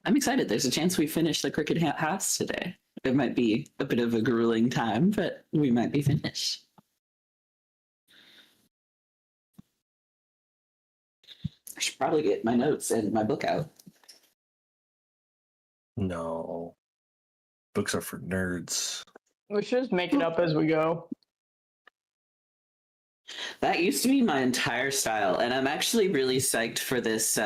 I'm excited. There's a chance we finish the Crooked House today. It might be a bit of a grueling time, but we might be finished. I should probably get my notes and my book out. No. Books are for nerds. We should just make it up as we go. That used to be my entire style, and I'm actually really psyched for this.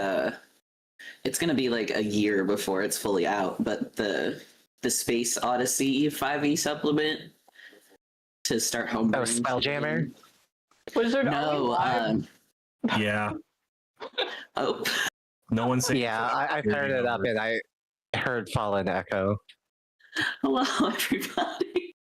It's going to be like a year before it's fully out, but the Space Odyssey 5e supplement to start home. Oh, Spelljammer? Wizard, No, Yeah. oh. No one's saying. Yeah, I turned it up and I heard Fallen Echo. Hello, everybody.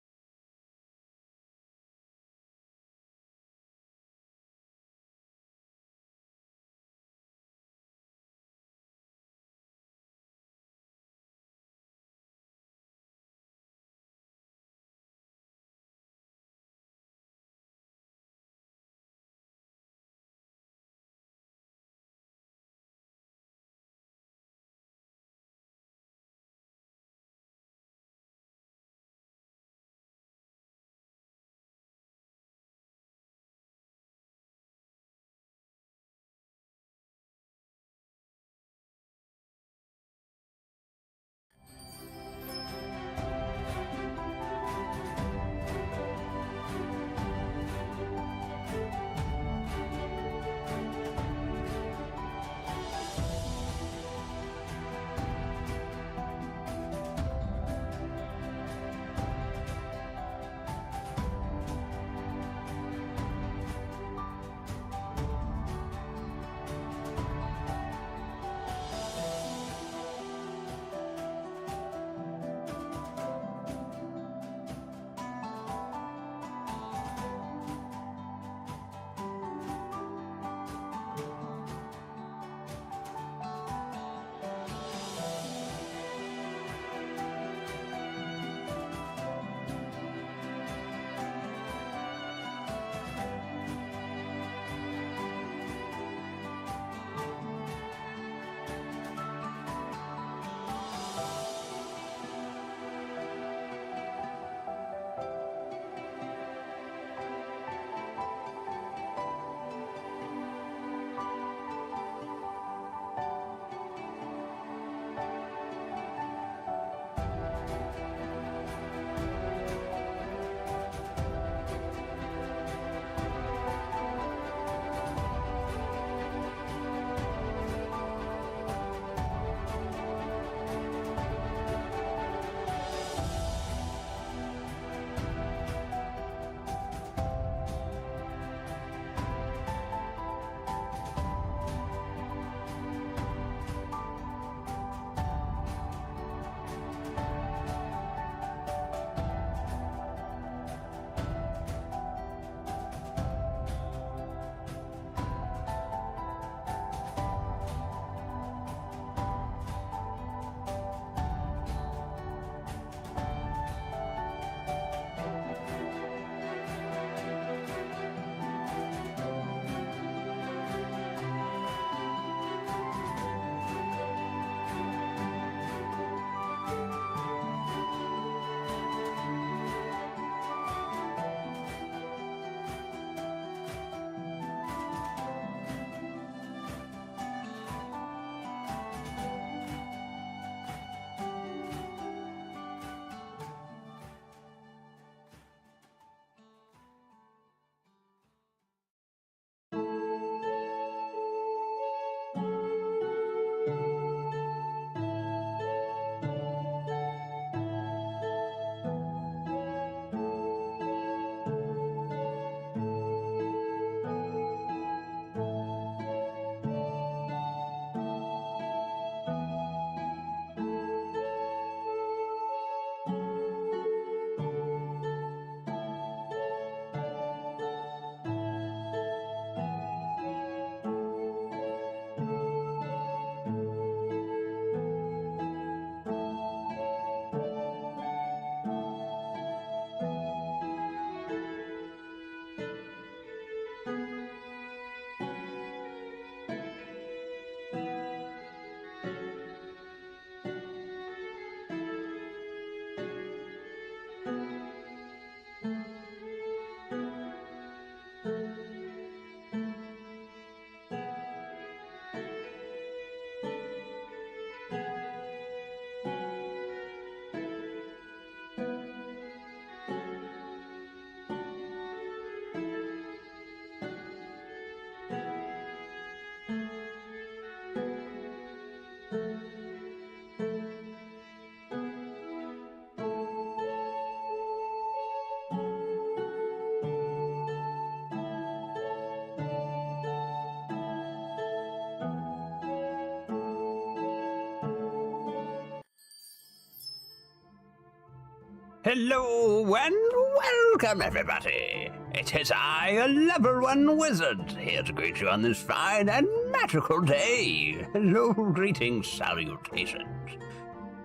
Hello and welcome, everybody. It is I, ALvl1Wizard, here to greet you on this fine and magical day. Hello, greetings, salutations.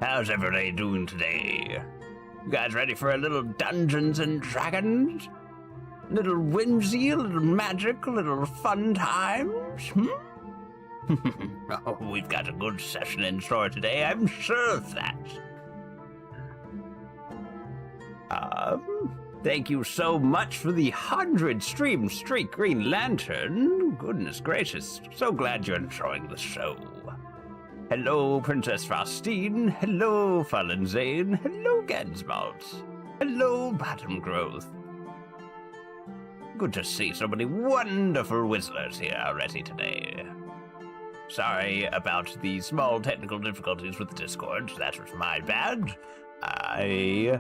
How's everybody doing today? You guys ready for a little Dungeons and Dragons? A little whimsy, a little magic, a little fun times? Oh, we've got a good session in store today, I'm sure of that. Thank you so much for the 100 stream streak, Green Lantern. Goodness gracious, so glad you're enjoying the show. Hello, Princess Faustine. Hello, Fallen Zane. Hello, Gansmalt. Hello, Bottom Growth. Good to see so many wonderful wizards here already today. Sorry about the small technical difficulties with the Discord. That was my bad. I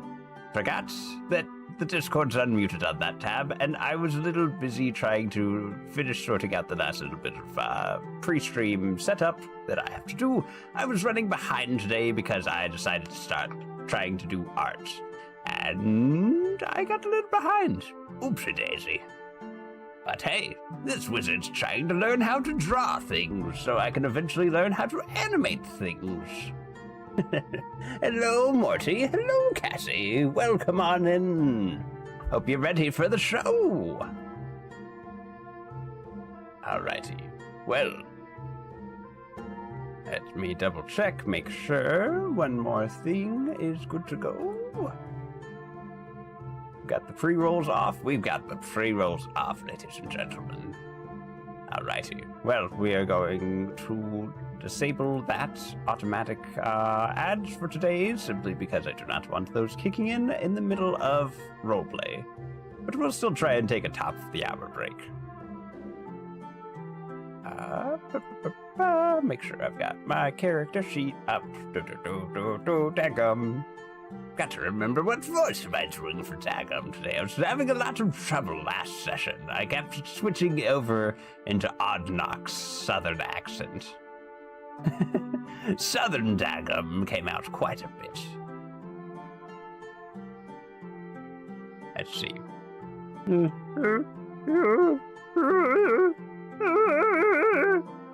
forgot that the Discord's unmuted on that tab, and I was a little busy trying to finish sorting out the last little bit of pre-stream setup that I have to do. I was running behind today because I decided to start trying to do art, and I got a little behind. Oopsie daisy. But hey, this wizard's trying to learn how to draw things so I can eventually learn how to animate things. Hello, Morty. Hello, Cassie. Welcome on in. Hope you're ready for the show. Alrighty. Well, let me double check, make sure one more thing is good to go. Got the pre-rolls off? We've got the pre-rolls off, ladies and gentlemen. Alrighty. Well, we are going to disable that automatic ads for today, simply because I do not want those kicking in the middle of roleplay. But we'll still try and take a top of the hour break. Make sure I've got my character sheet up. Daggum. Got to remember what voice am I doing for Daggum today. I was having a lot of trouble last session. I kept switching over into Oddnock's southern accent. Southern Daggum came out quite a bit. Let's see.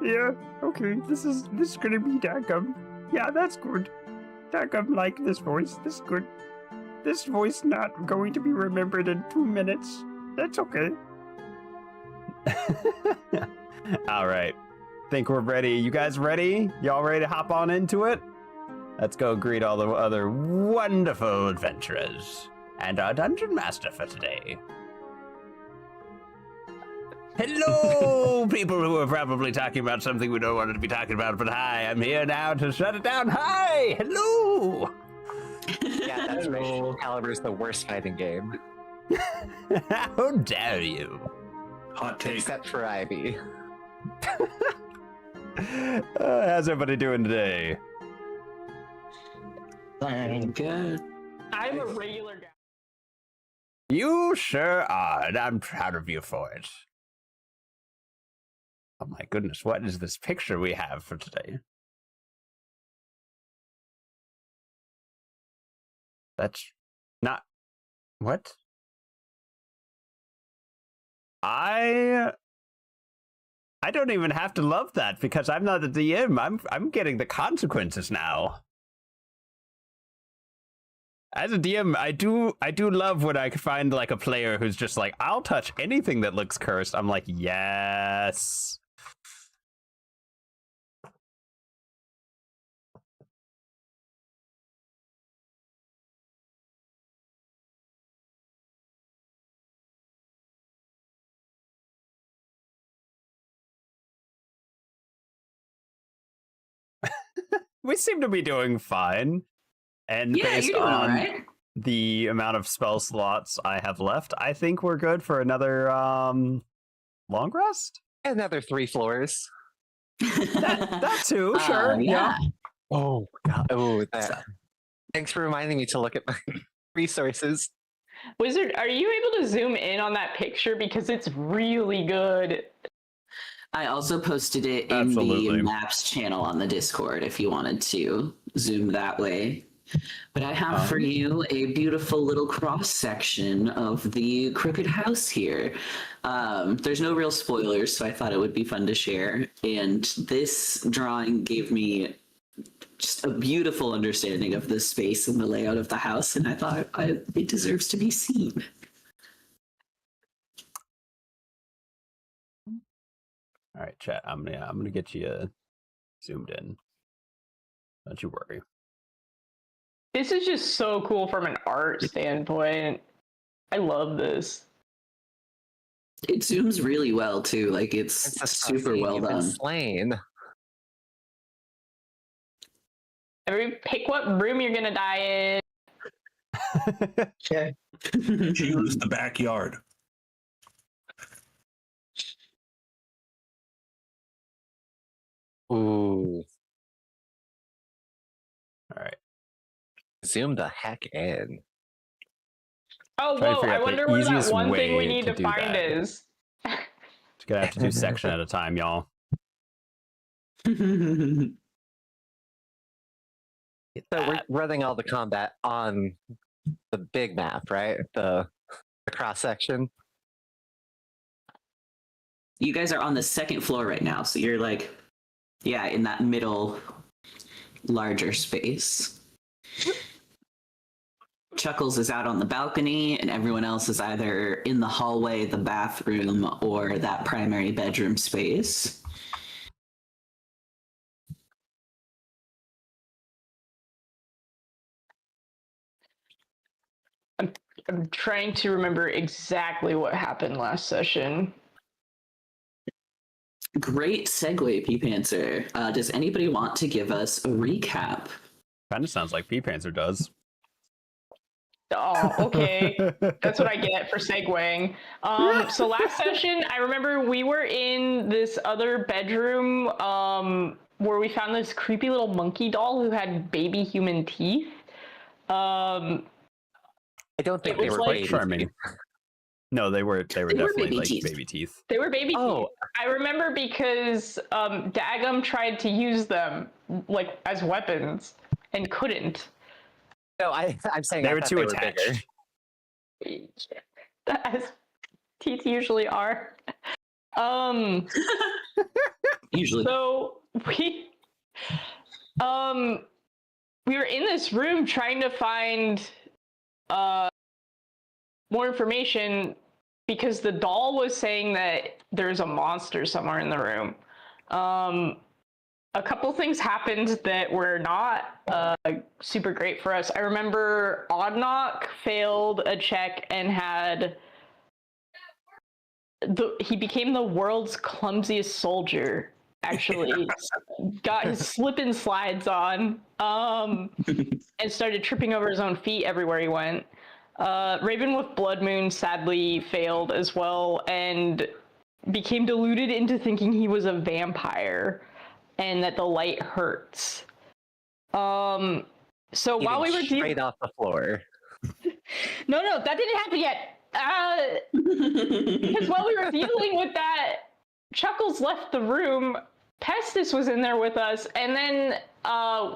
Yeah, okay, this is gonna be Daggum. Yeah, that's good. Daggum like this voice. This good. This voice not going to be remembered in 2 minutes. That's okay. All right. Think we're ready. You guys ready? Y'all ready to hop on into it? Let's go greet all the other wonderful adventurers and our dungeon master for today. Hello, people who are probably talking about something we don't want to be talking about, but hi, I'm here now to shut it down. Hi, hello. Yeah, that's right. Caliber's the worst fighting game. How dare you? Hot take. Except for Ivy. How's everybody doing today? I'm good. I'm a regular guy. You sure are, and I'm proud of you for it. Oh my goodness, what is this picture we have for today? That's not... What? I don't even have to love that because I'm not the DM. I'm getting the consequences now. As a DM, I do love when I find like a player who's just like, I'll touch anything that looks cursed. I'm like, yes. We seem to be doing fine. And Yeah, based you're doing all on right. the amount of spell slots I have left, I think we're good for another long rest. Another 3 floors. That too, sure. Yeah. Oh, God. Oh, that. Thanks for reminding me to look at my resources. Wizard, are you able to zoom in on that picture? Because it's really good. I also posted it in Absolutely. the maps channel on the Discord if you wanted to zoom that way. But I have for you a beautiful little cross section of the Crooked House here. There's no real spoilers, so I thought it would be fun to share. And this drawing gave me just a beautiful understanding of the space and the layout of the house, and I thought it deserves to be seen. All right, chat. I'm gonna get you zoomed in. Don't you worry. This is just so cool from an art standpoint. I love this. It zooms really well too. Like it's super well done. Slain. Everybody pick what room you're gonna die in. Okay. Choose the backyard. Ooh. All right. Zoom the heck in. Oh, Trying to whoa, figure I out the wonder where that easiest one thing we way need to to do find that. is. Just gonna have to do section at a time, y'all. So we're running all the combat on the big map, right? The cross section. You guys are on the second floor right now, so you're like, yeah, in that middle, larger space. Chuckles is out on the balcony, and everyone else is either in the hallway, the bathroom, or that primary bedroom space. I'm trying to remember exactly what happened last session. Great segue, P-Panther. Does anybody want to give us a recap? Kind of sounds like P-Panther does. Oh, okay. That's what I get for segueing. So last session, I remember we were in this other bedroom where we found this creepy little monkey doll who had baby human teeth. I don't think It they was were like- babies. Charming. No, they were definitely baby like teeth. baby teeth. They were baby Oh. teeth. I remember because Dagum tried to use them like as weapons and couldn't. No, I'm saying They I were thought too they attached. As teeth usually are. Usually. So we were in this room trying to find more information because the doll was saying that there's a monster somewhere in the room. A couple things happened that were not super great for us. I remember Oddknock failed a check and he became the world's clumsiest soldier. Actually, got his slip and slides on, and started tripping over his own feet everywhere he went. Raven with Blood Moon sadly failed as well and became deluded into thinking he was a vampire and that the light hurts. So while we were straight off the floor. No, that didn't happen yet. Because while we were dealing with that, Chuckles left the room. Pestis was in there with us, and then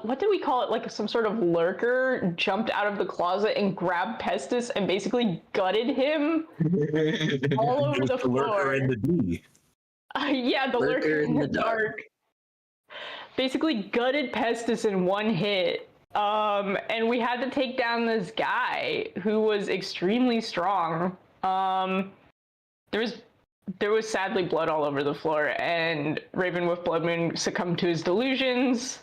what did we call it? Like some sort of lurker jumped out of the closet and grabbed Pestis and basically gutted him all over the floor. Lurker in the D. Yeah, the lurker in the dark. Basically gutted Pestis in one hit. And we had to take down this guy who was extremely strong. There was sadly blood all over the floor, and Raven with Blood Moon succumbed to his delusions.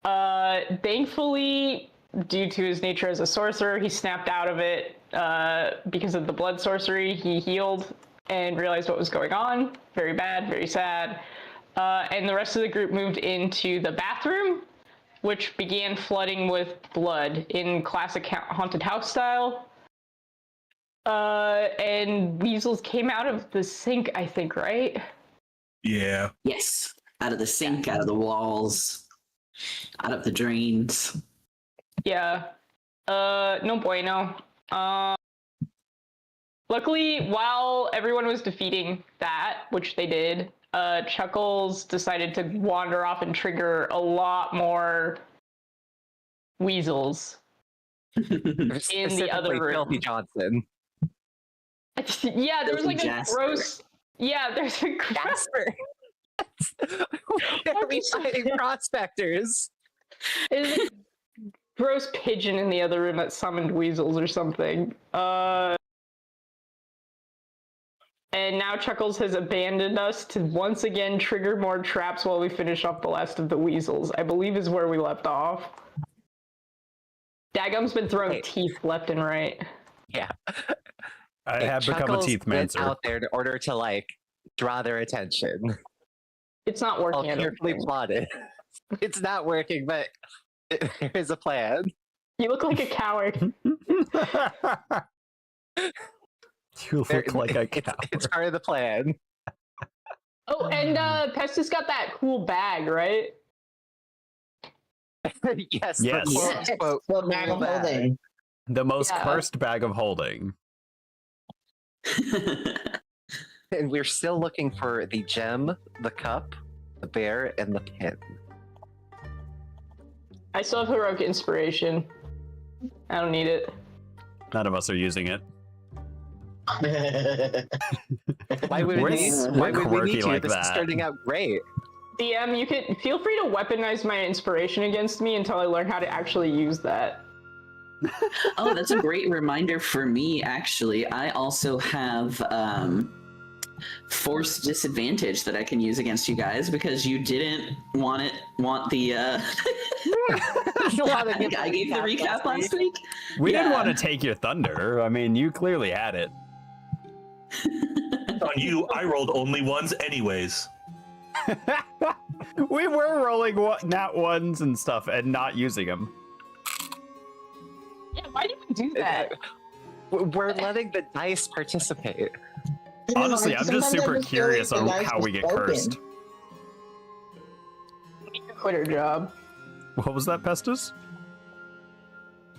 Thankfully, due to his nature as a sorcerer, he snapped out of it. Because of the blood sorcery, he healed and realized what was going on. Very bad, very sad. And the rest of the group moved into the bathroom, which began flooding with blood in classic haunted house style. And weasels came out of the sink, I think, right? Yeah. Yes. Out of the sink, out of the walls, out of the drains. Yeah. No bueno. Luckily, while everyone was defeating that, which they did, Chuckles decided to wander off and trigger a lot more weasels in the other Specifically room. Filthy Johnson. Yeah, there was like Jasper. a gross. Yeah, there's a gross. Jasper. Are we fighting prospectors? There's a gross pigeon in the other room that summoned weasels or something. And now Chuckles has abandoned us to once again trigger more traps while we finish off the last of the weasels, I believe is where we left off. Dagum's been throwing teeth left and right. Yeah. I have become a Chuckles teeth went mancer. out there in order to like draw their attention. It's not All working. I don't carefully think. plotted. It's not working, but there is a plan. You look like a coward. You look like a cow. It's part of the plan. Oh, and Pestis got that cool bag, right? Yes. Yes. The quote, Yes. unquote, What bag of cool bag. holding? The most Yeah. cursed bag of holding. And we're still looking for the gem, the cup, the bear, and the pin. I still have heroic inspiration. I don't need it. None of us are using it. Why would We're we, s- why we're would we quirky need to? like This is that. turning out great. DM, you can feel free to weaponize my inspiration against me until I learn how to actually use that. Oh, that's a great reminder for me, actually. I also have force disadvantage that I can use against you guys because you didn't want the I gave the recap last week. We didn't Yeah. want to take your thunder. I mean, you clearly had it. On you, I rolled only ones anyways. We were rolling nat ones and stuff and not using them. Yeah, why do we do that? We're letting the dice participate. Honestly, I'm just Sometimes I super feel curious like on the dice how we was get broken. cursed. Quit her job. What was that, Pestus?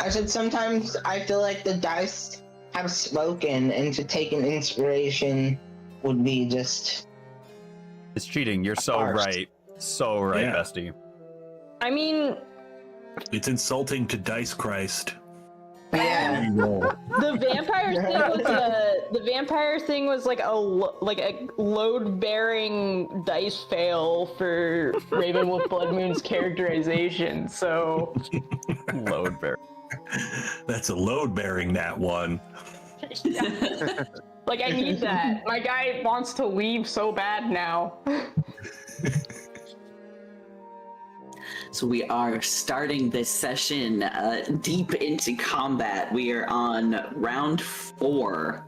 I said sometimes I feel like the dice have spoken, and to take an inspiration would be just. It's cheating. You're so Farce. right. So right, Yeah. bestie. I mean, It's insulting to Dice Christ. Yeah. the vampire thing was like a load-bearing dice fail for Ravenwolf Blood Moon's characterization. So Load bear. That's a load bearing that one. like I need that. My guy wants to leave so bad now. So we are starting this session deep into combat. We are on round 4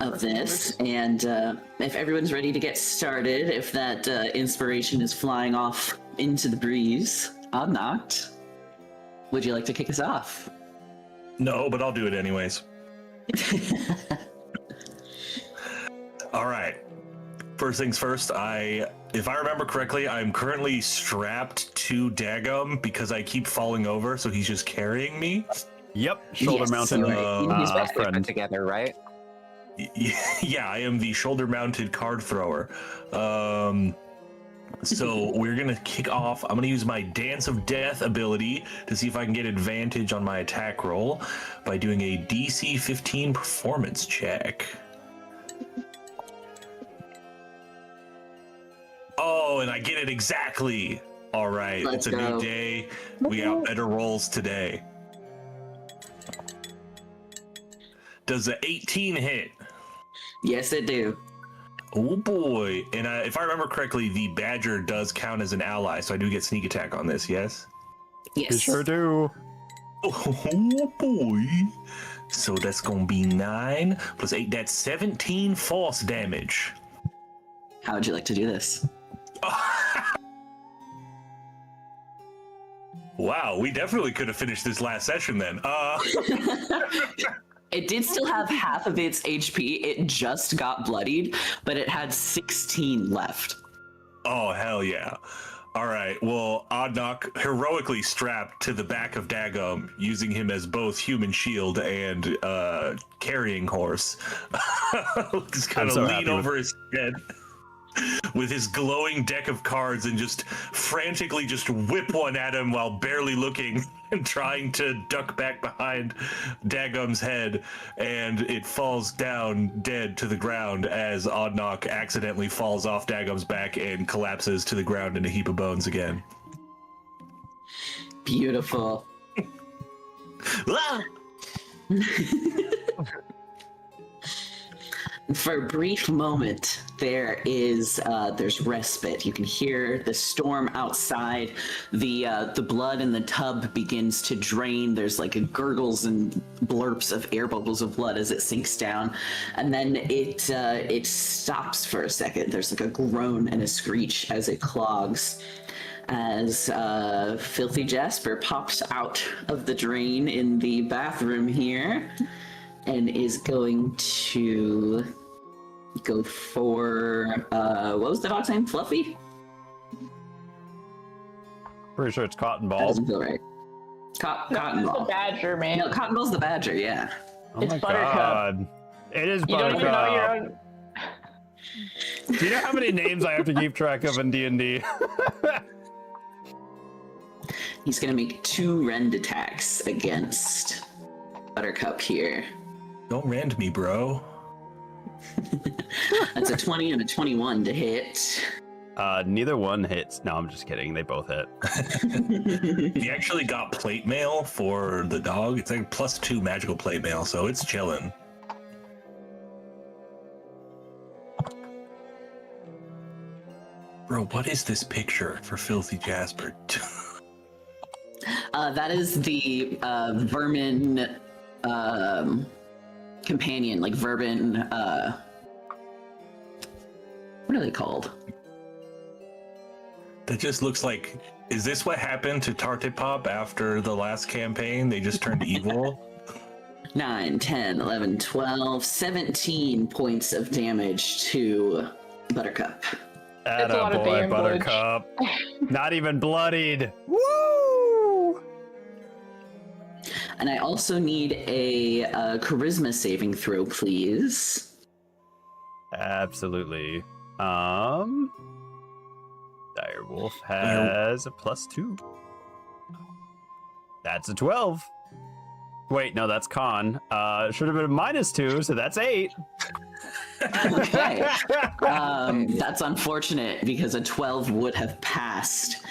of this, and if everyone's ready to get started, if that inspiration is flying off into the breeze, I'm knocked. Would you like to kick us off? No, but I'll do it anyways. All right. First things first, if I remember correctly, I'm currently strapped to Dagum because I keep falling over, so he's just carrying me. Yep. Shoulder Yes, mounted he's back. Put friend. together, right? Yeah, I am the shoulder-mounted card thrower. So we're gonna kick off. I'm gonna use my Dance of Death ability to see if I can get advantage on my attack roll by doing a DC 15 performance check. Oh, and I get it exactly. All right, Let's it's a go. new day. We got better rolls today. Does the 18 hit? Yes, it do. Oh boy! And if I remember correctly, the badger does count as an ally, so I do get sneak attack on this. Yes. You Yes. sure do. Oh boy! So that's gonna be 9 plus 8. That's 17 force damage. How would you like to do this? Wow, we definitely could have finished this last session then. It did still have half of its HP. It just got bloodied, but it had 16 left. Oh hell yeah! All right, well, Oddknock heroically strapped to the back of Dagum, using him as both human shield and carrying horse. Just kind of so lean happy with- over his head. with his glowing deck of cards and just frantically just whip one at him while barely looking and trying to duck back behind Dagum's head, and it falls down dead to the ground as Oddnock accidentally falls off Dagum's back and collapses to the ground in a heap of bones again. Beautiful. Ah! For a brief moment, there's respite. You can hear the storm outside. The blood in the tub begins to drain. There's like gurgles and blurps of air bubbles of blood as it sinks down, and then it stops for a second. There's like a groan and a screech as it clogs. As Filthy Jasper pops out of the drain in the bathroom here and is going to go for, what was the dog's name? Fluffy? Pretty sure it's Cotton That Ball. doesn't feel right. Cotton It's the Ball. badger, man. No, Cotton Ball's the badger, yeah. Oh It's my Buttercup. God. It is You don't even know your Buttercup. own. Do you know how many names I have to keep track of in D&D? He's gonna make 2 rend attacks against Buttercup here. Don't rend me, bro. That's a 20 and a 21 to hit. Neither one hits. No, I'm just kidding. They both hit. He actually got plate mail for the dog. It's like +2 magical plate mail, so it's chilling. Bro, what is this picture for Filthy Jasper? That is the vermin companion, like vermin. What are they called? That just looks like. Is this what happened to Tartipop after the last campaign? They just turned evil? 9, 10, 11, 12, 17 points of damage to Buttercup. That's a lot of Attaboy, damage. Buttercup. Not even bloodied. Woo! And I also need a charisma saving throw, please. Absolutely. Direwolf has a +2. That's a 12. Wait, no, that's con. Should have been a -2, so that's 8. Okay. That's unfortunate because a 12 would have passed.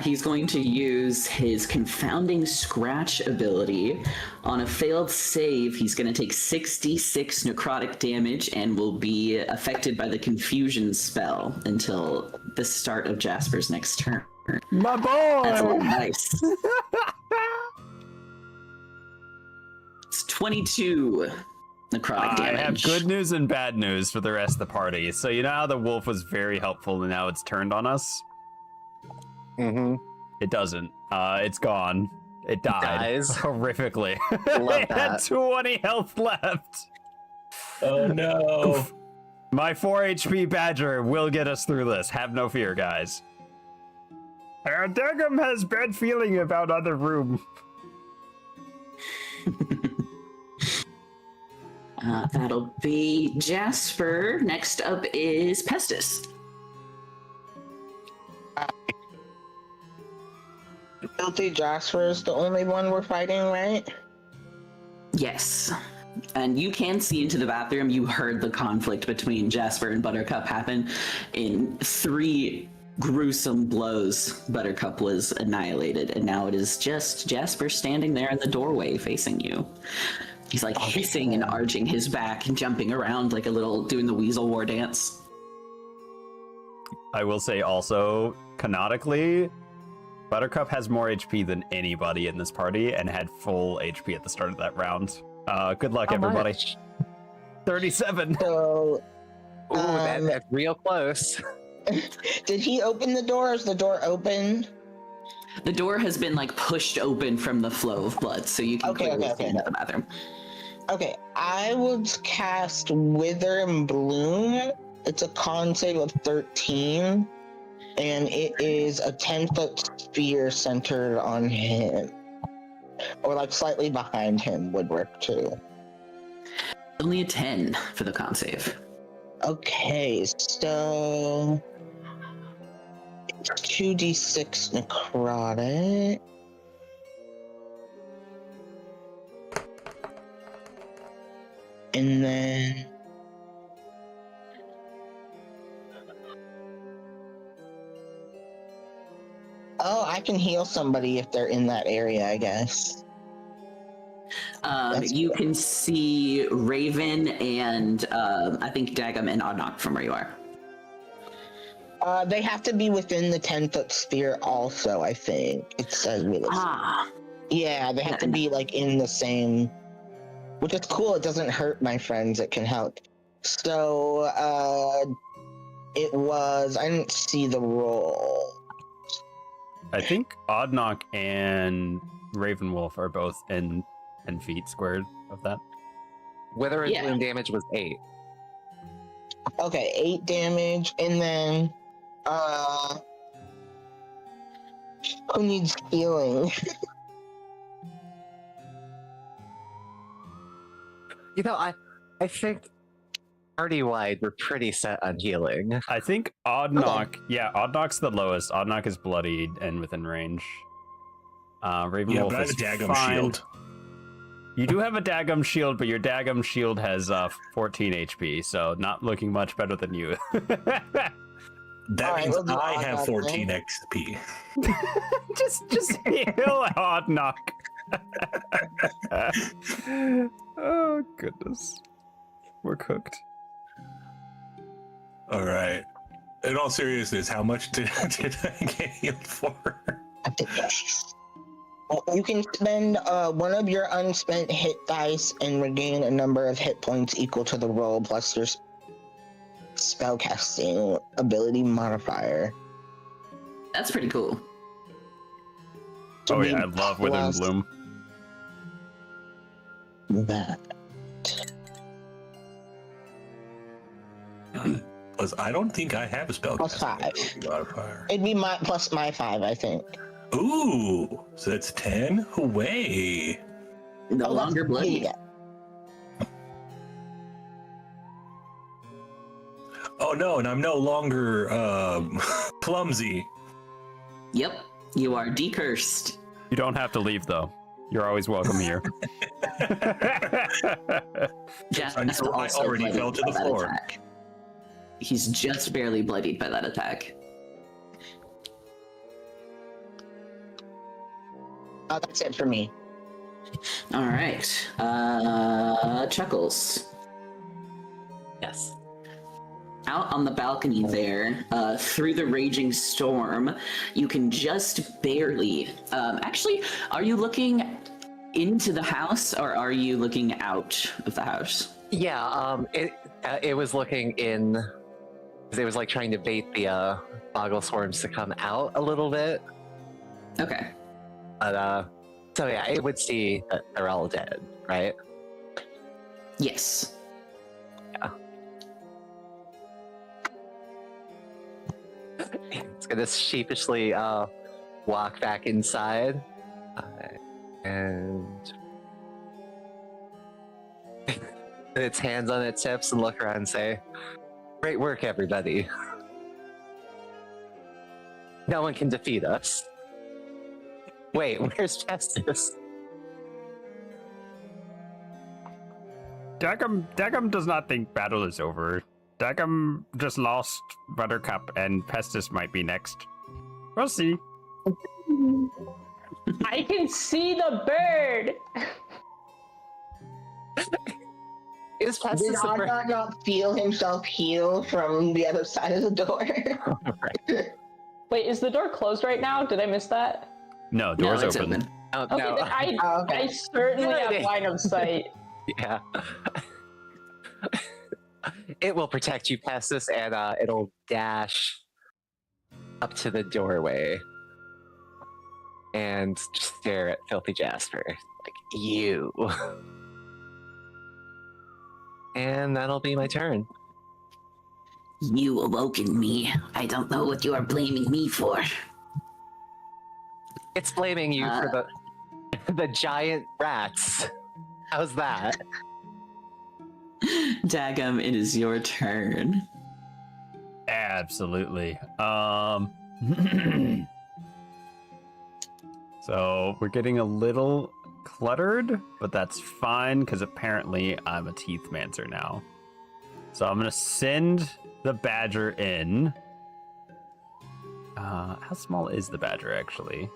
He's going to use his Confounding Scratch ability. On a failed save, he's going to take 66 necrotic damage and will be affected by the Confusion spell until the start of Jasper's next turn. My boy! That's nice. It's 22 necrotic damage. I have good news and bad news for the rest of the party. So you know how the wolf was very helpful and now it's turned on us? Mm-hmm. It doesn't. It's gone. It died. Dies. Horrifically. Love It had that. 20 health left. Oh no. My 4 HP badger will get us through this. Have no fear, guys. Dagum has bad feeling about other room. That'll be Jasper. Next up is Pestis. Filthy Jasper is the only one we're fighting, right? Yes. And you can see into the bathroom. You heard the conflict between Jasper and Buttercup happen. In 3 gruesome blows, Buttercup was annihilated, and now it is just Jasper standing there in the doorway facing you. He's like hissing and arching his back and jumping around like a little, doing the weasel war dance. I will say also, canonically, Buttercup has more HP than anybody in this party and had full HP at the start of that round. Good luck, How everybody. much? 37. So, Ooh, that's real close. did he open the door? Is the door open? The door has been like pushed open from the flow of blood, so you can clearly see into the bathroom. Okay, I would cast Wither and Bloom. It's a con save of 13, and it is a 10-foot sphere centered on him. Or like slightly behind him would work too. Only a 10 for the con save. Okay, so 2d6 necrotic. And then I can heal somebody if they're in that area, I guess. You can see Raven and I think Dagum and Oddnock from where you are. They have to be within the 10-foot sphere also, I think. It says with us. Ah, Yeah, they have to be like in the same, which is cool. It doesn't hurt my friends. It can help. So, it was, I didn't see the roll. I think Oddnock and Ravenwolf are both in 10 feet squared of that. Wither and Yeah. bloom damage was 8. Okay, 8 damage, and then, who needs healing? You know, I think party-wide we're pretty set on healing. I think Oddnock, Oddnock's the lowest. Oddnock is bloodied and within range. Ravenwolf Yeah, but I have is a Dagum fine. shield. You do have a Dagum shield, but your Dagum shield has 14 HP, so not looking much better than you. That Alright, means we'll do I have Oddnock 14 then. XP. just heal Oddnock. Oh goodness, we're cooked. All right. In all seriousness, how much did I get healed for? You can spend one of your unspent hit dice and regain a number of hit points equal to the roll plus your spellcasting ability modifier. that's pretty cool. So Oh yeah, I we love Wither and plus Bloom. That. Plus, I don't think I have a spell Plus casting 5. modifier. It'd be my plus my 5, I think. Ooh, so that's 10? Away. No Oh, longer bloody. Yeah. Oh no, and I'm no longer clumsy. Yep, you are decursed. You don't have to leave though. You're always welcome here. Jasper Until I also already bloodied fell to by the that floor. attack. He's just barely bloodied by that attack. That's it for me. All right, Chuckles. Yes. Out on the balcony there, through the raging storm, you can just barely. Actually, are you looking into the house or are you looking out of the house? Yeah, it was looking in. It was like trying to bait the boggle swarms to come out a little bit. Okay. But so yeah, it would see that they're all dead, right? Yes. It's gonna sheepishly walk back inside and put its hands on its hips and look around and say, "Great work, everybody. No one can defeat us." Wait, where's Justice? Dagum does not think battle is over. Dagum just lost Buttercup, and Pestis might be next. We'll see. I can see the bird. Is Did Pestis the bird? Oddnock not feel himself heal from the other side of the door? Wait, is the door closed right now? Did I miss that? No, No, door's it's open. open. Oh, Okay, no. then I Oh, okay. certainly Yeah, have it is. line of sight. Yeah. It will protect you, Pestis, and it'll dash up to the doorway and just stare at Filthy Jasper. Like, you. And that'll be my turn. You awoken me. I don't know what you are blaming me for. It's blaming you for the giant rats. How's that? Dagum, it is your turn. Absolutely. So we're getting a little cluttered, but that's fine because apparently I'm a Teethmancer now. So I'm gonna send the badger in. How small is the badger actually?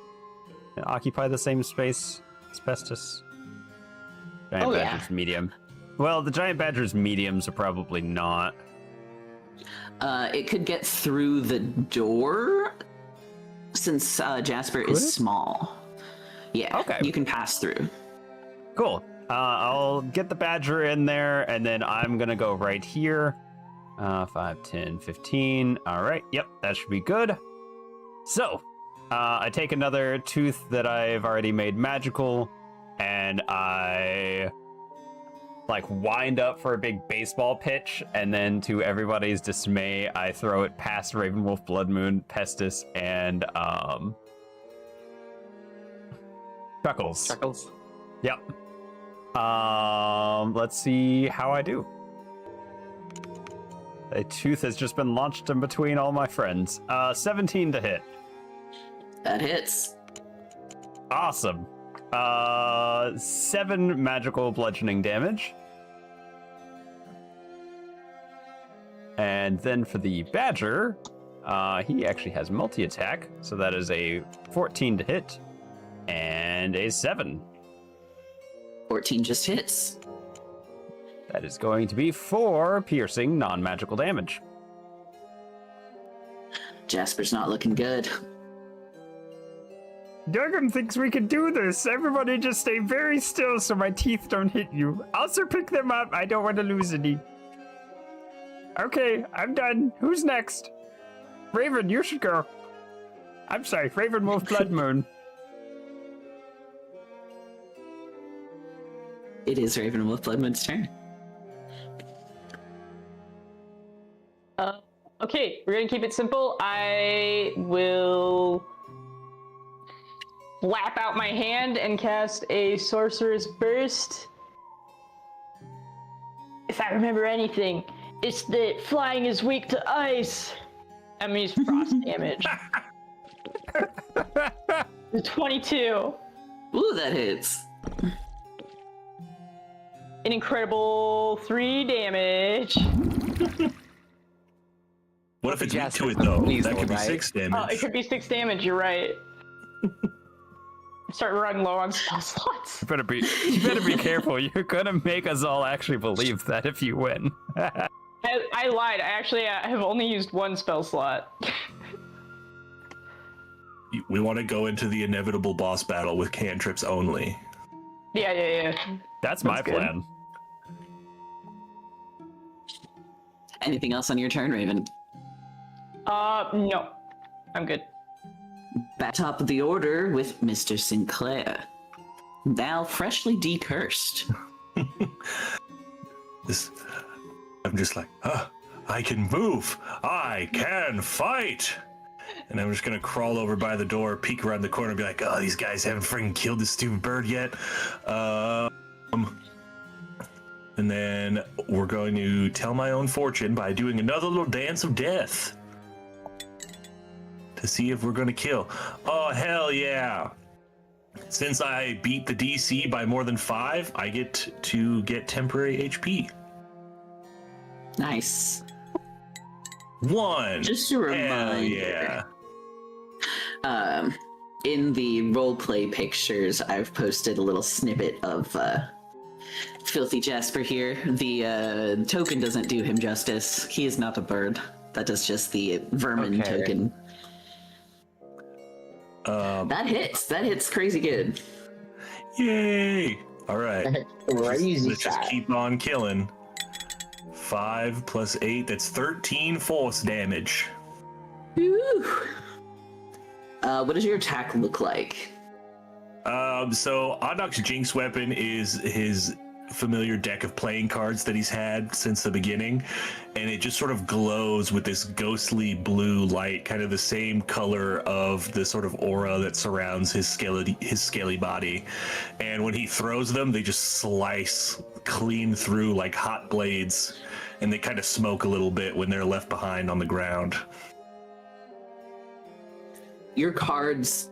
Can it occupy the same space as Pestis? Giant badger's medium. Well, the giant badger's mediums are probably not. It could get through the door since Jasper is small. Yeah, okay. You can pass through. Cool. I'll get the badger in there, and then I'm going to go right here. 5, 10, 15. All right. Yep, that should be good. So, I take another tooth that I've already made magical, and I wind up for a big baseball pitch, and then to everybody's dismay, I throw it past Ravenwolf, Bloodmoon, Pestis, and Chuckles. Chuckles. Yep. Let's see how I do. A tooth has just been launched in between all my friends. 17 to hit. That hits. Awesome. 7 magical bludgeoning damage. And then for the badger, he actually has multi-attack, so that is a 14 to hit and a 7. 14 just hits. That is going to be 4 piercing non-magical damage. Jasper's not looking good. Duggan thinks we can do this. Everybody just stay very still so my teeth don't hit you. I'll also pick them up. I don't want to lose any. Okay, I'm done. Who's next? Raven, you should go. I'm sorry, Ravenwolf Bloodmoon. It is Ravenwolf Bloodmoon's turn. Okay, we're gonna keep it simple. I will flap out my hand and cast a Sorcerer's Burst. If I remember anything, it's that flying is weak to ice. I'm gonna use frost damage. The 22. Ooh, that hits. An incredible 3 damage. What if it's weak to Jasper, it though? please That could be don't, 6 damage. Oh, it could be 6 damage, you're right. Start running low on spell slots. You better be careful. You're gonna make us all actually believe that if you win. I lied. I have only used 1 spell slot. We want to go into the inevitable boss battle with cantrips only. Yeah. That's my good. plan. Anything else on your turn, Raven? No. I'm good. Back top of the order with Mr. Sinclair. Now freshly decursed. I'm just like, I can move. I can fight. And I'm just gonna crawl over by the door, peek around the corner, and be like, oh, these guys haven't freaking killed this stupid bird yet. And then we're going to tell my own fortune by doing another little dance of death to see if we're gonna kill. Oh, hell yeah. Since I beat the DC by more than 5, I get to get temporary HP. Nice. 1. Just a reminder. Yeah. In the roleplay pictures, I've posted a little snippet of Filthy Jasper here. The token doesn't do him justice. He is not a bird. That is just the vermin token. That hits. That hits crazy good. Yay! All right. Crazy Let's just fat. keep on killing. 5 plus 8, that's 13 force damage. Woo. What does your attack look like? So Odok's Jinx weapon is his familiar deck of playing cards that he's had since the beginning, and it just sort of glows with this ghostly blue light, kind of the same color of the sort of aura that surrounds his scaly body. And when he throws them, they just slice clean through like hot blades, and they kind of smoke a little bit when they're left behind on the ground. Your cards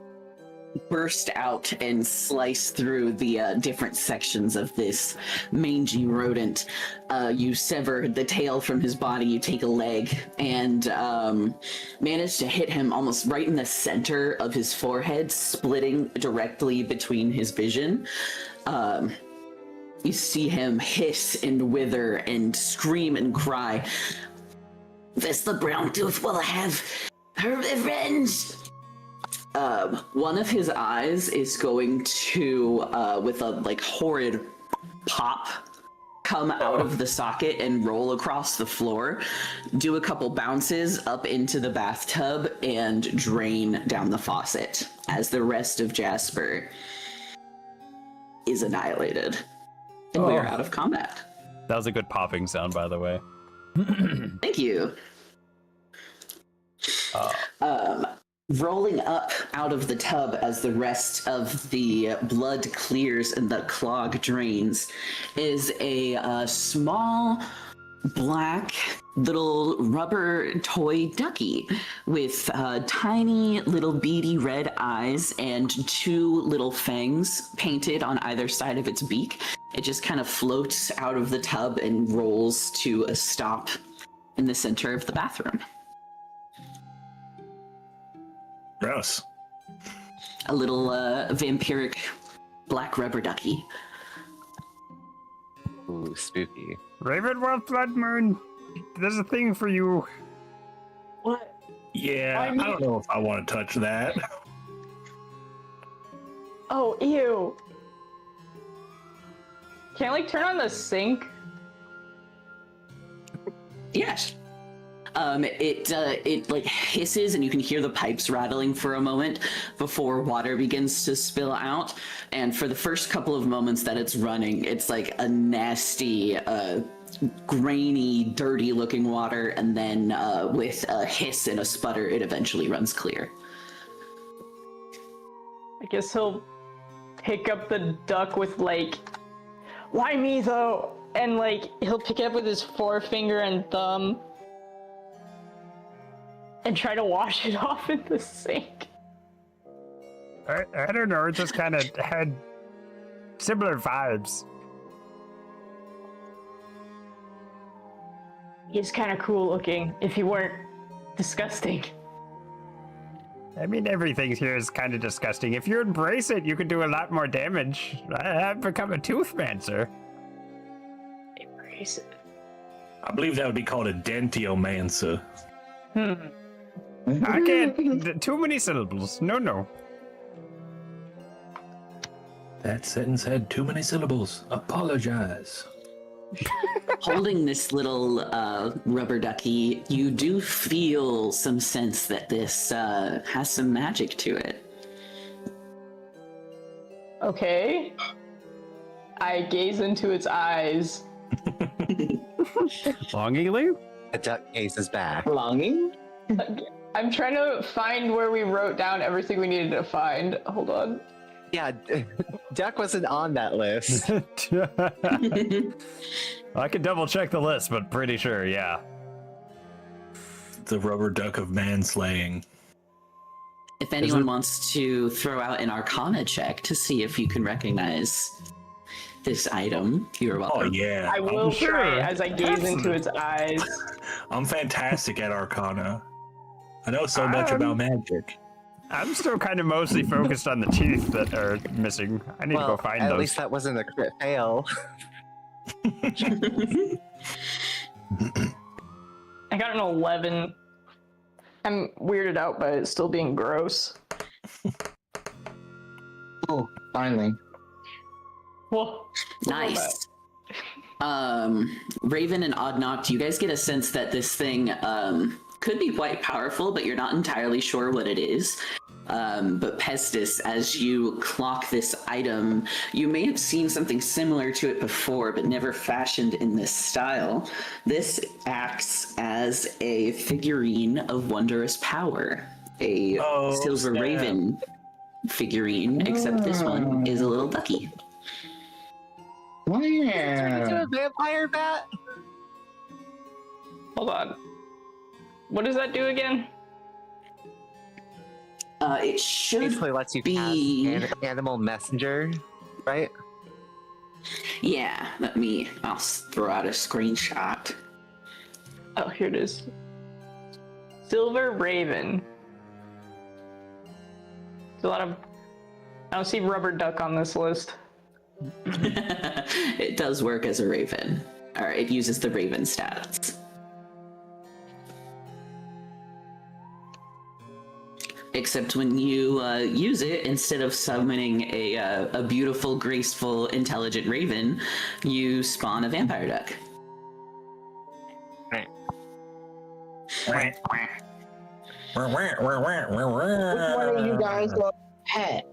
burst out and slice through the different sections of this mangy rodent. You sever the tail from his body, you take a leg, and manage to hit him almost right in the center of his forehead, splitting directly between his vision. You see him hiss and wither and scream and cry. "Vesta Browntooth will have her revenge!" One of his eyes is going to, with a like horrid pop, come out of the socket and roll across the floor, do a couple bounces up into the bathtub, and drain down the faucet as the rest of Jasper is annihilated. And we are out of combat. That was a good popping sound, by the way. Thank you. Rolling up out of the tub as the rest of the blood clears and the clog drains is a small black little rubber toy ducky with tiny little beady red eyes and two little fangs painted on either side of its beak. It just kind of floats out of the tub and rolls to a stop in the center of the bathroom. Gross. A little vampiric black rubber ducky. Ooh, spooky. Ravenwolf Blood Moon, there's a thing for you. What? Yeah, I don't know if I want to touch that. Oh, ew. Can I like turn on the sink? Yes. It like hisses and you can hear the pipes rattling for a moment before water begins to spill out. And for the first couple of moments that it's running, it's like a nasty, grainy, dirty looking water. And then with a hiss and a sputter, it eventually runs clear. I guess he'll pick up the duck with like, "Why me though?" And like he'll pick it up with his forefinger and thumb and try to wash it off in the sink. I don't know, it just kind of had similar vibes. He's kind of cool looking if he weren't disgusting. I mean, everything here is kind of disgusting. If you embrace it, you can do a lot more damage. I've become a toothmancer. Embrace it. I believe that would be called a dentiomancer. I can't. Too many syllables. No. That sentence had too many syllables. Apologize. Holding this little rubber ducky, you do feel some sense that this has some magic to it. Okay. I gaze into its eyes. Longingly? A duck gazes back. Longing? I'm trying to find where we wrote down everything we needed to find. Hold on. Yeah, duck wasn't on that list. I can double check the list, but pretty sure, yeah. The rubber duck of manslaying. If anyone wants to throw out an Arcana check to see if you can recognize this item, you're welcome. Oh yeah. I will sure. try as I gaze into its eyes. I'm fantastic at Arcana. I know so much about magic. I'm still kind of mostly focused on the teeth that are missing. I need to go find at those. least that wasn't a crit fail. I got an 11. I'm weirded out by it still being gross. Oh, finally. Whoa. Nice. Raven and Oddnock, you guys get a sense that this thing could be quite powerful, but you're not entirely sure what it is. But Pestis, as you clock this item, you may have seen something similar to it before, but never fashioned in this style. This acts as a figurine of wondrous power, a silver raven figurine, except this one is a little ducky. Wow. Into a vampire bat? Hold on. What does that do again? It should Basically lets you be cast an animal messenger, right? Yeah, I'll throw out a screenshot. Oh, here it is. Silver Raven. There's a lot of... I don't see rubber duck on this list. It does work as a raven. Or it uses the raven stats. Except when you use it, instead of summoning a beautiful, graceful, intelligent raven, you spawn a vampire duck. Which one of you guys love pet?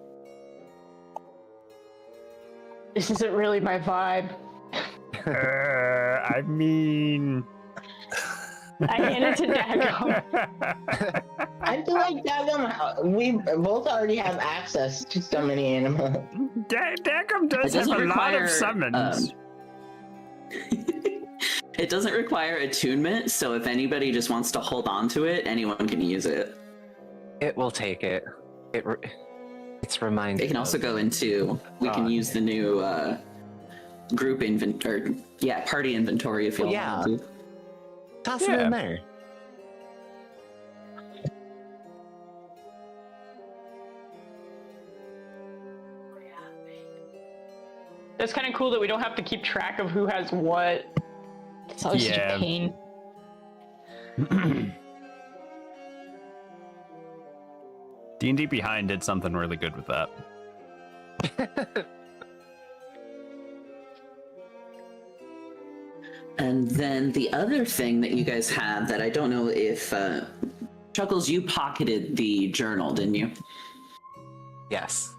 This isn't really my vibe. I mean... I hand it to Dago. I feel like Dagum, we both already have access to so many animals. Dagum does It have doesn't a lot of require, summons. It doesn't require attunement, so if anybody just wants to hold on to it, anyone can use it. It will take it. It's reminded. It can also go into, we can use the new group inventory, party inventory if you want to. Toss it in there. That's kind of cool that we don't have to keep track of who has what. It's always such a pain. D&D Behind did something really good with that. And then the other thing that you guys have that I don't know if Chuckles, you pocketed the journal, didn't you? Yes.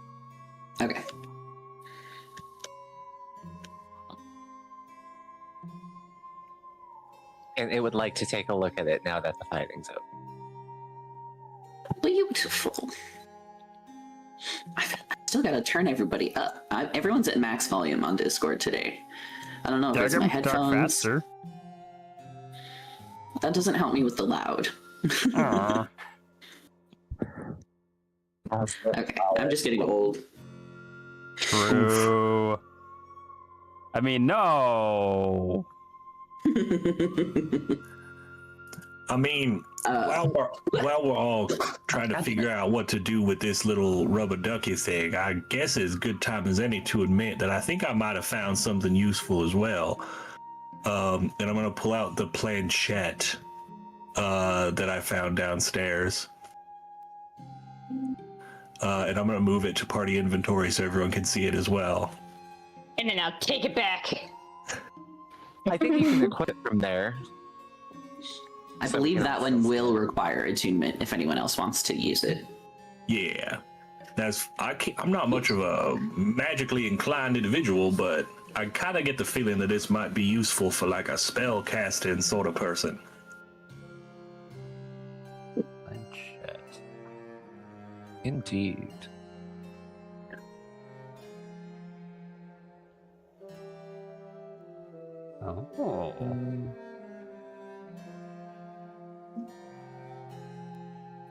Okay. And it would like to take a look at it now that the fighting's over. Beautiful. I still gotta turn everybody up. Everyone's at max volume on Discord today. I don't know if it's my headphones. Faster. That doesn't help me with the loud. Aww. Okay, I'm just getting old. True. I mean, no. I mean, while we're all trying to figure out what to do with this little rubber ducky thing, I guess it's good time as any to admit that I think I might have found something useful as well. And I'm going to pull out the planchette that I found downstairs. And I'm going to move it to party inventory so everyone can see it as well. And then I'll take it back. I think you can equip it from there. I believe that one will require attunement if anyone else wants to use it. Yeah. I'm not much of a magically inclined individual, but I kind of get the feeling that this might be useful for like a spell casting sort of person. Indeed. Oh.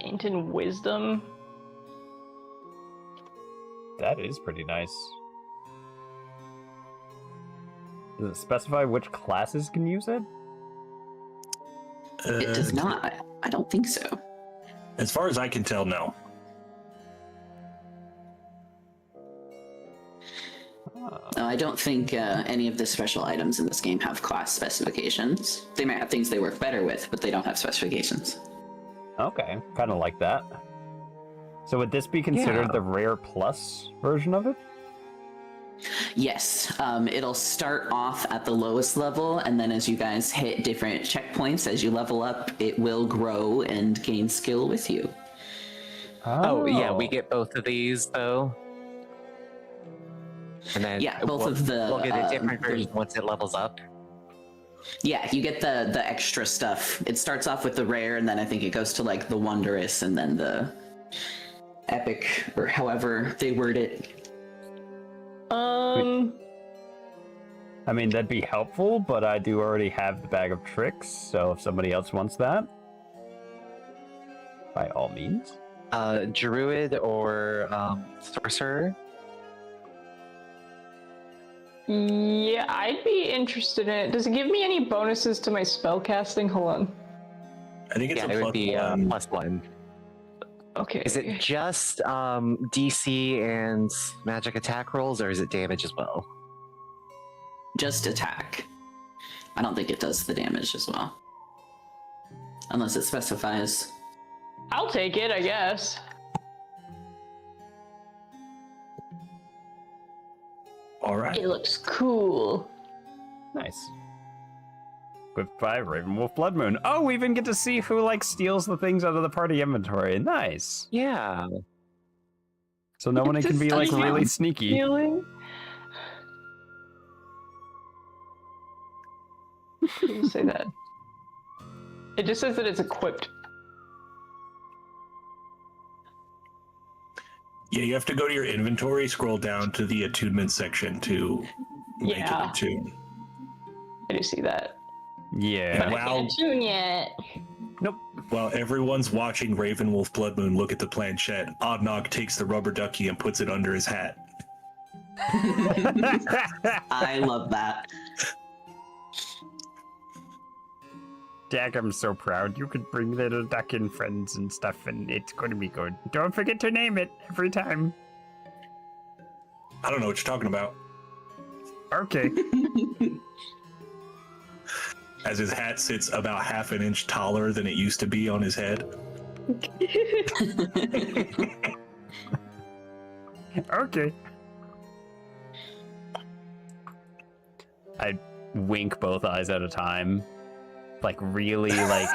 Ancient Wisdom. That is pretty nice. Does it specify which classes can use it? It does not. I don't think so. As far as I can tell, no. No, I don't think any of the special items in this game have class specifications. They might have things they work better with, but they don't have specifications. Okay, kind of like that. So would this be considered the rare plus version of it? Yes, it'll start off at the lowest level, and then as you guys hit different checkpoints, as you level up, it will grow and gain skill with you. Oh, yeah, we get both of these though. And then Yeah, both of the, we'll get a different version once it levels up. Yeah, you get the extra stuff. It starts off with the rare, and then I think it goes to like the wondrous, and then the epic, or however they word it. I mean, that'd be helpful, but I do already have the bag of tricks, so if somebody else wants that, by all means. Druid or sorcerer? Yeah, I'd be interested in it. Does it give me any bonuses to my spell casting? Hold on. I think it's Yeah, a it would be +1. Okay. Is it just DC and magic attack rolls, or is it damage as well? Just attack. I don't think it does the damage as well. Unless it specifies. I'll take it, I guess. All right. It looks cool. Nice. Equipped by Ravenwolf Blood Moon. Oh, we even get to see who, like, steals the things out of the party inventory. Nice. Yeah. So no one can be, like, really sneaky. Feeling? You say that. It just says that it's equipped. Yeah, you have to go to your inventory, scroll down to the attunement section to make Yeah. it attune. I do see that. Yeah. But I Wow. can't tune yet. Nope. While everyone's watching Ravenwolf Blood Moon look at the planchette, Oddnog takes the rubber ducky and puts it under his hat. I love that. Jack, I'm so proud. You could bring little duck and friends and stuff, and it's going to be good. Don't forget to name it every time. I don't know what you're talking about. Okay. As his hat sits about half an inch taller than it used to be on his head. Okay. I wink both eyes at a time. Like, really, like,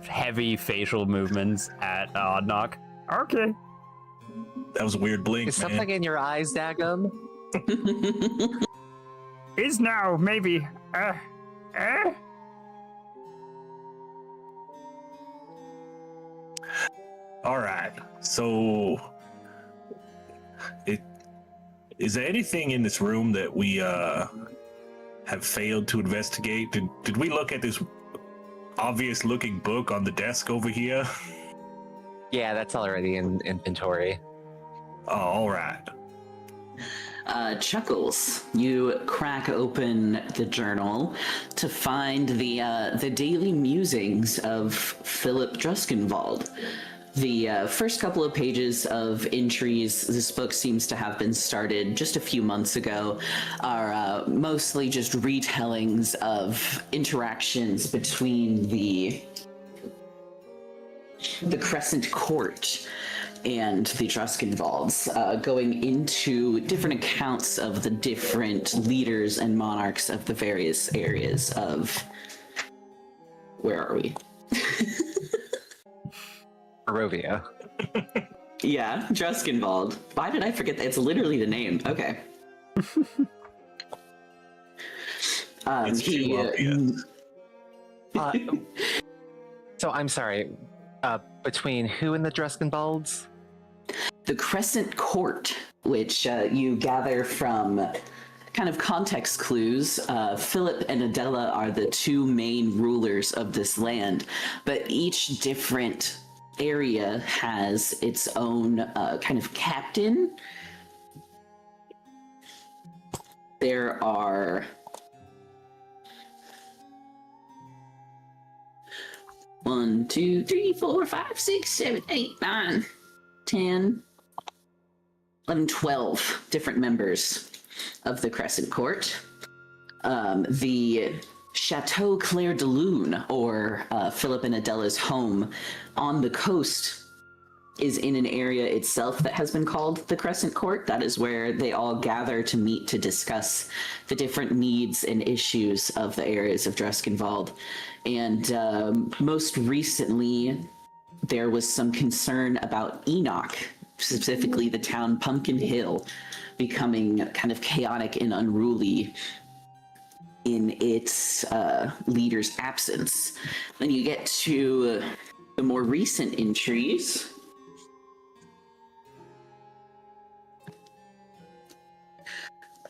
heavy facial movements at Oddnock. Okay. That was a weird blink, Is man. something in your eyes, Dagum? Is now, maybe. All right. So, is there anything in this room that we have failed to investigate? Did we look at this obvious-looking book on the desk over here? Yeah, that's already in inventory. Oh, all right. Chuckles, you crack open the journal to find the daily musings of Philip Druskenwald. The first couple of pages of entries, this book seems to have been started just a few months ago, are mostly just retellings of interactions between the Crescent Court and the Druskenwalds, going into different accounts of the different leaders and monarchs of the various areas of... Where are we? Barovia. Yeah, Druskenwald. Why did I forget that? It's literally the name. Okay. It's too obvious. So I'm sorry. Between who and the Druskenwalds? The Crescent Court, which you gather from kind of context clues. Philip and Adela are the two main rulers of this land, but each different area has its own kind of captain. There are 1, 2, 3, 4, 5, 6, 7, 8, 9, 10, 11, 12 different members of the Crescent Court. The Chateau Claire de Lune, or Philip and Adela's home on the coast, is in an area itself that has been called the Crescent Court. That is where they all gather to meet to discuss the different needs and issues of the areas of Druskenwald. And most recently, there was some concern about Enoch, specifically the town Pumpkin Hill, becoming kind of chaotic and unruly in its leader's absence. Then you get to the more recent entries.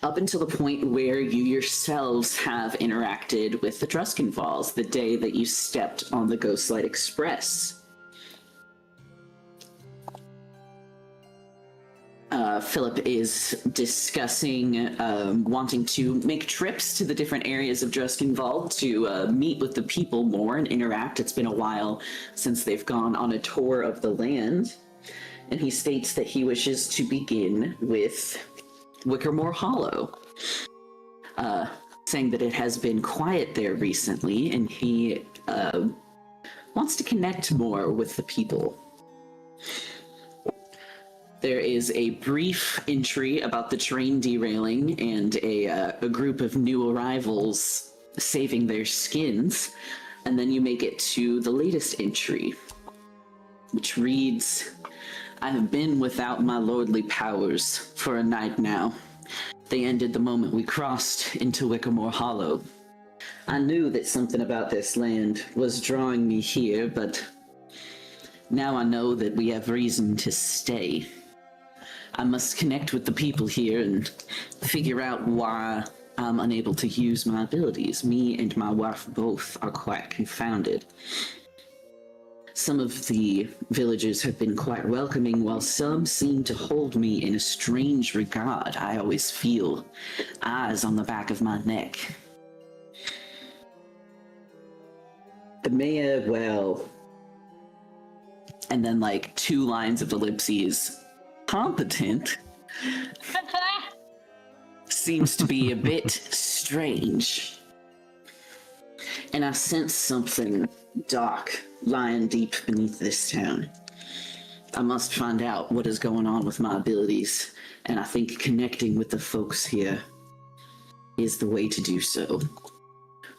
Up until the point where you yourselves have interacted with the Druskenvalls, the day that you stepped on the Ghostlight Express. Philip is discussing wanting to make trips to the different areas of Druskenwald to meet with the people more and interact. It's been a while since they've gone on a tour of the land. And he states that he wishes to begin with Wickermore Hollow, saying that it has been quiet there recently, and he wants to connect more with the people. There is a brief entry about the train derailing and a group of new arrivals saving their skins, and then you make it to the latest entry, which reads, "I have been without my lordly powers for a night now. They ended the moment we crossed into Wickermore Hollow. I knew that something about this land was drawing me here, but now I know that we have reason to stay. I must connect with the people here and figure out why I'm unable to use my abilities. Me and my wife both are quite confounded. Some of the villagers have been quite welcoming, while some seem to hold me in a strange regard. I always feel eyes on the back of my neck. The mayor, well..." And then like 2 lines of ellipses. "Competent seems to be a bit strange. And I sense something dark lying deep beneath this town. I must find out what is going on with my abilities, and I think connecting with the folks here is the way to do so.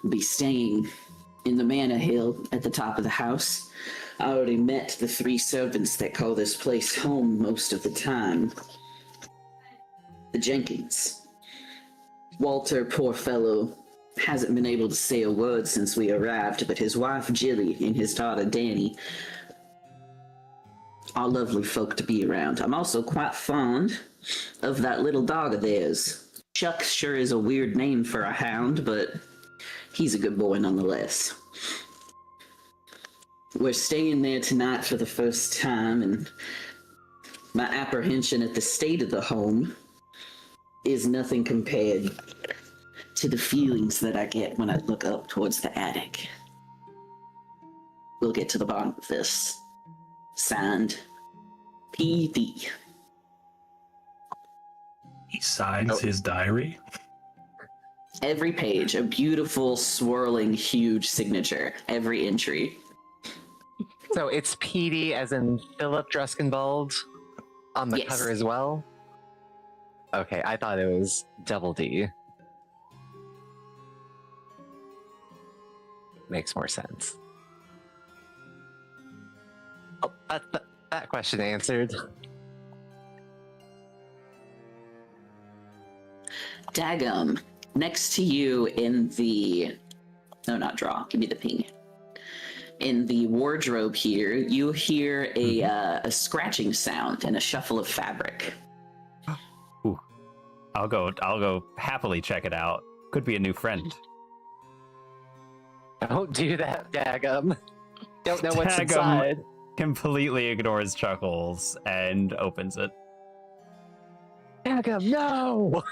I'll be staying in the Manor Hill at the top of the house. I already met the 3 servants that call this place home most of the time. The Jenkins. Walter, poor fellow, hasn't been able to say a word since we arrived, but his wife Jilly and his daughter Danny are lovely folk to be around. I'm also quite fond of that little dog of theirs. Chuck sure is a weird name for a hound, but he's a good boy nonetheless. We're staying there tonight for the first time, and my apprehension at the state of the home is nothing compared to the feelings that I get when I look up towards the attic. We'll get to the bottom of this. Signed, PD." He signs his diary. Every page, a beautiful, swirling, huge signature. Every entry. So it's PD as in Philip Druskenwald on the Yes. cover as well? Okay, I thought it was double D. Makes more sense. Oh, that question answered. Dagum, next to you in the... No, not draw. Give me the ping. In the wardrobe here, you hear a scratching sound and a shuffle of fabric. Ooh. I'll go happily check it out. Could be a new friend. Don't do that, Dagum. Don't know what's Dagum inside. completely ignores Chuckles and opens it. Dagum, no!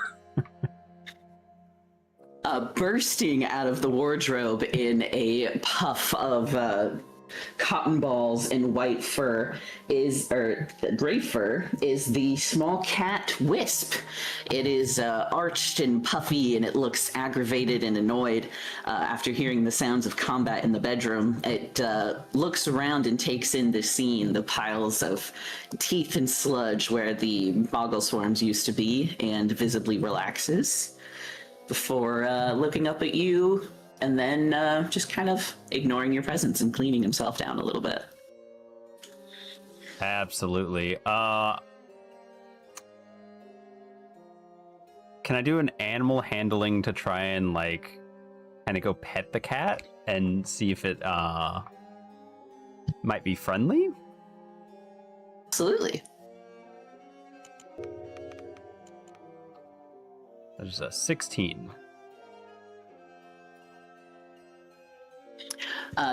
Bursting out of the wardrobe in a puff of cotton balls and white fur gray fur is the small cat Wisp. It is arched and puffy, and it looks aggravated and annoyed after hearing the sounds of combat in the bedroom. It looks around and takes in the scene, the piles of teeth and sludge where the boggle swarms used to be, and visibly relaxes before looking up at you, and then just kind of ignoring your presence and cleaning himself down a little bit. Absolutely. Can I do an animal handling to try and like kind of go pet the cat and see if it might be friendly? Absolutely. There's a 16.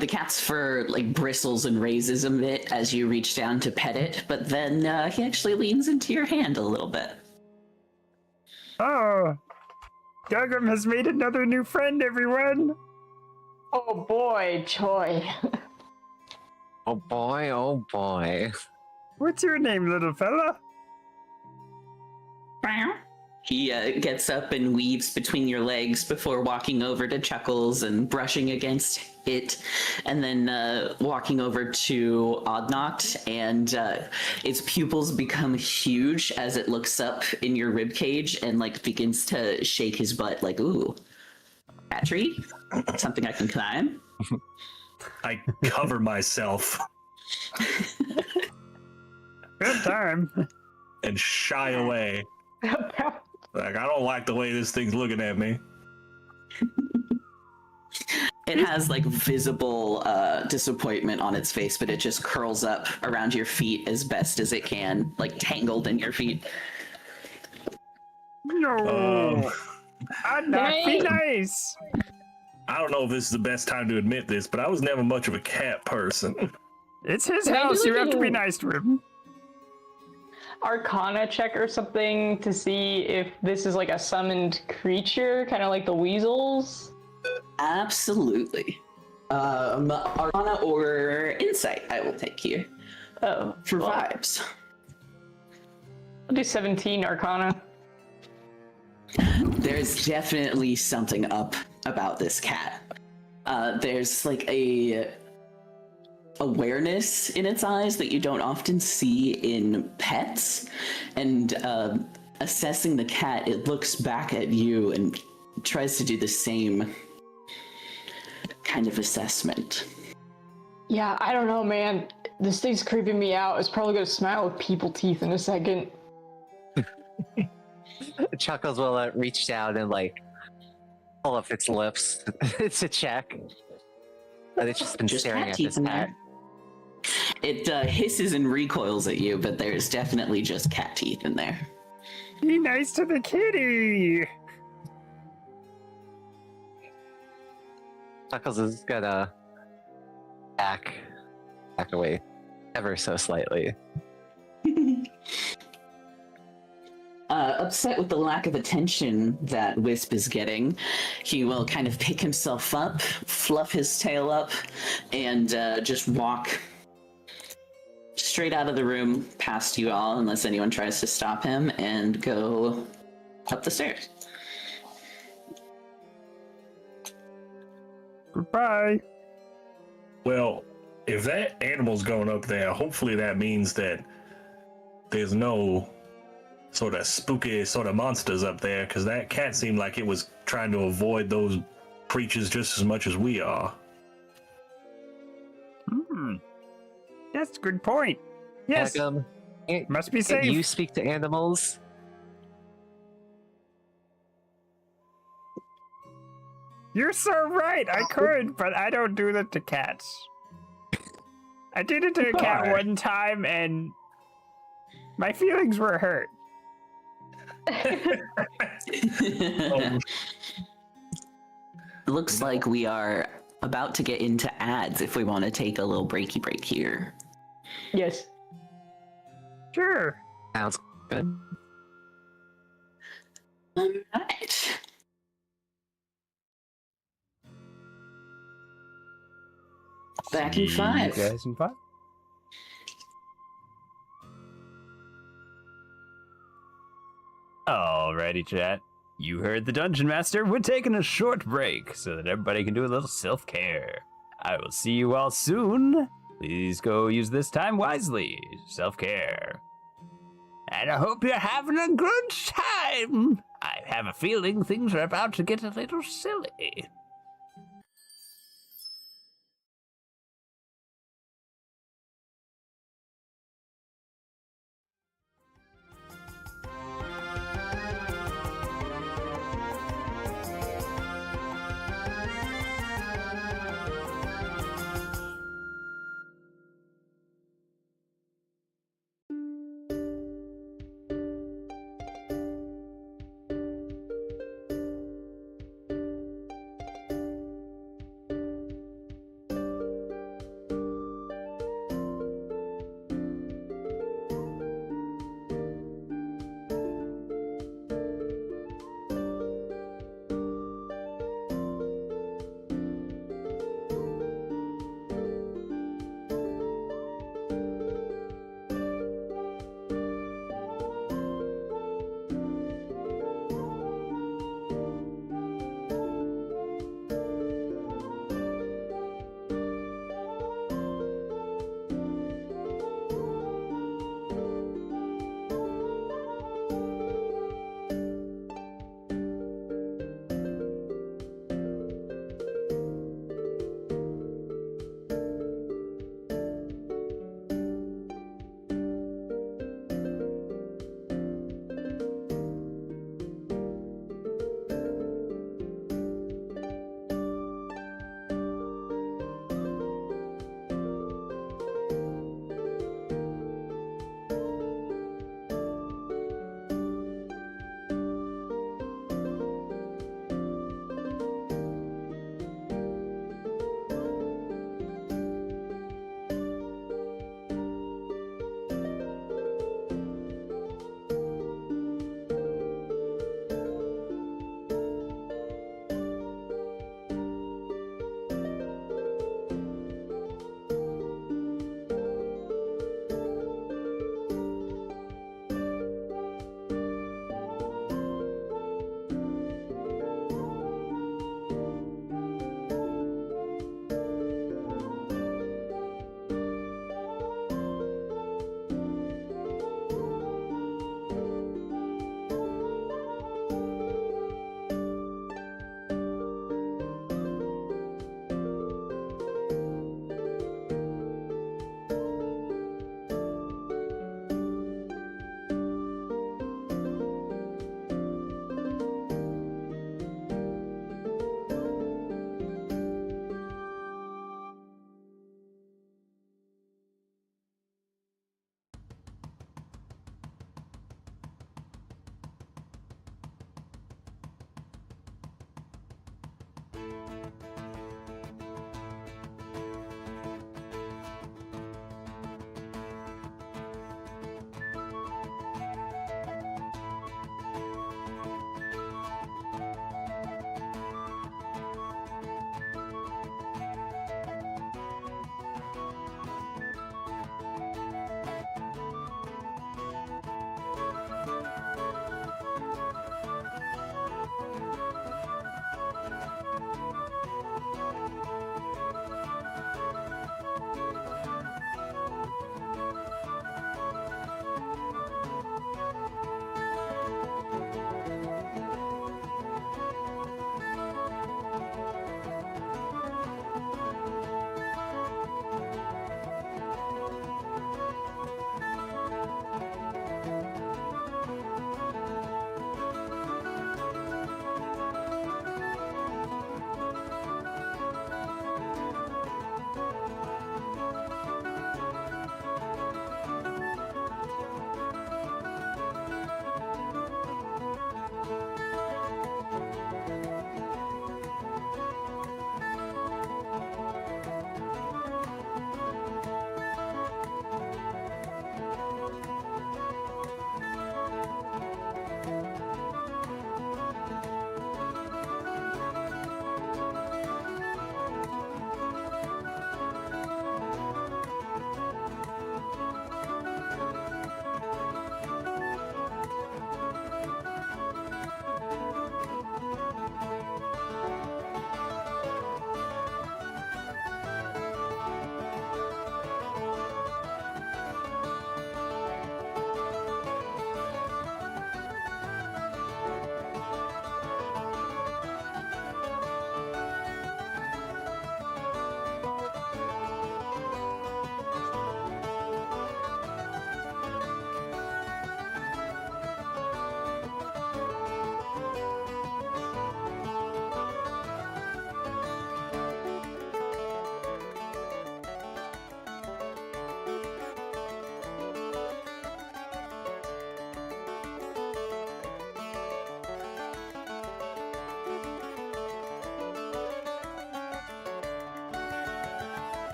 The cat's fur like bristles and raises a bit as you reach down to pet it, but then he actually leans into your hand a little bit. Oh, Gugum has made another new friend, everyone. Oh boy, Joy. Oh boy, oh boy. What's your name, little fella? He gets up and weaves between your legs before walking over to Chuckles and brushing against it, and then walking over to Oddnoct, and its pupils become huge as it looks up in your ribcage and like begins to shake his butt like, ooh, cat tree? Something I can climb? I cover myself Good time. and shy away. Like, I don't like the way this thing's looking at me. It has like visible disappointment on its face, but it just curls up around your feet as best as it can, like tangled in your feet. No, I'm not be nice. I don't know if this is the best time to admit this, but I was never much of a cat person. It's his Can I house. do, You like, have to be a- nice to him. Arcana check or something to see if this is like a summoned creature, kind of like the weasels. Absolutely. Arcana or Insight, I will take here Oh, for well, vibes. I'll do 17 Arcana. There's definitely something up about this cat. There's like a awareness in its eyes that you don't often see in pets, and assessing the cat, it looks back at you and tries to do the same kind of assessment. Yeah, I don't know, man. This thing's creeping me out. It's probably gonna smile with people teeth in a second. Chuckles will reach down and like pull up its lips to check. And it's just been Just staring cat at teeth this in cat. there. It hisses and recoils at you, but there's definitely just cat teeth in there. Be nice to the kitty. Chuckles is gonna back away ever so slightly. Upset with the lack of attention that Wisp is getting, he will kind of pick himself up, fluff his tail up, and just walk straight out of the room past you all, unless anyone tries to stop him, and go up the stairs. Goodbye. Well, if that animal's going up there, hopefully that means that there's no sort of spooky sort of monsters up there, because that cat seemed like it was trying to avoid those creatures just as much as we are. That's a good point. Yes, Agam, must be can safe. you speak to animals? You're so right. I could, but I don't do that to cats. I did it to a cat Why? one time, and my feelings were hurt. Looks like we are about to get into ads if we want to take a little breaky break here. Yes. Sure. Sounds good. Alright. Back in See 5. you guys in 5. Alrighty, chat. You heard the Dungeon Master. We're taking a short break so that everybody can do a little self-care. I will see you all soon. Please go use this time wisely. Self-care. And I hope you're having a good time. I have a feeling things are about to get a little silly.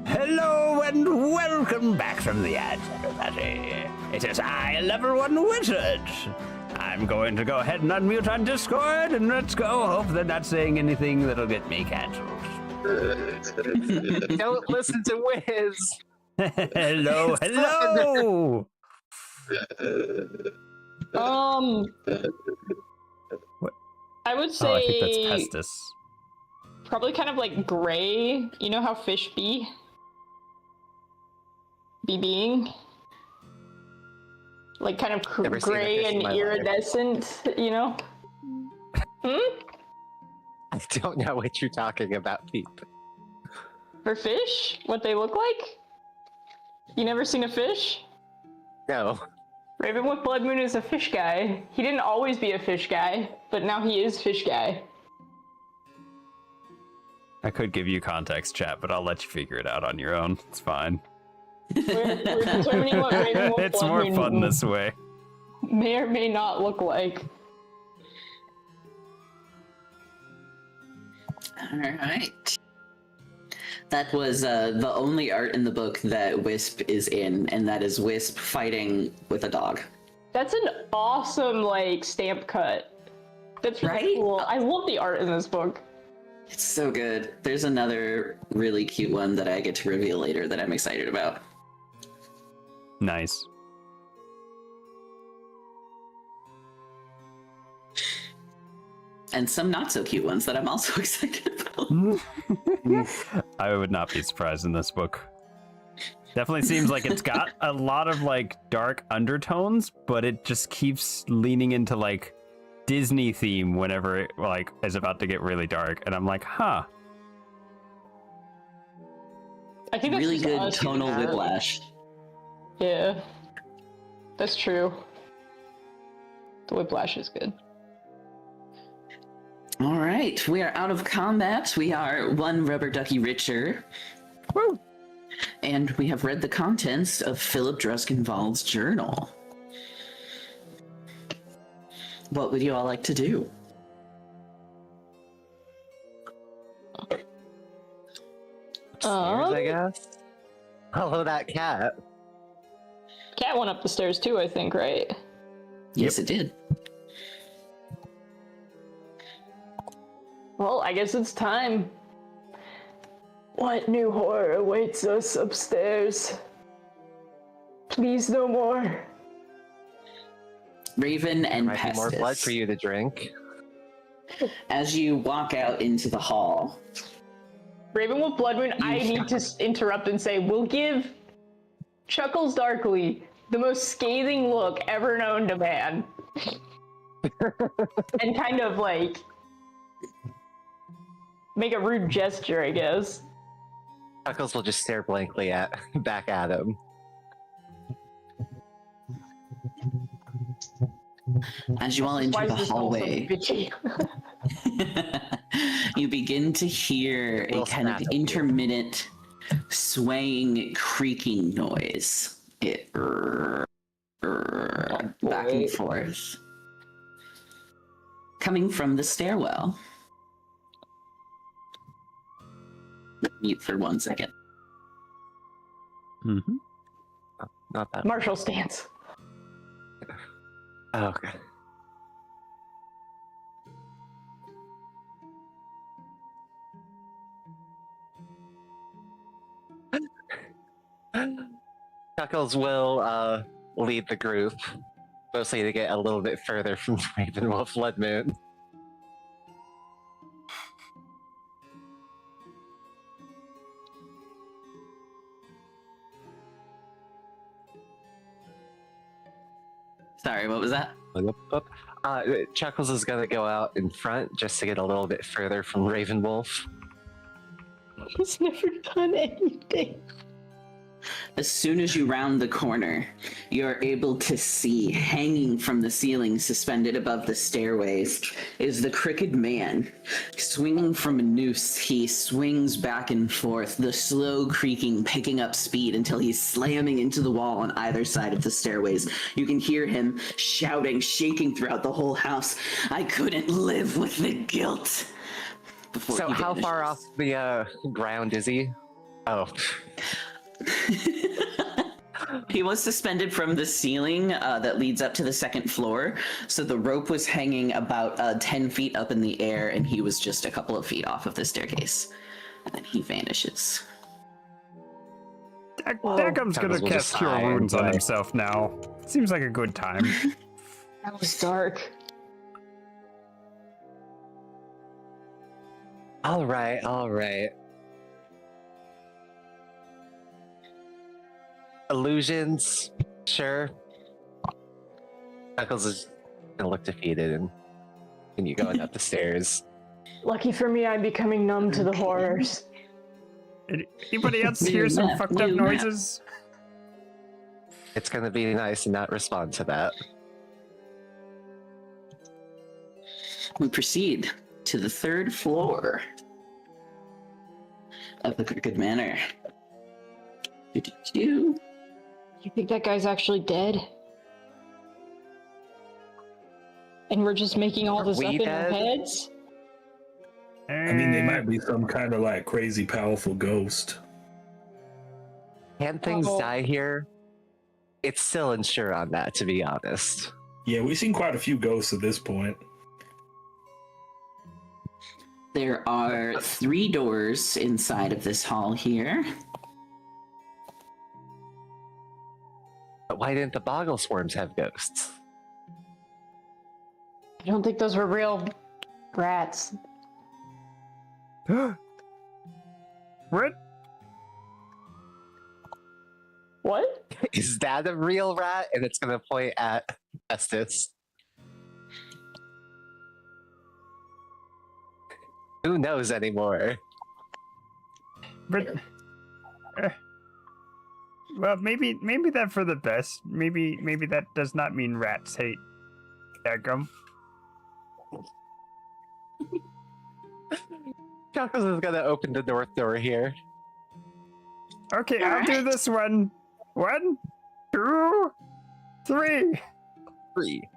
Hello and welcome back from the ads, everybody. It is I, ALvl1Wizard. I'm going to go ahead and unmute on Discord, and let's go. Hope they're not saying anything that'll get me canceled. Don't listen to Wiz. Hello, hello. What? I would say Oh, I think that's Pestis. probably kind of like gray. You know how fish be? Being? Like kind of Never seen a gray fish in and my life. iridescent, you know? I don't know what you're talking about, Peep. For fish? What they look like? You never seen a fish? No. Raven with Blood Moon is a fish guy. He didn't always be a fish guy, but now he is fish guy. I could give you context, chat, but I'll let you figure it out on your own. It's fine. We're determining what Raven with It's Blood more Moon fun this way. may or may not look like. All right. That was the only art in the book that Wisp is in, and that is Wisp fighting with a dog. That's an awesome, like, stamp cut. That's really Right? cool. I love the art in this book. It's so good. There's another really cute one that I get to reveal later that I'm excited about. Nice. And some not so cute ones that I'm also excited about. I would not be surprised in this book. Definitely seems like it's got a lot of like dark undertones, but it just keeps leaning into like Disney theme whenever it like is about to get really dark, and I'm like, huh. I think that's Really just good us tonal doing that. whiplash. Yeah. That's true. The whiplash is good. All right, we are out of combat. We are one rubber ducky richer. Woo! And we have read the contents of Philip Druskenwald's journal. What would you all like to do? Stairs, I guess. Follow that cat. Cat went up the stairs too, I think, right? Yes, it did. Well, I guess it's time. What new horror awaits us upstairs? Please, no more. Raven and Might be more blood Pestis. for you to drink. As you walk out into the hall, Raven with Blood Moon, I need to interrupt and say, we'll give Chuckles Darkly the most scathing look ever known to man. And kind of like make a rude gesture, I guess. Chuckles will just stare blankly back at him. as you all enter Why is the this all so hallway, bitchy? you begin to hear a We'll kind of snap at you. intermittent swaying, creaking noise. It back and forth. Coming from the stairwell. Mute for 1 second. Mm-hmm. Not that. Marshall stance. Oh, okay. Chuckles will lead the group, mostly to get a little bit further from Raven Wolf Blood Moon. Sorry, what was that? Chuckles is gonna go out in front just to get a little bit further from Raven Wolf. He's never done anything. As soon as you round the corner, you're able to see, hanging from the ceiling, suspended above the stairways, is the Crooked Man. Swinging from a noose, he swings back and forth, the slow creaking picking up speed until he's slamming into the wall on either side of the stairways. You can hear him shouting, shaking throughout the whole house, "I couldn't live with the guilt." before So he how far off vanishes. the ground is he? Oh, He was suspended from the ceiling that leads up to the second floor. So the rope was hanging about 10 feet up in the air, and he was just a couple of feet off of the staircase. And then he vanishes. Dagum's gonna Tuggles will cast just Cure sigh and Wounds on play. himself now. Seems like a good time. That was dark. all right, all right. Illusions, sure. Knuckles is gonna look defeated and continue going up the stairs. Lucky for me, I'm becoming numb to the horrors. Anybody else New hear some map, fucked up new map. noises? It's gonna be nice and not respond to that. We proceed to the third floor of the Crooked Manor. Doo-doo-doo. You think that guy's actually dead? And we're just making all Are this we up in our dead? heads? I mean, they might be some kind of like crazy powerful ghost. Can things Uh-oh. die here? It's still unsure on that, to be honest. Yeah, we've seen quite a few ghosts at this point. There are 3 doors inside of this hall here. But why didn't the boggle swarms have ghosts? I don't think those were real rats. What? What? Is that a real rat? And it's gonna point at Estes. Who knows anymore? But well, maybe that for the best. Maybe that does not mean rats hate Dagum. Chuckles is gonna open the north door here. Okay, I'll do this one. 1, 2, 3. 3.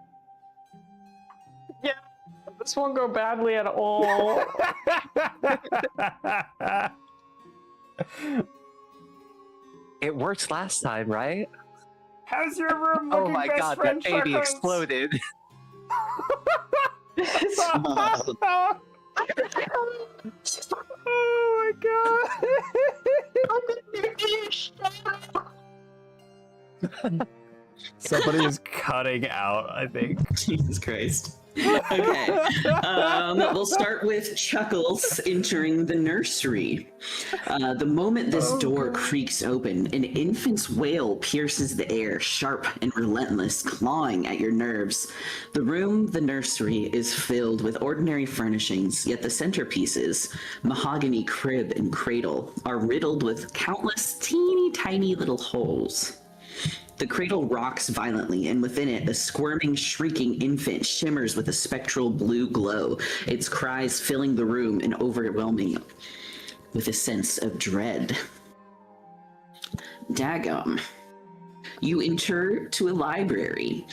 This won't go badly at all. It worked last time, right? How's your room Oh looking, my best god, friend that baby Chuckles? exploded. Oh my god! Somebody is cutting out, I think. Jesus Christ. Okay. We'll start with Chuckles entering the nursery. The moment this door creaks open, an infant's wail pierces the air, sharp and relentless, clawing at your nerves. The room, the nursery, is filled with ordinary furnishings, yet the centerpieces, mahogany crib and cradle, are riddled with countless teeny tiny little holes. The cradle rocks violently, and within it, a squirming, shrieking infant shimmers with a spectral blue glow, its cries filling the room and overwhelming with a sense of dread. Dagum, you enter to a library,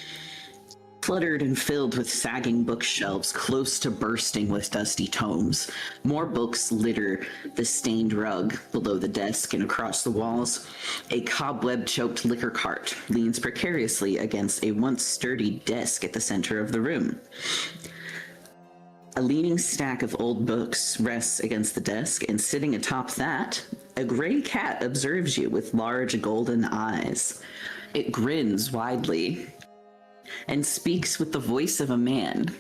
cluttered and filled with sagging bookshelves close to bursting with dusty tomes. More books litter the stained rug below the desk and across the walls. A cobweb-choked liquor cart leans precariously against a once sturdy desk at the center of the room. A leaning stack of old books rests against the desk, and sitting atop that, a gray cat observes you with large golden eyes. It grins widely and speaks with the voice of a man.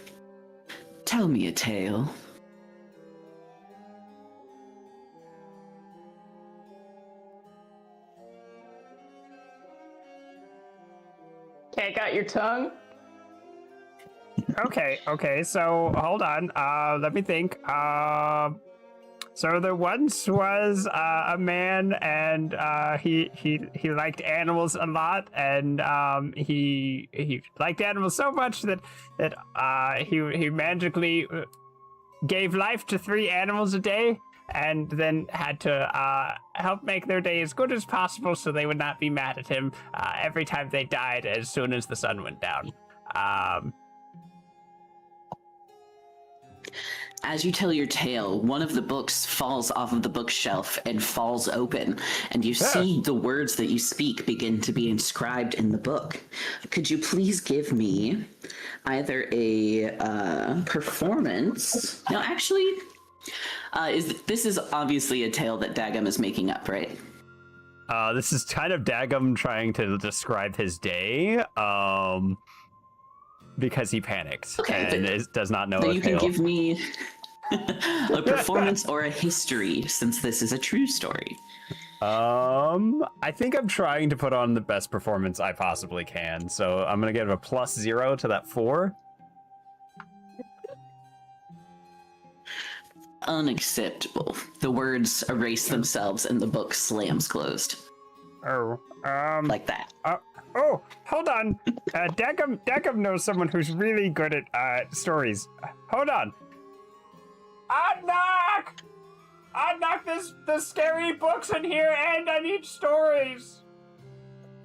Tell me a tale. Can't got your tongue? Okay, so hold on. Let me think. So there once was a man, and he liked animals a lot, and he liked animals so much that he magically gave life to 3 animals a day, and then had to help make their day as good as possible so they would not be mad at him every time they died as soon as the sun went down. As you tell your tale, one of the books falls off of the bookshelf and falls open, and you see the words that you speak begin to be inscribed in the book. Could you please give me either a performance? No, actually, this is obviously a tale that Daggum is making up, right? This is kind of Daggum trying to describe his day, because he panicked and does not know. Then a you tale. can give me a performance or a history, since this is a true story. I think I'm trying to put on the best performance I possibly can, so I'm gonna give a +0 to that 4. Unacceptable. The words erase themselves and the book slams closed. Oh, Like that. oh, hold on. Daggum knows someone who's really good at stories. Hold on. Unlock the scary books in here, and I need stories.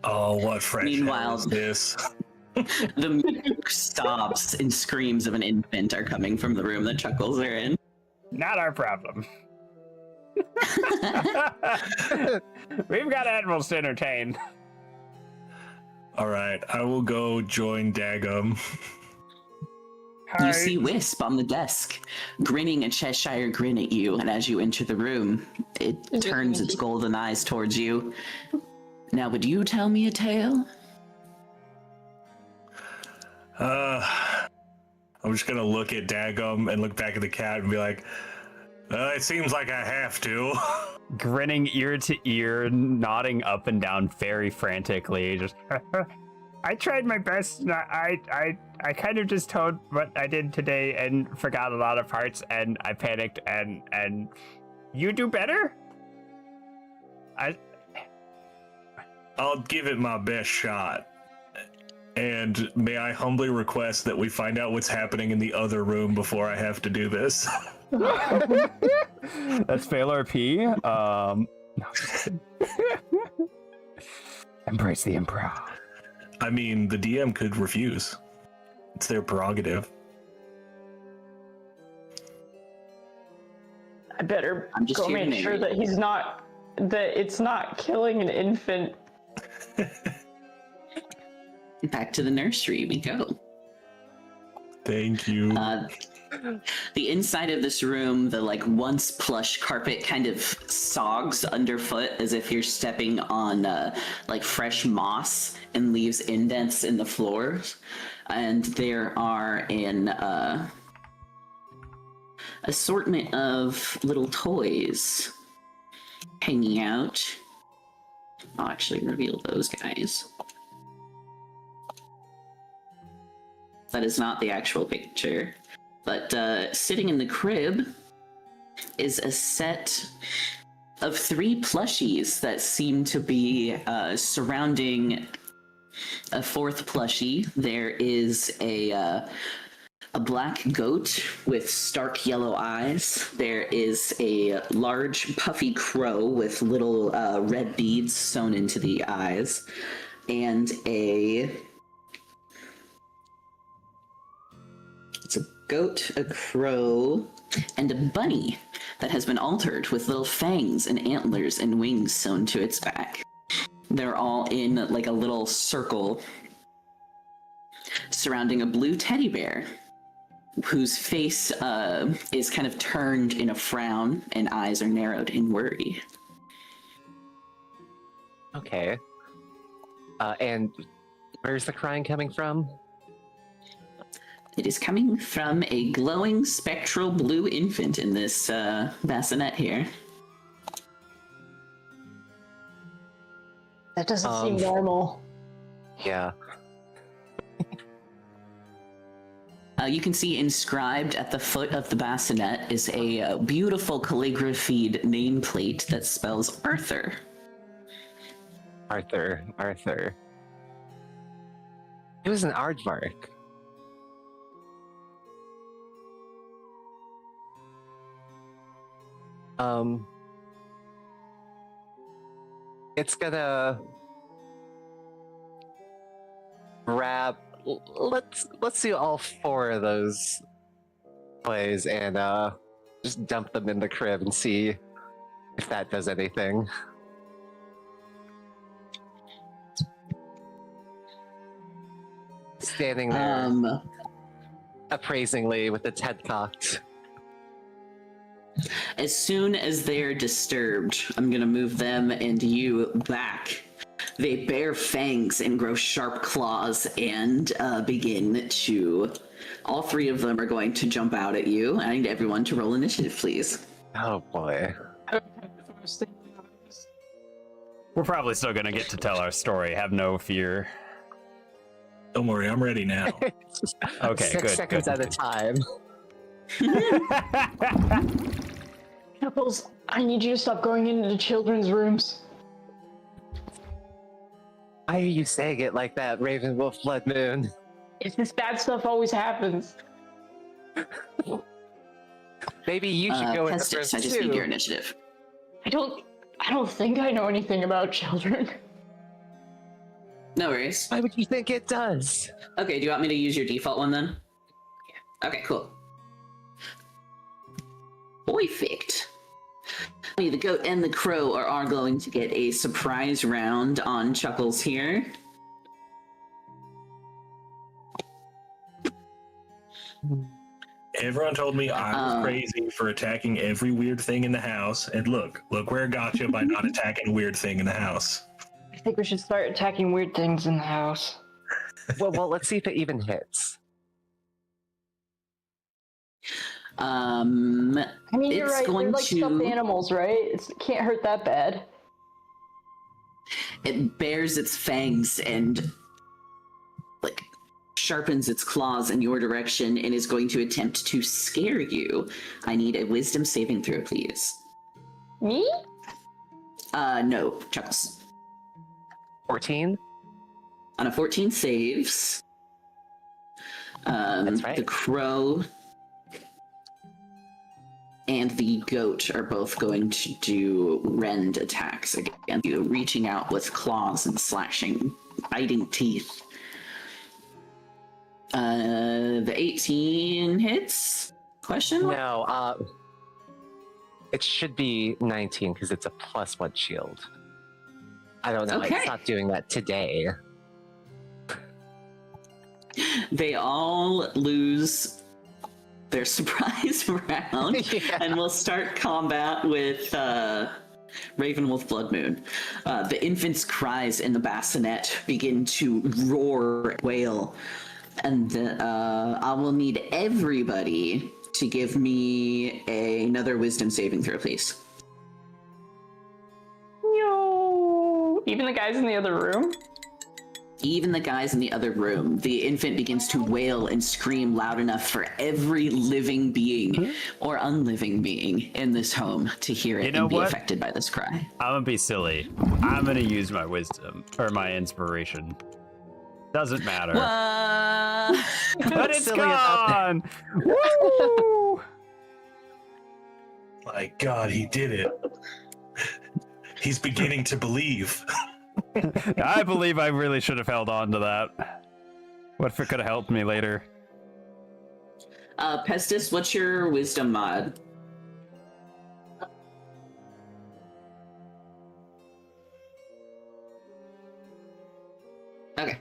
Oh, what fresh Meanwhile- hell is this? The music stops and screams of an infant are coming from the room the chuckles are in. Not our problem. We've got animals to entertain. All right, I will go join Daggum. Hi. You see Wisp on the desk, grinning a Cheshire grin at you, and as you enter the room, it turns its golden eyes towards you. Now, would you tell me a tale? I'm just gonna look at Daggum and look back at the cat and be like, it seems like I have to. Grinning ear to ear, nodding up and down very frantically. Just, I tried my best. And I kind of just told what I did today and forgot a lot of parts, and I panicked. And you do better. I'll give it my best shot. And may I humbly request that we find out what's happening in the other room before I have to do this? That's fail RP. Embrace the improv. I mean, the DM could refuse. It's their prerogative. I better I'm just go here to make sure narrate. that it's not killing an infant. Back to the nursery we go. Thank you. The inside of this room, the once plush carpet kind of sogs underfoot as if you're stepping on fresh moss and leaves indents in the floors. And there are an assortment of little toys hanging out. I'll actually reveal those guys. That is not the actual picture. But sitting in the crib is a set of 3 plushies that seem to be surrounding a 4th plushie. There is a black goat with stark yellow eyes. There is a large puffy crow with little red beads sewn into the eyes. And it's a goat, a crow, and a bunny that has been altered with little fangs and antlers and wings sewn to its back. They're all in a little circle surrounding a blue teddy bear whose face is kind of turned in a frown and eyes are narrowed in worry. Okay. And where's the crying coming from? It is coming from a glowing spectral blue infant in this bassinet here. That doesn't seem normal. Yeah. You can see inscribed at the foot of the bassinet is a beautiful calligraphied nameplate that spells Arthur. Arthur. It was an aardvark. It's gonna grab. Let's do all 4 of those toys and just dump them in the crib and see if that does anything. Standing there appraisingly with its head cocked. As soon as they're disturbed, I'm gonna move them and you back. They bear fangs and grow sharp claws and begin to... All three of them are going to jump out at you. I need everyone to roll initiative, please. Oh boy. We're probably still gonna get to tell our story. Have no fear. Don't worry, I'm ready now. Okay, 6 good. seconds at a time. Knuckles, I need you to stop going into the children's rooms. Why are you saying it like that, Raven Wolf Blood Moon? If this bad stuff always happens. Maybe you should go in the Pestis, first I just need your two. initiative. I don't think I know anything about children. No worries. Why would you think it does? Okay, do you want me to use your default one then? Yeah. Okay, cool. Perfect. The goat and the crow are going to get a surprise round on Chuckles here. Everyone told me I was crazy for attacking every weird thing in the house, and look where it got you by not attacking a weird thing in the house. I think we should start attacking weird things in the house. Well, let's see if it even hits. I mean, you're It's right. They're going like stuffed to- animals, right? It can't hurt that bad. It bares its fangs and like sharpens its claws in your direction and is going to attempt to scare you. I need a wisdom saving throw, please. Me? No, Chuckles. 14? On a 14 saves. That's right. The crow and the goat are both going to do rend attacks against you, reaching out with claws and slashing, biting teeth. The 18 hits? Question mark? No, it should be 19 because it's a +1 shield. I don't know. Okay. It's not doing that today. They all lose their surprise round, Yeah. and we'll start combat with Raven Wolf Blood Moon. The infant's cries in the bassinet begin to roar, wail, and I will need everybody to give me another wisdom saving throw, please. No. Even the guys in the other room? Even the guys in the other room. The infant begins to wail and scream loud enough for every living being or unliving being in this home to hear it You know and be what? affected by this cry. I'm gonna be silly. I'm gonna use my wisdom or my inspiration. Doesn't matter. But it's Silly about that. gone. Woo! My God, he did it. He's beginning to believe. I believe I really should have held on to that. What if it could have helped me later? Pestis, what's your wisdom mod? Okay.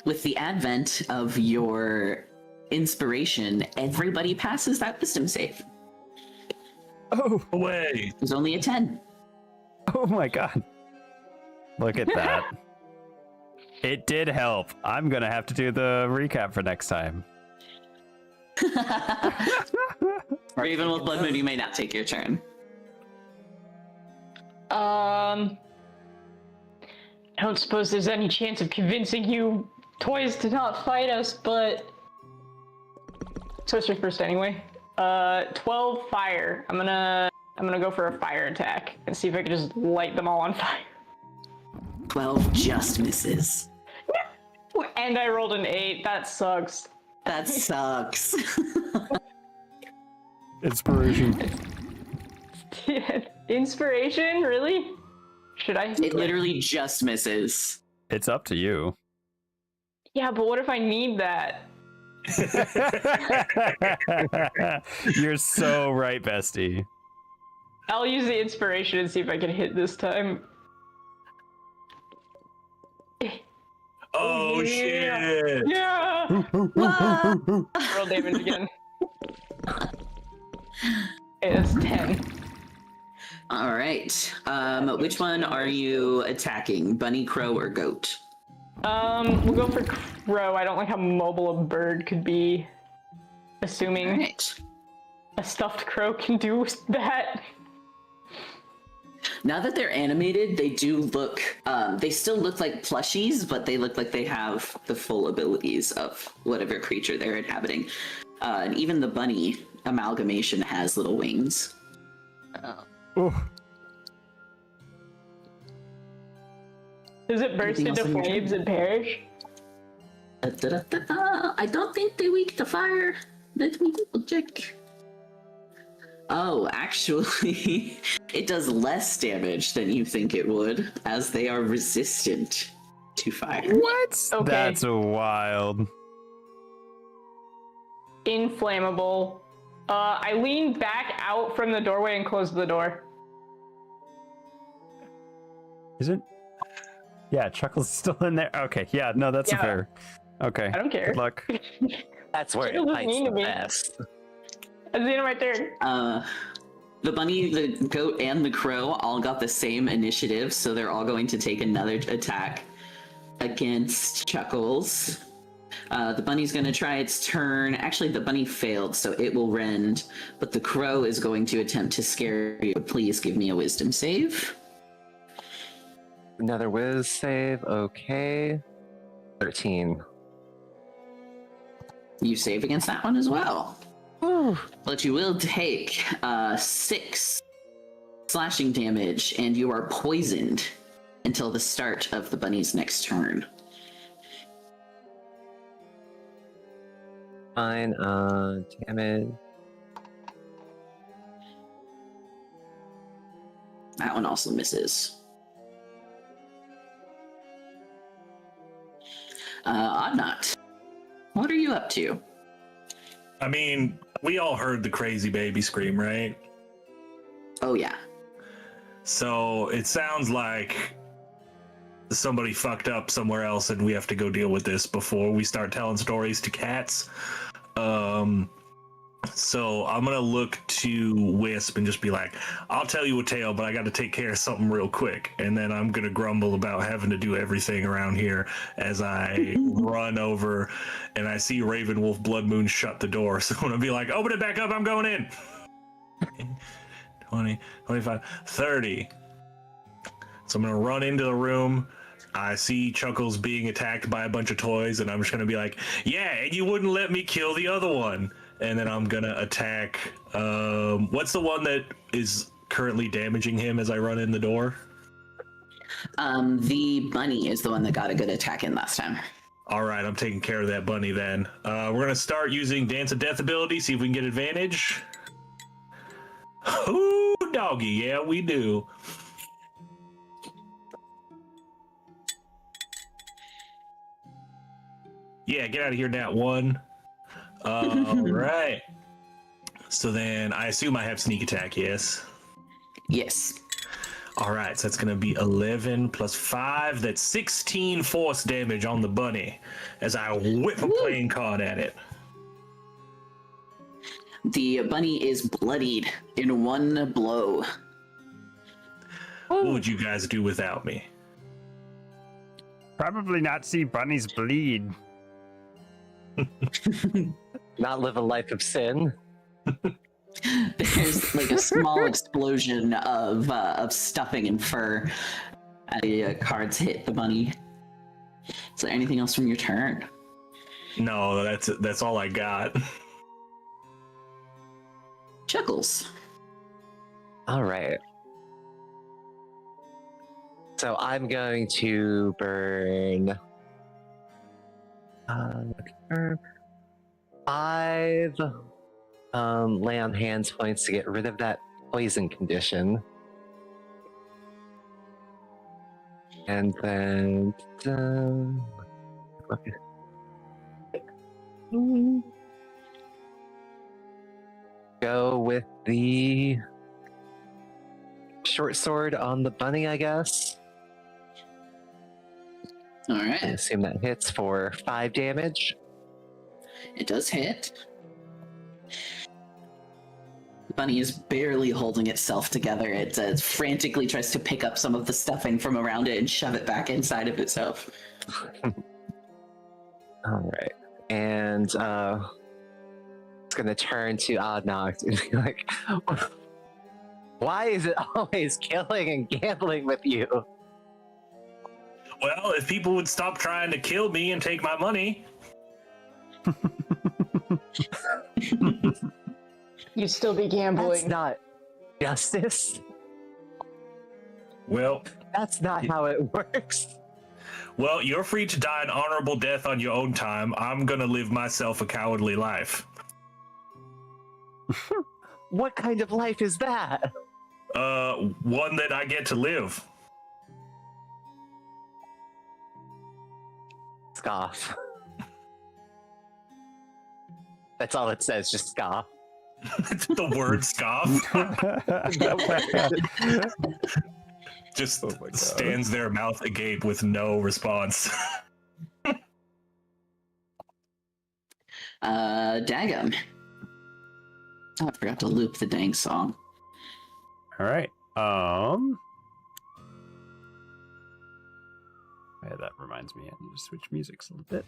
With the advent of your inspiration, everybody passes that wisdom save. Oh, Away. There's only a 10. oh my god. Look at that. It did help. I'm gonna have to do the recap for next time. Raven with Blood Moon, you may not take your turn. I don't suppose there's any chance of convincing you toys to not fight us, but Twister first anyway. 12 fire. I'm gonna go for a fire attack and see if I can just light them all on fire. 12 just misses. And I rolled an 8. That sucks. That sucks. Inspiration. Inspiration? Really? Should I? It literally just misses. It's up to you. Yeah, but what if I need that? You're so right, bestie. I'll use the inspiration and see if I can hit this time. Oh, yeah. shit! Yeah! Roll damage again. Okay, that's 10. All right. Which one are you attacking? Bunny, crow, or goat? We'll go for crow. I don't like how mobile a bird could be. Assuming All right. a stuffed crow can do that. Now that they're animated, they do look, they still look like plushies, but they look like they have the full abilities of whatever creature they're inhabiting. And even the bunny amalgamation has little wings. Oh. Does it burst Anything into else on your flames and perish? I don't think they weak to fire. Let me double check. Oh, actually, it does less damage than you think it would, as they are resistant to fire. What? Okay. That's wild. Inflammable. I lean back out from the doorway and close the door. Is it? Yeah, Chuckle's still in there. Okay, yeah, no, that's Yeah. fair. Okay. I don't care. Good luck. That's where it Chuckles is bites mean the to me. best. That's the end of my turn. The bunny, the goat, and the crow all got the same initiative, so they're all going to take another attack against Chuckles. The bunny's going to try its turn. Actually, the bunny failed, so it will rend, but the crow is going to attempt to scare you. Please give me a wisdom save. Another whiz save. Okay. 13. You save against that one as well. But you will take 6 slashing damage, and you are poisoned until the start of the bunny's next turn. Fine. Damage. That one also misses. Oddnot, what are you up to? I mean, we all heard the crazy baby scream, right? Oh yeah. So it sounds like somebody fucked up somewhere else and we have to go deal with this before we start telling stories to cats. So I'm gonna look to Wisp and just be like, I'll tell you a tale, but I gotta take care of something real quick. And then I'm gonna grumble about having to do everything around here as I run over and I see Ravenwolf Bloodmoon shut the door. So I'm gonna be like, open it back up, I'm going in. 20, 25, 30. So I'm gonna run into the room. I see Chuckles being attacked by a bunch of toys, and I'm just gonna be like, yeah, and you wouldn't let me kill the other one. And then I'm gonna attack, what's the one that is currently damaging him as I run in the door? The bunny is the one that got a good attack in last time. All right, I'm taking care of that bunny then. We're gonna start using Dance of Death ability, see if we can get advantage. Ooh, doggy, yeah, we do. Yeah, get out of here, Nat 1. All right. So then I assume I have sneak attack, yes? Yes. All right, so that's going to be 11 plus 5. That's 16 force damage on the bunny as I whip a playing card at it. The bunny is bloodied in one blow. What would you guys do without me? Probably not see bunnies bleed. Not live a life of sin. There's like a small explosion of stuffing and fur as the cards hit the bunny. Is there anything else from your turn? No, that's all I got. Chuckles. All right. So I'm going to burn 5 lay on hands points to get rid of that poison condition. And then Go with the short sword on the bunny, I guess. All I right, assume that hits for 5 damage. it does hit. The bunny is barely holding itself together. It frantically tries to pick up some of the stuffing from around it and shove it back inside of itself. All right, and it's gonna turn to Oddnocked and be like, "Why is it always killing and gambling with you?" Well, if people would stop trying to kill me and take my money. You'd still be gambling. That's not justice. Well, That's not how it works. well, you're free to die an honorable death on your own time. I'm gonna live myself a cowardly life. What kind of life is that? One that I get to live. Scoff. That's all it says, just scoff. The word scoff just stands there, mouth agape, with no response. Dagum. Oh, I forgot to loop the dang song. All right. Yeah, that reminds me. I need to switch musics a little bit.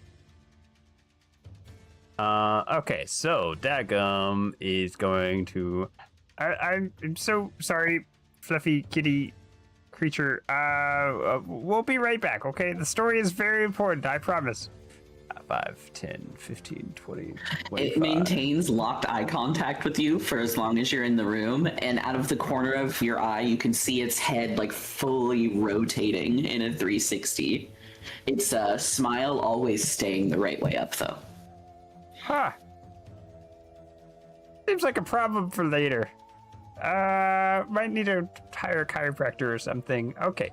Okay, so Dagum is going to. I'm so sorry, fluffy kitty creature. We'll be right back. Okay, the story is very important. I promise. 5, 10, 15, 20, 25. It maintains locked eye contact with you for as long as you're in the room, and out of the corner of your eye, you can see its head like fully rotating in a 360. Its smile always staying the right way up, though. Huh. Seems like a problem for later. Might need to hire a chiropractor or something. Okay.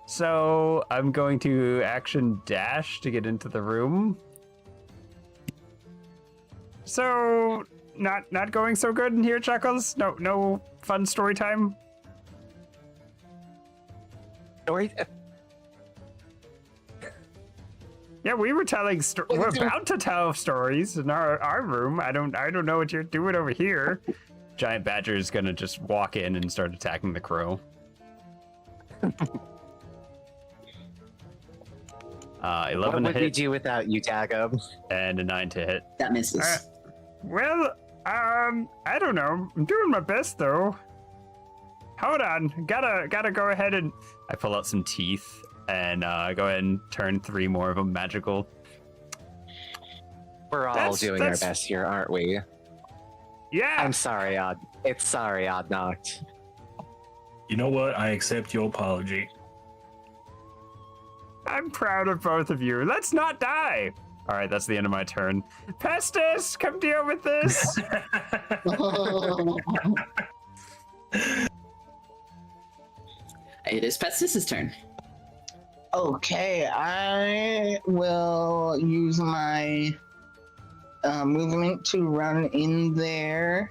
So I'm going to action dash to get into the room. So not going so good in here, Chuckles? No fun story time? Story? Yeah, we were telling we're about to tell stories in our room. I don't know what you're doing over here. Giant Badger is gonna just walk in and start attacking the crow. 11 What to would we hit do without you, Dagum? and a 9 to hit. That misses. Well, I don't know. I'm doing my best though. Hold on, gotta go ahead and I pull out some teeth and go ahead and turn 3 more of them magical. We're all doing our best here, aren't we? Yeah. I'm sorry, Oddnocked. You know what? I accept your apology. I'm proud of both of you. Let's not die. All right, that's the end of my turn. Pestis, come deal with this. It is Pestis' turn. Okay, I will use my movement to run in there.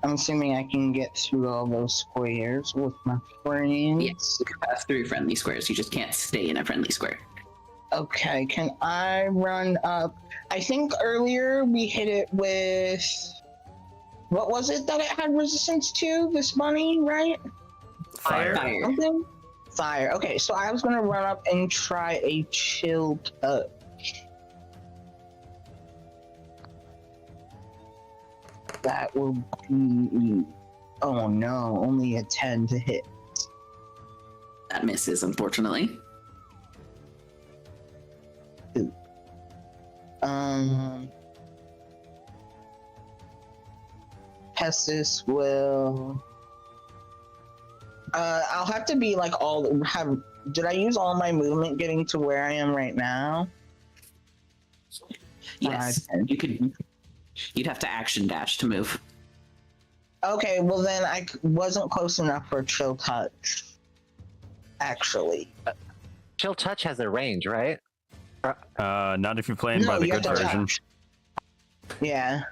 I'm assuming I can get through all those squares with my friends. Yes, you can pass through friendly squares. You just can't stay in a friendly square. Okay, can I run up? I think earlier we hit it with... What was it that it had resistance to? This bunny, right? Fire. Something? Fire. Okay, so I was gonna run up and try a chill touch. That will be... Oh no, only a 10 to hit. That misses, unfortunately. Pestis will... I'll have to be like did I use all my movement getting to where I am right now? Yes, you'd have to action dash to move. Okay, well then I wasn't close enough for chill touch. Actually. Chill Touch has a range, right? Not if you're playing by the you good have to version. touch. Yeah.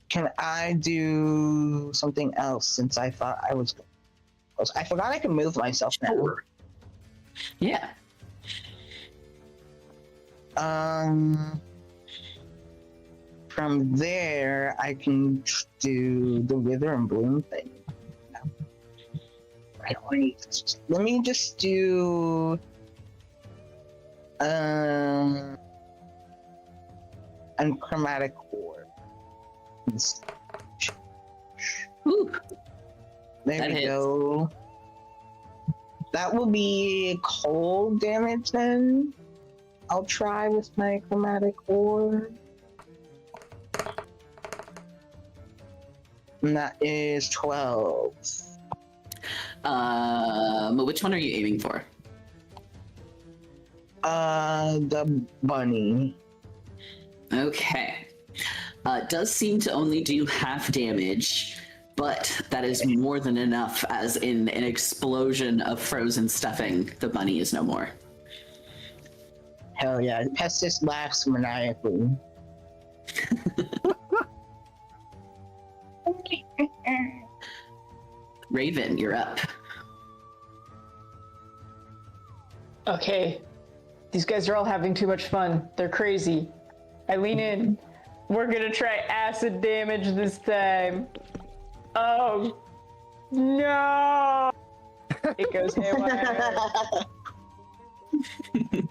Can I do something else since I thought I was... I forgot I can move myself now. Sure. Yeah. From there, I can do the Wither and Bloom thing. Right, let me just do... and Chromatic Orb. Ooh. There That we hits. go. That will be cold damage then. I'll try with my Chromatic Orb. And that is 12. Which one are you aiming for? The bunny. Okay. It does seem to only do half damage, but that is more than enough, as in an explosion of frozen stuffing, the bunny is no more. Hell yeah, Pestis laughs maniacally. Raven, you're up. Okay. These guys are all having too much fun. They're crazy. I lean in. We're gonna try acid damage this time. Oh. No! It goes haywire.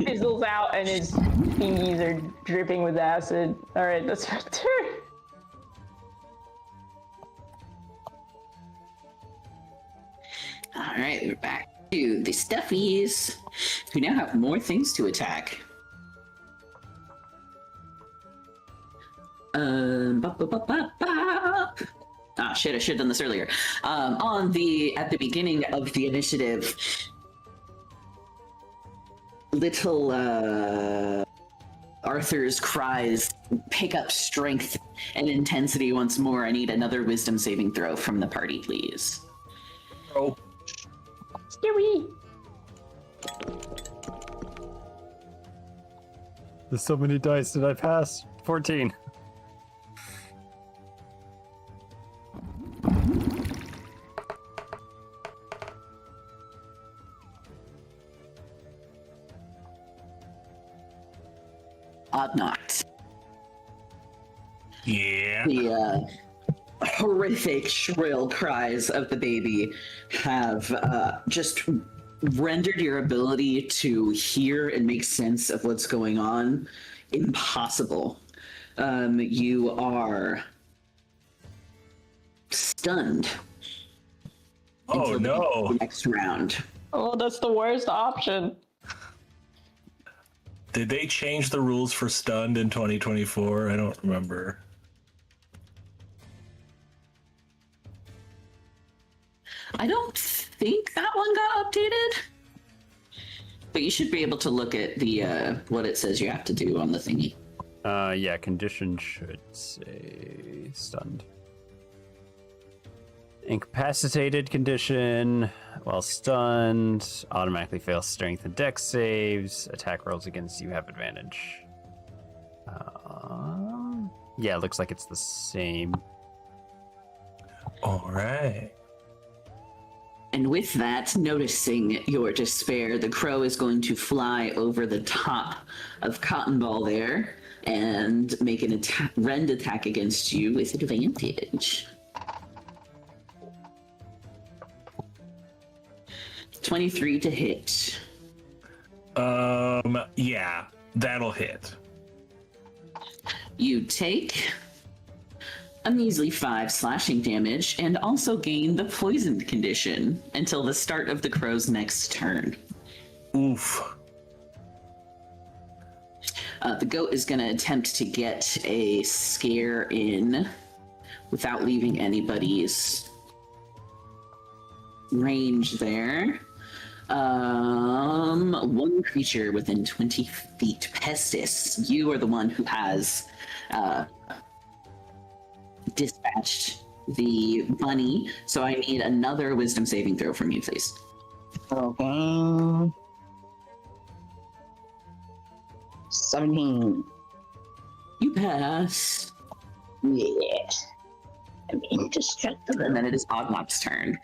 Fizzles out and his fingies are dripping with acid. Alright, that's my turn. Alright, we're back to the Stuffies, who now have more things to attack. Ah, shit, I should have done this earlier. At the beginning of the initiative, little Arthur's cries pick up strength and intensity once more. I need another wisdom saving throw from the party, please. Oh, Scary. There's so many dice. Did I pass? 14. Odd not. yeah. The horrific shrill cries of the baby have just rendered your ability to hear and make sense of what's going on impossible. You are stunned. Oh until no. the next round. Oh, that's the worst option. Did they change the rules for stunned in 2024? I don't remember. I don't think that one got updated, but you should be able to look at the what it says you have to do on the thingy. Yeah, condition should say stunned. Incapacitated condition, while stunned, automatically fails strength and dex saves. Attack rolls against you have advantage. Yeah, it looks like it's the same. All right. And with that, noticing your despair, the crow is going to fly over the top of Cotton Ball there and make an rend attack against you with advantage. 23 to hit. Yeah, that'll hit. You take a measly 5 slashing damage and also gain the poisoned condition until the start of the crow's next turn. Oof. The goat is going to attempt to get a scare in without leaving anybody's range there. One creature within 20 feet. Pestis, you are the one who has dispatched the bunny, so I need another wisdom saving throw from you, please. Okay. 17. You pass. Yeah. I'm indestructible. And then it is Ognok's turn.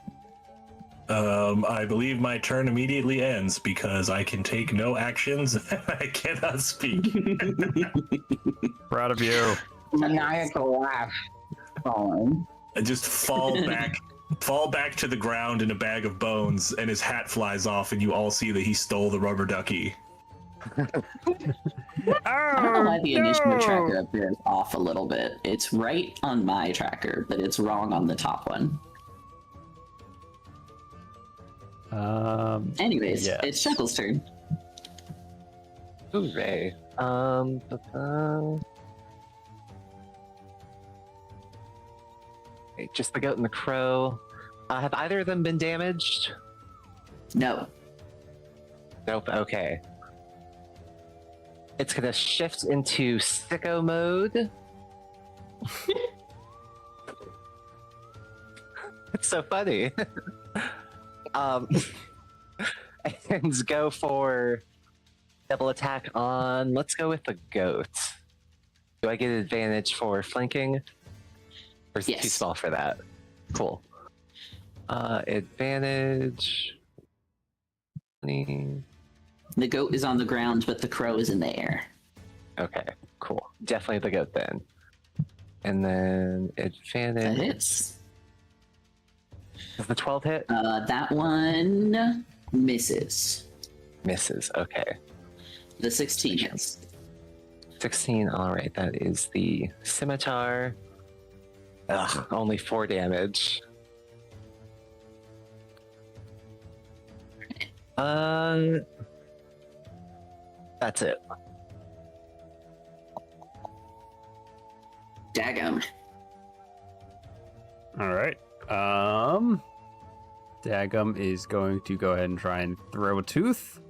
I believe my turn immediately ends because I can take no actions and I cannot speak. Proud of you. Maniacal laugh. Falling. I just fall back to the ground in a bag of bones, and his hat flies off, and you all see that he stole the rubber ducky. I don't know why the initiative tracker up there is off a little bit. It's right on my tracker, but it's wrong on the top one. Anyways, yes. it's Chuckle's turn. Hooray. Okay, just the goat and the crow. Have either of them been damaged? No. Nope, okay. It's gonna shift into sicko mode. It's so funny. And go for double attack on, let's go with the goat. Do I get advantage for flanking? Or is it too Yes. small for that? Cool. Advantage. 20. The goat is on the ground, but the crow is in the air. Okay, cool. Definitely the goat then. And then That advantage. hits. Does the 12 hit? That one misses. Misses. Okay. The 16 hits. 16. All right, that is the scimitar. Ugh, only 4 damage. That's it. Daggum. All right. Daggum is going to go ahead and try and throw a tooth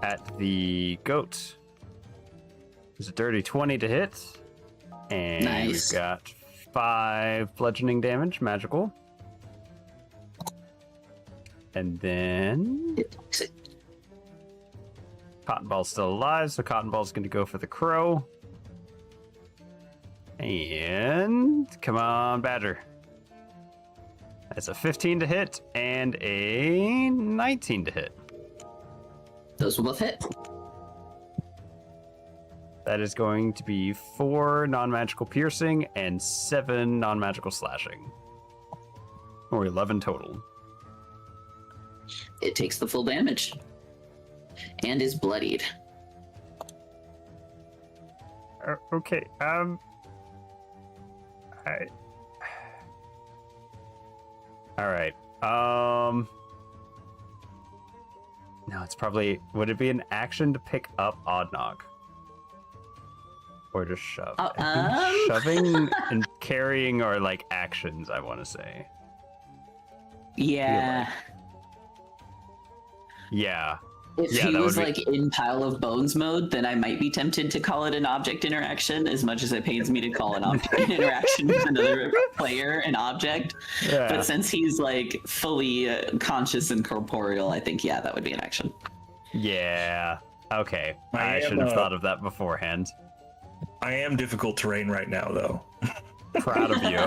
at the goat. It's a dirty 20 to hit. And Nice. we've got 5 bludgeoning damage, magical. And then It takes it. Cotton Ball's still alive, so Cotton Ball's going to go for the crow. And come on, Badger. That's a 15 to hit and a 19 to hit. Those will both hit. That is going to be 4 non-magical piercing and 7 non-magical slashing. Or 11 total. It takes the full damage. And is bloodied. Okay. All right. No, it's probably... Would it be an action to pick up Oddnog? Or just shove? I think shoving and carrying are like actions, I want to say. Yeah. Yeah. If Yeah, he that was would be- like in pile of bones mode, then I might be tempted to call it an object interaction, as much as it pains me to call an object interaction with another player an object. Yeah. But since he's like fully conscious and corporeal, I think, yeah, that would be an action. Yeah. Okay. I I am, should have thought of that beforehand. I am difficult terrain right now, though. Proud of you.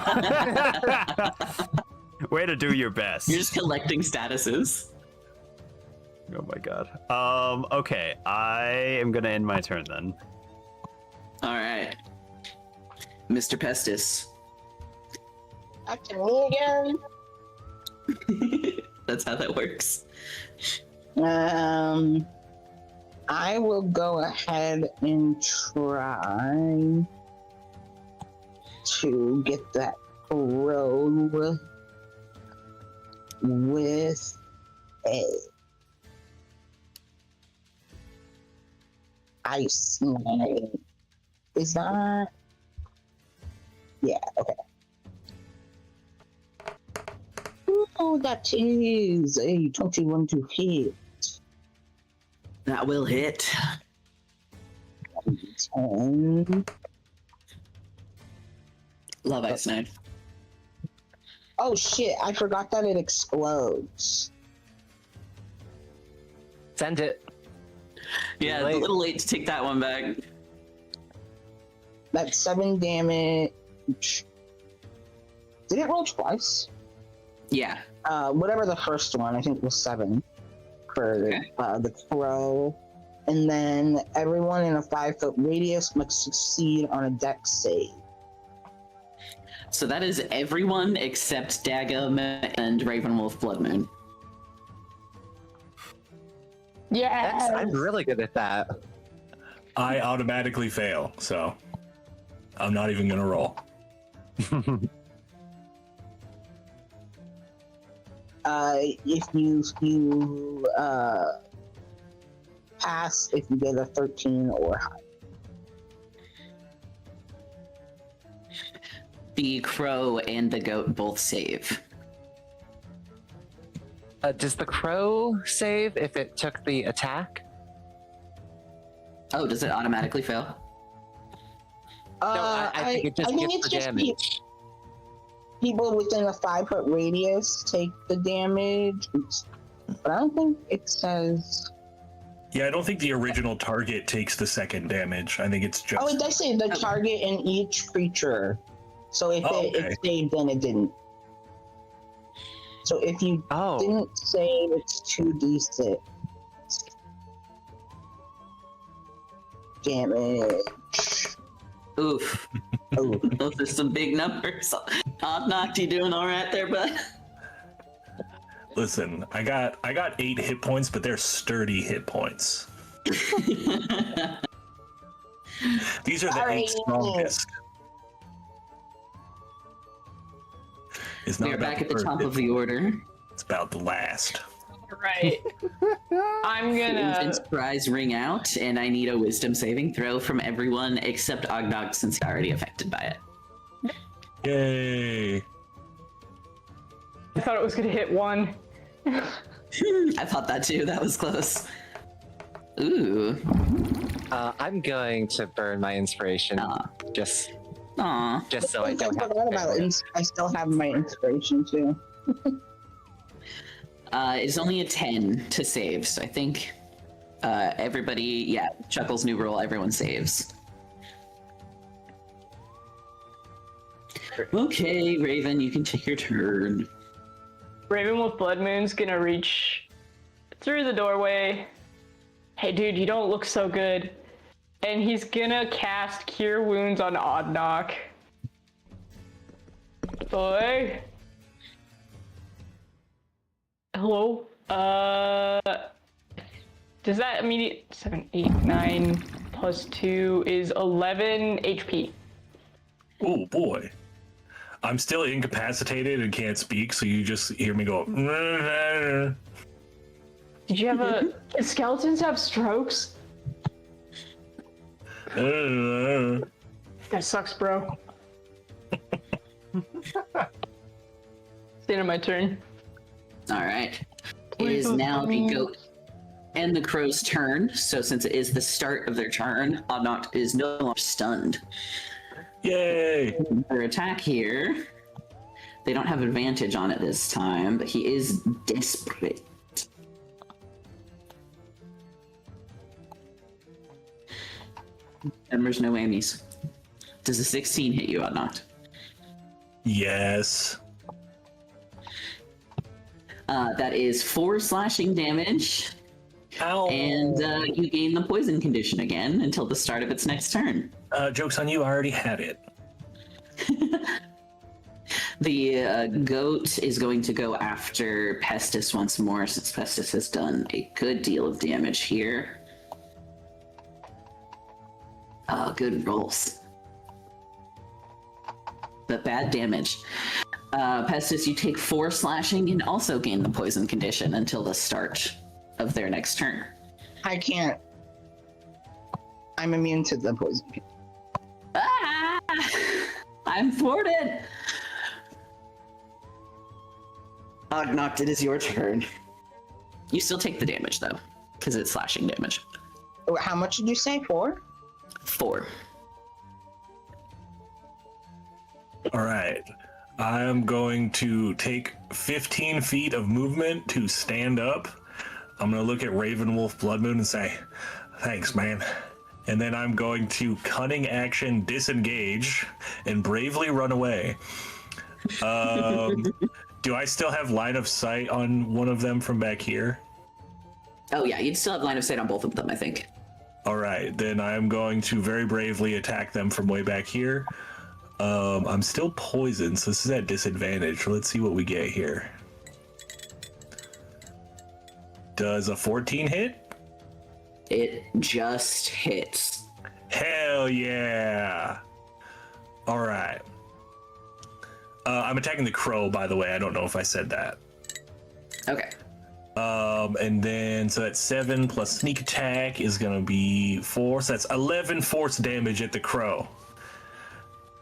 Way to do your best. You're just collecting statuses. Oh my god. Okay. I am gonna end my turn then. All right. Mr. Pestis. Back to me again. That's how that works. I will go ahead and try to get that crow with a ice knife. Is that? Yeah, okay. Oh, that is a 21 to hit. That will hit. 10. Love Ice Knife. Oh shit, I forgot that it explodes. Send it. Yeah, it's a little late to take that one back. That's 7 damage. Did it roll twice? Yeah. Whatever the first one, I think was 7 for the crow. And then everyone in a 5-foot radius must succeed on a dex save. So that is everyone except Dagum and Ravenwolf Blood Moon. Yeah. I'm really good at that. I automatically fail, so I'm not even gonna roll. If you pass, if you get a 13 or higher. The crow and the goat both save. Does the crow save if it took the attack? Oh, does it automatically fail? I think it just gets the damage. People within a 5-foot radius take the damage, but I don't think it says. Yeah, I don't think the original target takes the second damage. I think it's just. Oh, it does say the target and each creature. So if it saved, then it didn't. So if you didn't save, it's 2d6 damage. Oof. Oh. Those are some big numbers. Knocked, you doing all right there, bud? Listen, I got 8 hit points, but they're sturdy hit points. These are the 8 strongest. It's not We're about back at the top of the order. It's about the last. Right. I'm gonna. Infant's cries ring out, and I need a wisdom saving throw from everyone except Ognog, since he's already affected by it. Yay! I thought it was gonna hit 1. I thought that too. That was close. Ooh. I'm going to burn my inspiration. Just so I don't have forgot about it. I still have my inspiration too. It's only a 10 to save, so I think everybody, Chuckle's new rule, everyone saves. Okay, Raven, you can take your turn. Raven with Blood Moon's gonna reach through the doorway. Hey dude, you don't look so good. And he's gonna cast Cure Wounds on Oddknock. Boy. Hello? Does that immediate 7, 8, 9 plus 2 is 11 HP. Oh boy. I'm still incapacitated and can't speak, so you just hear me go. Did you have Can skeletons have strokes? That sucks, bro. It's the end of my turn. All right. It is now the goat and the crow's turn. So since it is the start of their turn, Oddknock is no longer stunned. Yay! Their attack here. They don't have advantage on it this time, but he is desperate. And there's no whammies. Does a 16 hit you, Oddknock? Yes. That is 4 slashing damage. Ow. And you gain the poison condition again until the start of its next turn. Joke's on you, I already had it. The goat is going to go after Pestis once more, since Pestis has done a good deal of damage here. Oh, good rolls. But bad damage. Pestis, you take 4 slashing and also gain the poison condition until the start of their next turn. I can't. I'm immune to the poison. Ah! I'm thwarted! Oddknock, it is your turn. You still take the damage, though, because it's slashing damage. How much did you say? 4? 4. All right. I'm going to take 15 feet of movement to stand up. I'm going to look at Ravenwolf Blood Moon and say, thanks, man. and then I'm going to cunning action disengage and bravely run away. Do I still have line of sight on one of them from back here? Oh yeah, you'd still have line of sight on both of them, I think. All right, then I'm going to very bravely attack them from way back here. I'm still poisoned, so this is at disadvantage. Let's see what we get here. Does a 14 hit? It just hits. Hell yeah! All right. I'm attacking the crow, by the way. I don't know if I said that. Okay. And then, so that's 7 plus sneak attack is going to be 4. So that's 11 force damage at the crow.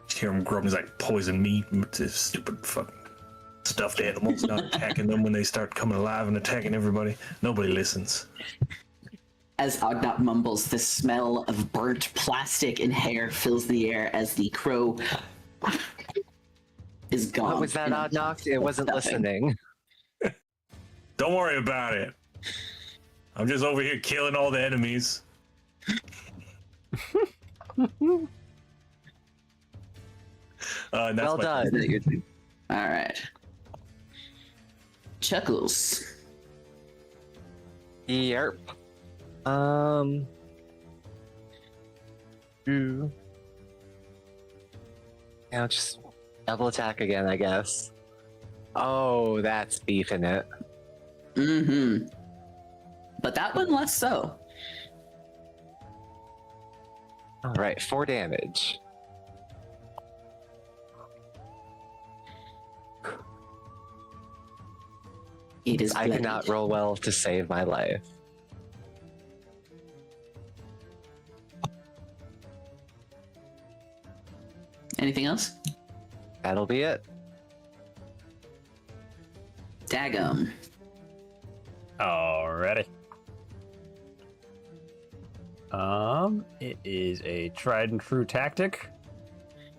Just hear him grumbling. He's like, poison meat. Stupid fucking stuffed animals. Not attacking them when they start coming alive and attacking everybody. Nobody listens. As Ognot mumbles, the smell of burnt plastic and hair fills the air as the crow is gone. What was that, Ognot? It wasn't listening. Don't worry about it. I'm just over here killing all the enemies. That's Well done. All right. Chuckles. Yerp. Yeah, just double attack again, I guess. Oh, that's beefing it. Mm-hmm. But that one less so. All right, 4 damage. It is. I cannot roll well to save my life. Anything else? That'll be it. Daggum. Alrighty. It is a tried and true tactic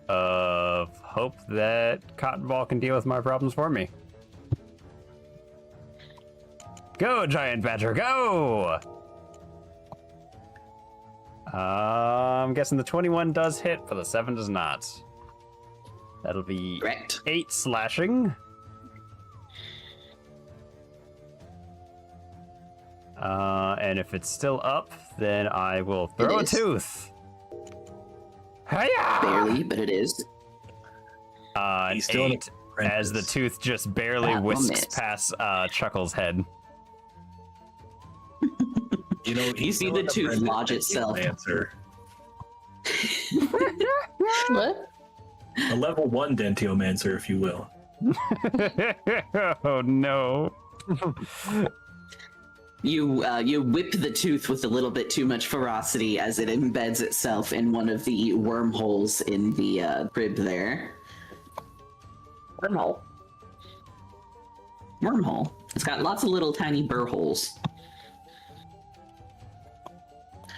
of hope that Cotton Ball can deal with my problems for me. Go, Giant Badger, go! I'm guessing the 21 does hit, but the 7 does not. That'll be Correct. 8 slashing. And if it's still up, then I will throw a tooth. Hiya! Barely, but it is. An 8 as the tooth just barely whisks past Chuckle's head. You know, You see the tooth lodge itself. Answer. What? A level 1 Dentiomancer, if you will. Oh no. You whip the tooth with a little bit too much ferocity as it embeds itself in one of the wormholes in the rib there. Wormhole. Wormhole. It's got lots of little tiny burr holes.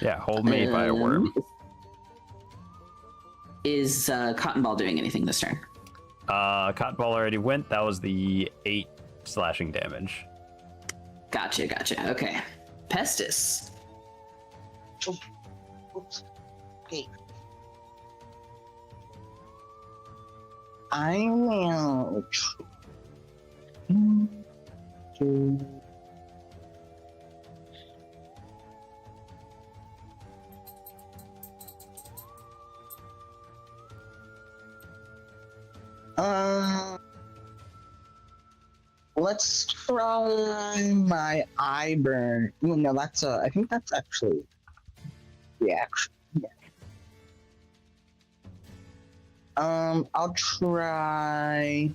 Yeah, hold made by a worm. Is Cotton Ball doing anything this turn? Cotton Ball already went. That was the 8 slashing damage. Gotcha. Okay. Pestis. Oops. Okay. I will. Let's try my eye burn. No, that's I think that's actually reaction. Yeah. I'll try.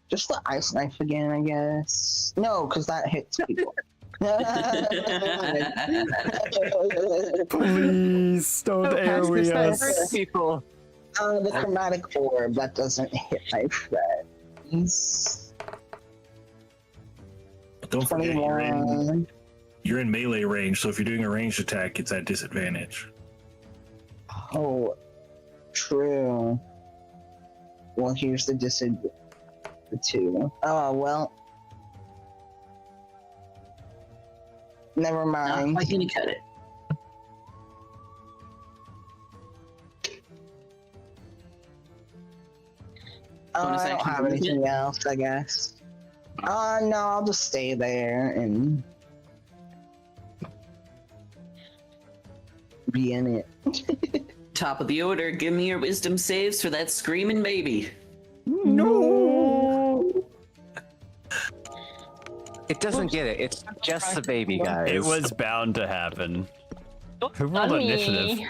Just the ice knife again, I guess. No, because that hits people. Please don't AoE us. People. The chromatic orb, that doesn't hit my friends. Don't forget, 21. you're in melee range, so if you're doing a ranged attack, it's at disadvantage. Oh, true. Well, here's the disadvantage. The 2. Oh, well. Never mind. Not gonna cut it. Bonus I don't action have movement? anything else, I guess. No, I'll just stay there and be in it. Top of the order, give me your wisdom saves for that screaming baby. No. It doesn't get it. It's just the baby, guys. It was bound to happen. Who rolled Not initiative? me.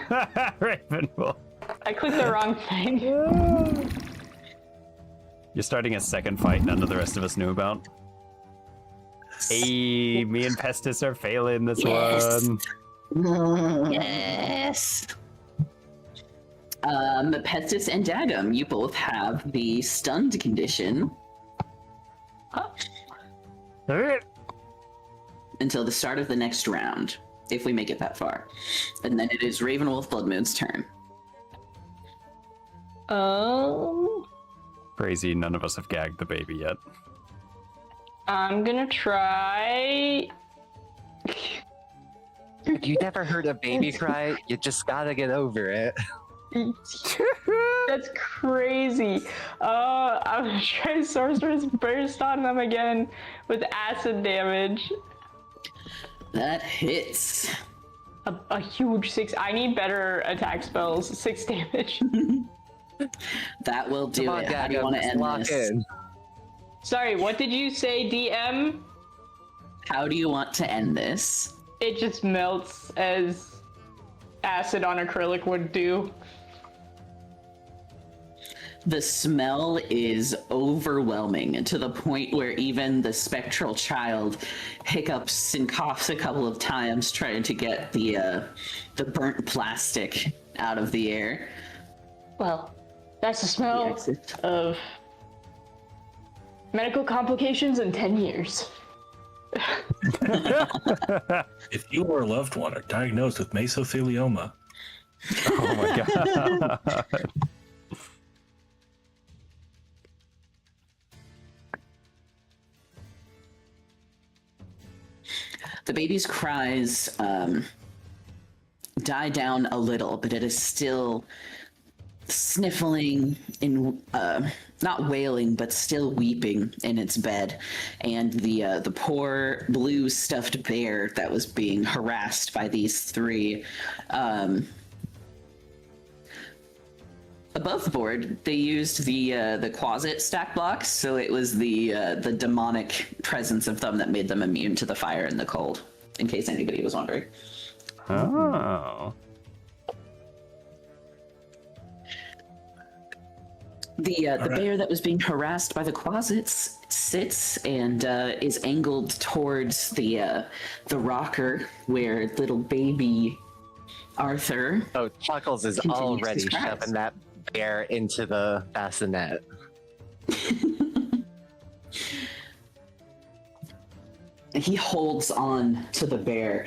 Ravenwolf. I clicked the wrong thing. You're starting a second fight none of the rest of us knew about. Hey, me and Pestis are failing this Yes. one. Yes. Pestis and Dagum, you both have the stunned condition until the start of the next round, if we make it that far. And then it is Ravenwolf Bloodmoon's turn. Crazy, none of us have gagged the baby yet. I'm gonna try. You never heard a baby cry? You just gotta get over it. That's crazy. I'm gonna try Sorcerer's Burst on them again with acid damage. That hits. A huge 6. I need better attack spells. 6 damage. That will do Come on, it. How do you want to end lock this? in. Sorry, what did you say, DM? How do you want to end this? It just melts as acid on acrylic would do. The smell is overwhelming to the point where even the spectral child hiccups and coughs a couple of times trying to get the burnt plastic out of the air. Well, that's the smell exit. of medical complications in 10 years. If you or a loved one are diagnosed with mesothelioma, Oh my god. The baby's cries die down a little, but it is still sniffling and not wailing, but still weeping in its bed. And the poor blue stuffed bear that was being harassed by these three. Above board, they used the Quasit stack blocks, so it was the demonic presence of them that made them immune to the fire and the cold, in case anybody was wondering. Oh. The bear that was being harassed by the Quasits sits and is angled towards the rocker where little baby Arthur. Oh, Chuckles is Continues already his cries. shoving that bear into the bassinet. He holds on to the bear,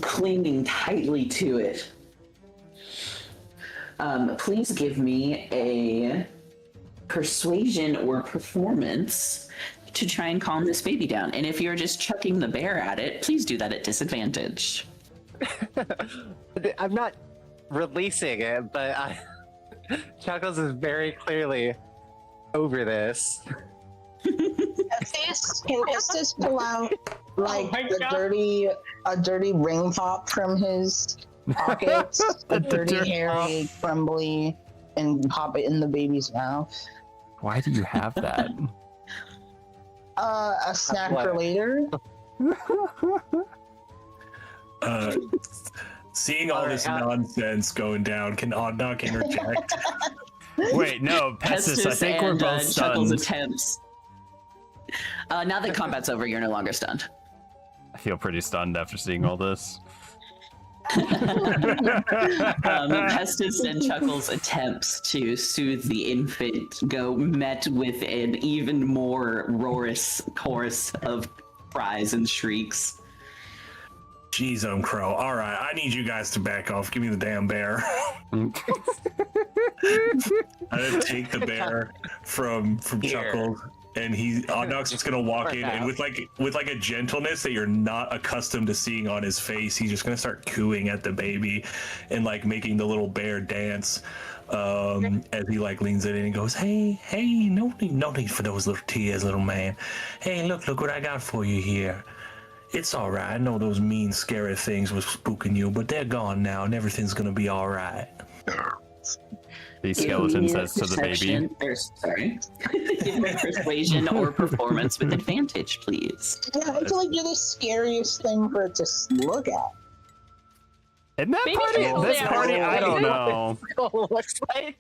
clinging tightly to it. Please give me a persuasion or performance to try and calm this baby down. And if you're just chucking the bear at it, please do that at disadvantage. I'm not releasing it, but Chuckles is very clearly over this. Can Estes pull out like my a God. dirty ring pop from his pockets, a dirty, hairy, crumbly, and pop it in the baby's mouth? Why do you have that? A snack for later. seeing all this nonsense going down, can Oddnock interject? Wait, no, Pestis, I think we're and, both Chuckles stunned. attempts. Now that combat's over, you're no longer stunned. I feel pretty stunned after seeing all this. Pestis and Chuckles' attempts to soothe the infant go met with an even more roarous chorus of cries and shrieks. Jeez, Crow. All right, I need you guys to back off. Give me the damn bear. I'm gonna take the bear from Here. Chuckles And Oddnock's just gonna walk in, and with like a gentleness that you're not accustomed to seeing on his face, he's just gonna start cooing at the baby and like making the little bear dance. As he like leans in and goes, hey, no need for those little tears, little man. Hey, look what I got for you here. It's all right. I know those mean, scary things was spooking you, but they're gone now, and everything's gonna be all right. The skeleton says to the baby. Sorry. Give me persuasion or performance with advantage, please. Yeah, I feel like you're the scariest thing for it to look at. In that Baby party, can't this play party, out. I don't know. Looks like.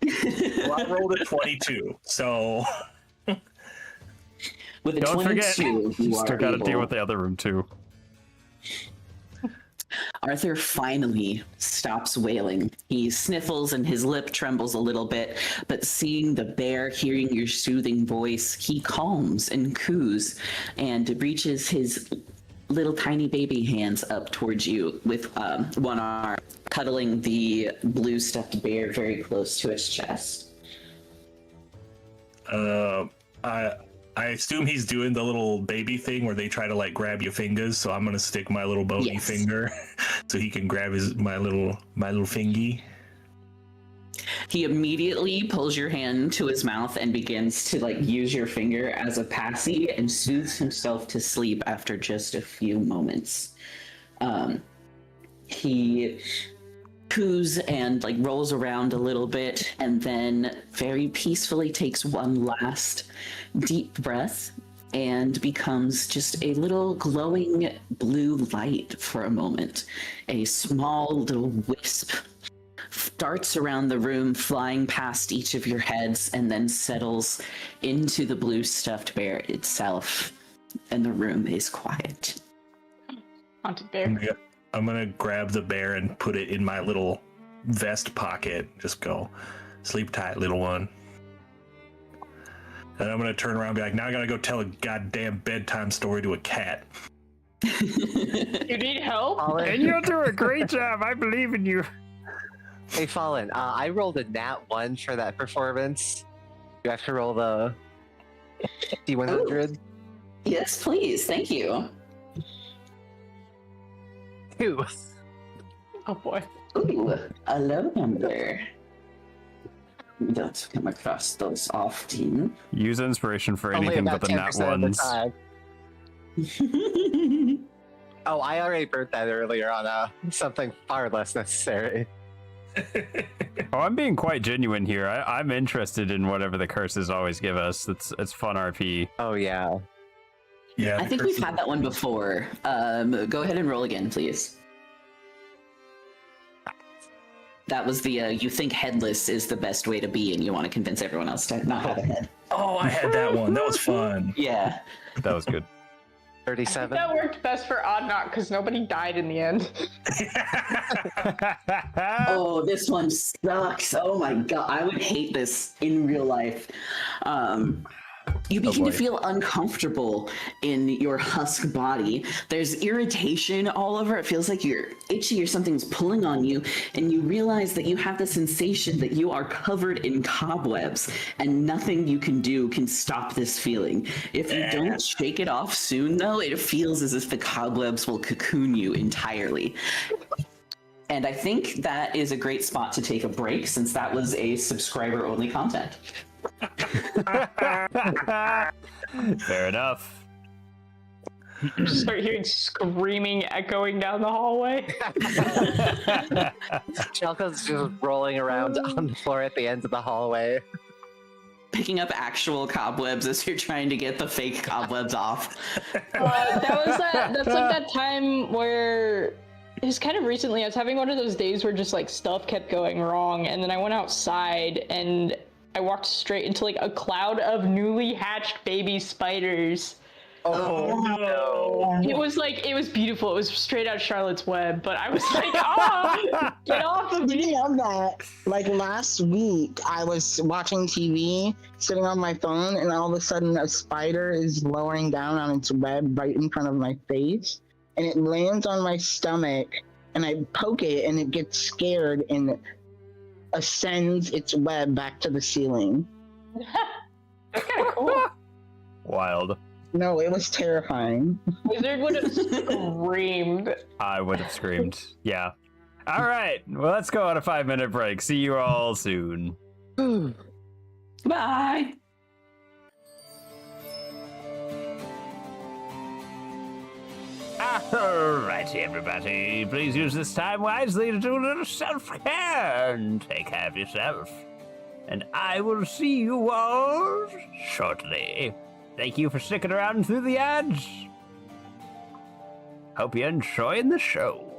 Well, I rolled a 22, so With a Don't 22, forget, you you are still got to able. deal with the other room too. Arthur finally stops wailing. He sniffles and his lip trembles a little bit, but seeing the bear, hearing your soothing voice, he calms and coos and reaches his little tiny baby hands up towards you with one arm, cuddling the blue stuffed bear very close to his chest. I assume he's doing the little baby thing where they try to like grab your fingers, so I'm gonna stick my little bony finger so he can grab my little fingy. He immediately pulls your hand to his mouth and begins to like use your finger as a passy and soothes himself to sleep after just a few moments. He coos and like rolls around a little bit and then very peacefully takes one last deep breath and becomes just a little glowing blue light for a moment. A small little wisp darts around the room, flying past each of your heads, and then settles into the blue stuffed bear itself, and the room is quiet. Haunted bear. I'm gonna grab the bear and put it in my little vest pocket. Just go, sleep tight, little one. And I'm gonna turn around and be like, now I gotta go tell a goddamn bedtime story to a cat. You need help? And you'll do a great job. I believe in you. Hey, Fallen, I rolled a nat 1 for that performance. You have to roll the D100. Yes, please. Thank you. 2. Oh boy. Ooh, a low number. We don't come across those often. Use inspiration for Only anything about but the nat 10% of the ones. time. Oh, I already burnt that earlier on something far less necessary. Oh, I'm being quite genuine here. I'm interested in whatever the curses always give us. It's fun RP. Oh, yeah. Yeah, I think we've had that one before. Go ahead and roll again, please. That was the you think headless is the best way to be, and you want to convince everyone else to not have a head. Oh, I had that one. That was fun. Yeah. That was good. 37. That worked best for Oddknock because nobody died in the end. Oh, this one sucks. Oh my god, I would hate this in real life. You begin to feel uncomfortable in your husk body. There's irritation all over. It feels like you're itchy or something's pulling on you, and you realize that you have the sensation that you are covered in cobwebs, and nothing you can do can stop this feeling. If you don't shake it off soon, though, it feels as if the cobwebs will cocoon you entirely. And I think that is a great spot to take a break, since that was a subscriber-only content. Fair enough. Just start hearing screaming echoing down the hallway. Chelka's just rolling around on the floor at the end of the hallway. Picking up actual cobwebs as you're trying to get the fake cobwebs off. That's like that time where it was kind of recently. I was having one of those days where just like stuff kept going wrong, and then I went outside and I walked straight into like a cloud of newly hatched baby spiders. Oh no! It was beautiful. It was straight out Charlotte's Web, but I was like, oh, get off of me. Speaking of that, like last week, I was watching TV, sitting on my phone, and all of a sudden a spider is lowering down on its web right in front of my face, and it lands on my stomach, and I poke it, and it gets scared and ascends its web back to the ceiling. That's kind of cool. Wild. No, it was terrifying. Wizard would have screamed. I would have screamed. Yeah. All right. Well, let's go on a 5-minute break. See you all soon. Bye. Alrighty, everybody. Please use this time wisely to do a little self-care and take care of yourself. And I will see you all shortly. Thank you for sticking around through the ads. Hope you're enjoying the show.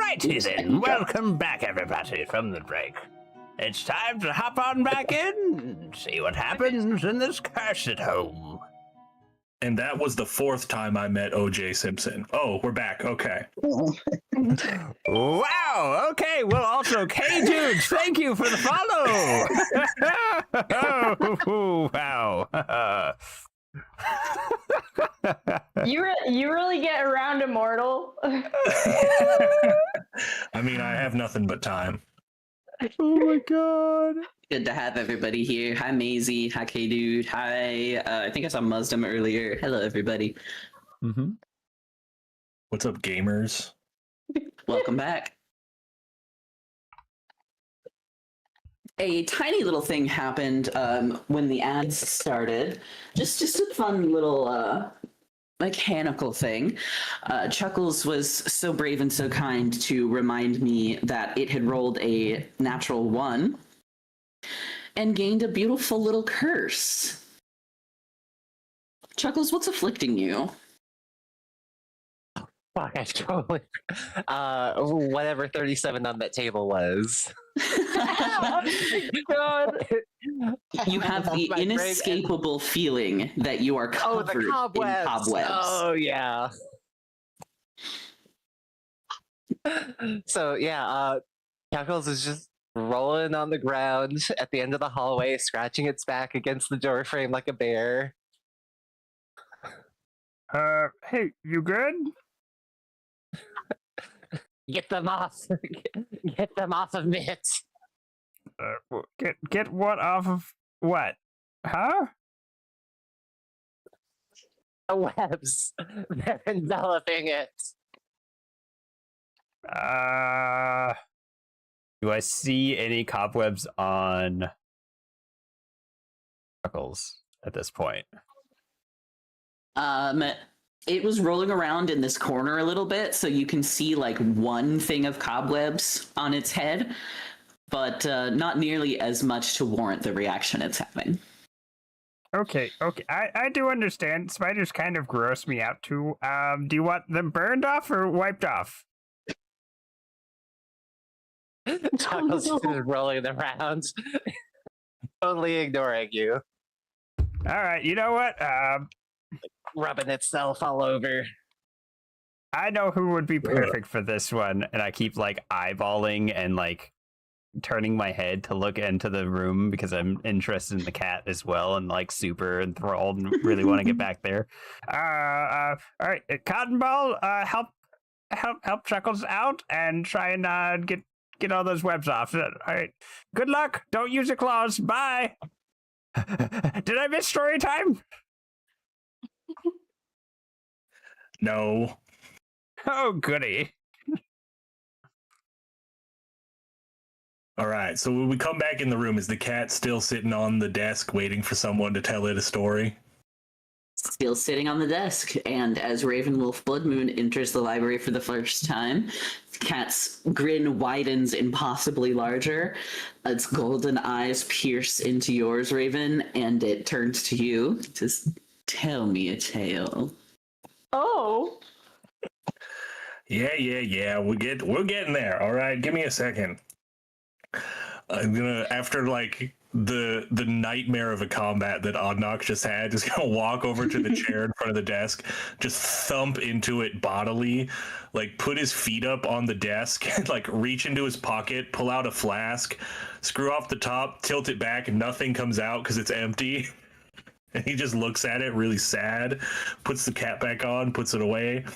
Alrighty then, welcome back everybody from the break. It's time to hop on back in and see what happens in this cursed home. And that was the 4th time I met OJ Simpson. Oh, we're back. Okay. Wow. Okay. Well, also, K-Dudes, thank you for the follow. Oh, wow. You really get around Immortal. I mean, I have nothing but time. Oh my god. Good to have everybody here. Hi, Maisie. Hi, K-Dude. Hi, I think I saw Muzdum earlier. Hello, everybody. Mm-hmm. What's up, gamers? Welcome back. A tiny little thing happened when the ads started. Just a fun little mechanical thing. Chuckles was so brave and so kind to remind me that it had rolled a natural 1 and gained a beautiful little curse. Chuckles, what's afflicting you? Fuck, I totally. Whatever 37 on that table was. God. You have the My brain- inescapable feeling that you are Oh, covered the cobwebs. in cobwebs. Oh, yeah. So, yeah, Chuckles is just rolling on the ground at the end of the hallway, scratching its back against the door frame like a bear. Hey, you good? Get them off. Get them off of it. Get what off of what? Huh? The webs. They're enveloping it. Do I see any cobwebs on Chuckles at this point? It was rolling around in this corner a little bit, so you can see like one thing of cobwebs on its head, but not nearly as much to warrant the reaction it's having. Okay. I do understand. Spiders kind of gross me out too. Do you want them burned off or wiped off? Chuckles is rolling around, totally ignoring you, All right. You know what? rubbing itself all over. I know who would be perfect For this one, and I keep like eyeballing and like turning my head to look into the room because I'm interested in the cat as well, and like super enthralled and really want to get back there. All right. Cotton Ball, help Chuckles out and try and get all those webs off. All right. Good luck. Don't use your claws. Bye. Did I miss story time? No. Oh, goody. All right. So when we come back in the room, is the cat still sitting on the desk waiting for someone to tell it a story? Still sitting on the desk, and as Ravenwolf Bloodmoon enters the library for the first time, the cat's grin widens impossibly larger. Its golden eyes pierce into yours, Raven, and it turns to you. It says, "Tell me a tale." Oh. Yeah. We're getting there. All right. Give me a second. I'm gonna, after like the nightmare of a combat that Oddnox just had, just gonna walk over to the chair in front of the desk, just thump into it bodily, like put his feet up on the desk, and like reach into his pocket, pull out a flask, screw off the top, tilt it back, and nothing comes out because it's empty. And he just looks at it really sad, puts the cap back on, puts it away,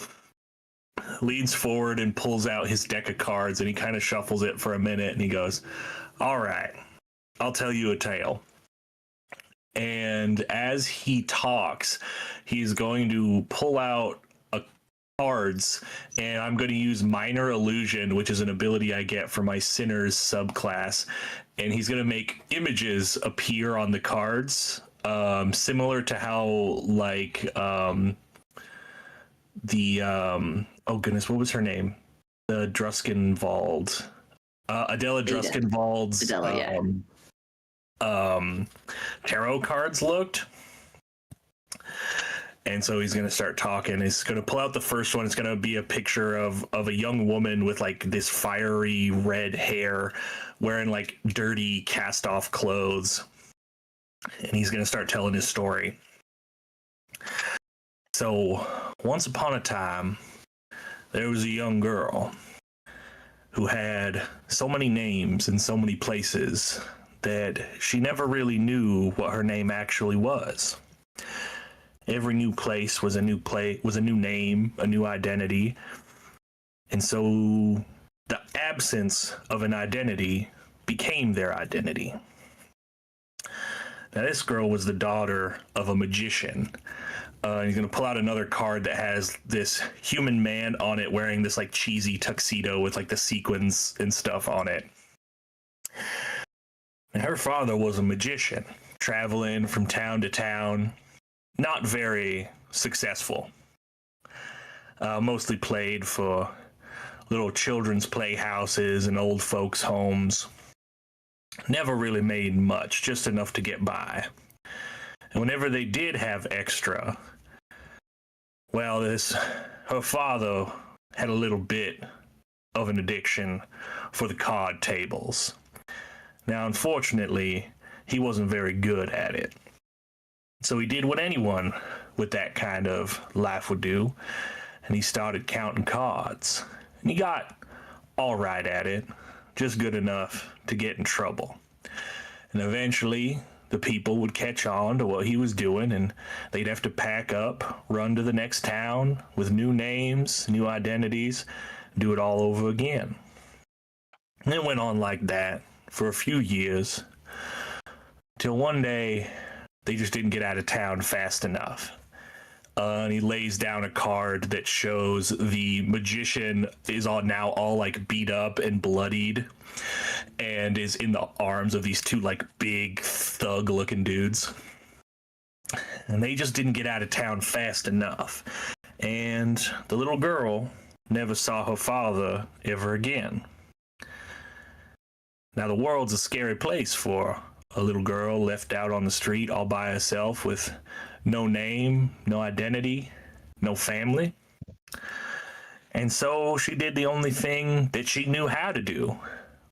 leans forward and pulls out his deck of cards, and he kind of shuffles it for a minute, and he goes, "All right, I'll tell you a tale." And as he talks, he's going to pull out cards, and I'm going to use Minor Illusion, which is an ability I get for my Sinners subclass, and he's going to make images appear on the cards, similar to how like oh goodness, what was her name? The Druskenwald. Adela Druskenwald's Adela, yeah. Tarot cards looked. And so he's going to start talking. He's going to pull out the first one. It's going to be a picture of a young woman with like this fiery red hair, wearing like dirty cast off clothes. And he's going to start telling his story. So once upon a time, there was a young girl who had so many names in so many places that she never really knew what her name actually was. Every new place was a new name, a new identity. And so the absence of an identity became their identity. Now, this girl was the daughter of a magician. He's going to pull out another card that has this human man on it wearing this like cheesy tuxedo with like the sequins and stuff on it. And her father was a magician, traveling from town to town, not very successful. Mostly played for little children's playhouses and old folks' homes. Never really made much, just enough to get by. And whenever they did have extra, well, her father had a little bit of an addiction for the card tables. Now, unfortunately, he wasn't very good at it. So he did what anyone with that kind of life would do, and he started counting cards. And he got all right at it, just good enough to get in trouble. And eventually, the people would catch on to what he was doing, and they'd have to pack up, run to the next town with new names, new identities, do it all over again. And it went on like that for a few years, till one day they just didn't get out of town fast enough. And he lays down a card that shows the magician is now all like beat up and bloodied and is in the arms of these two like big thug looking dudes. And they just didn't get out of town fast enough. And the little girl never saw her father ever again. Now the world's a scary place for a little girl left out on the street all by herself with no name, no identity, no family. And so she did the only thing that she knew how to do,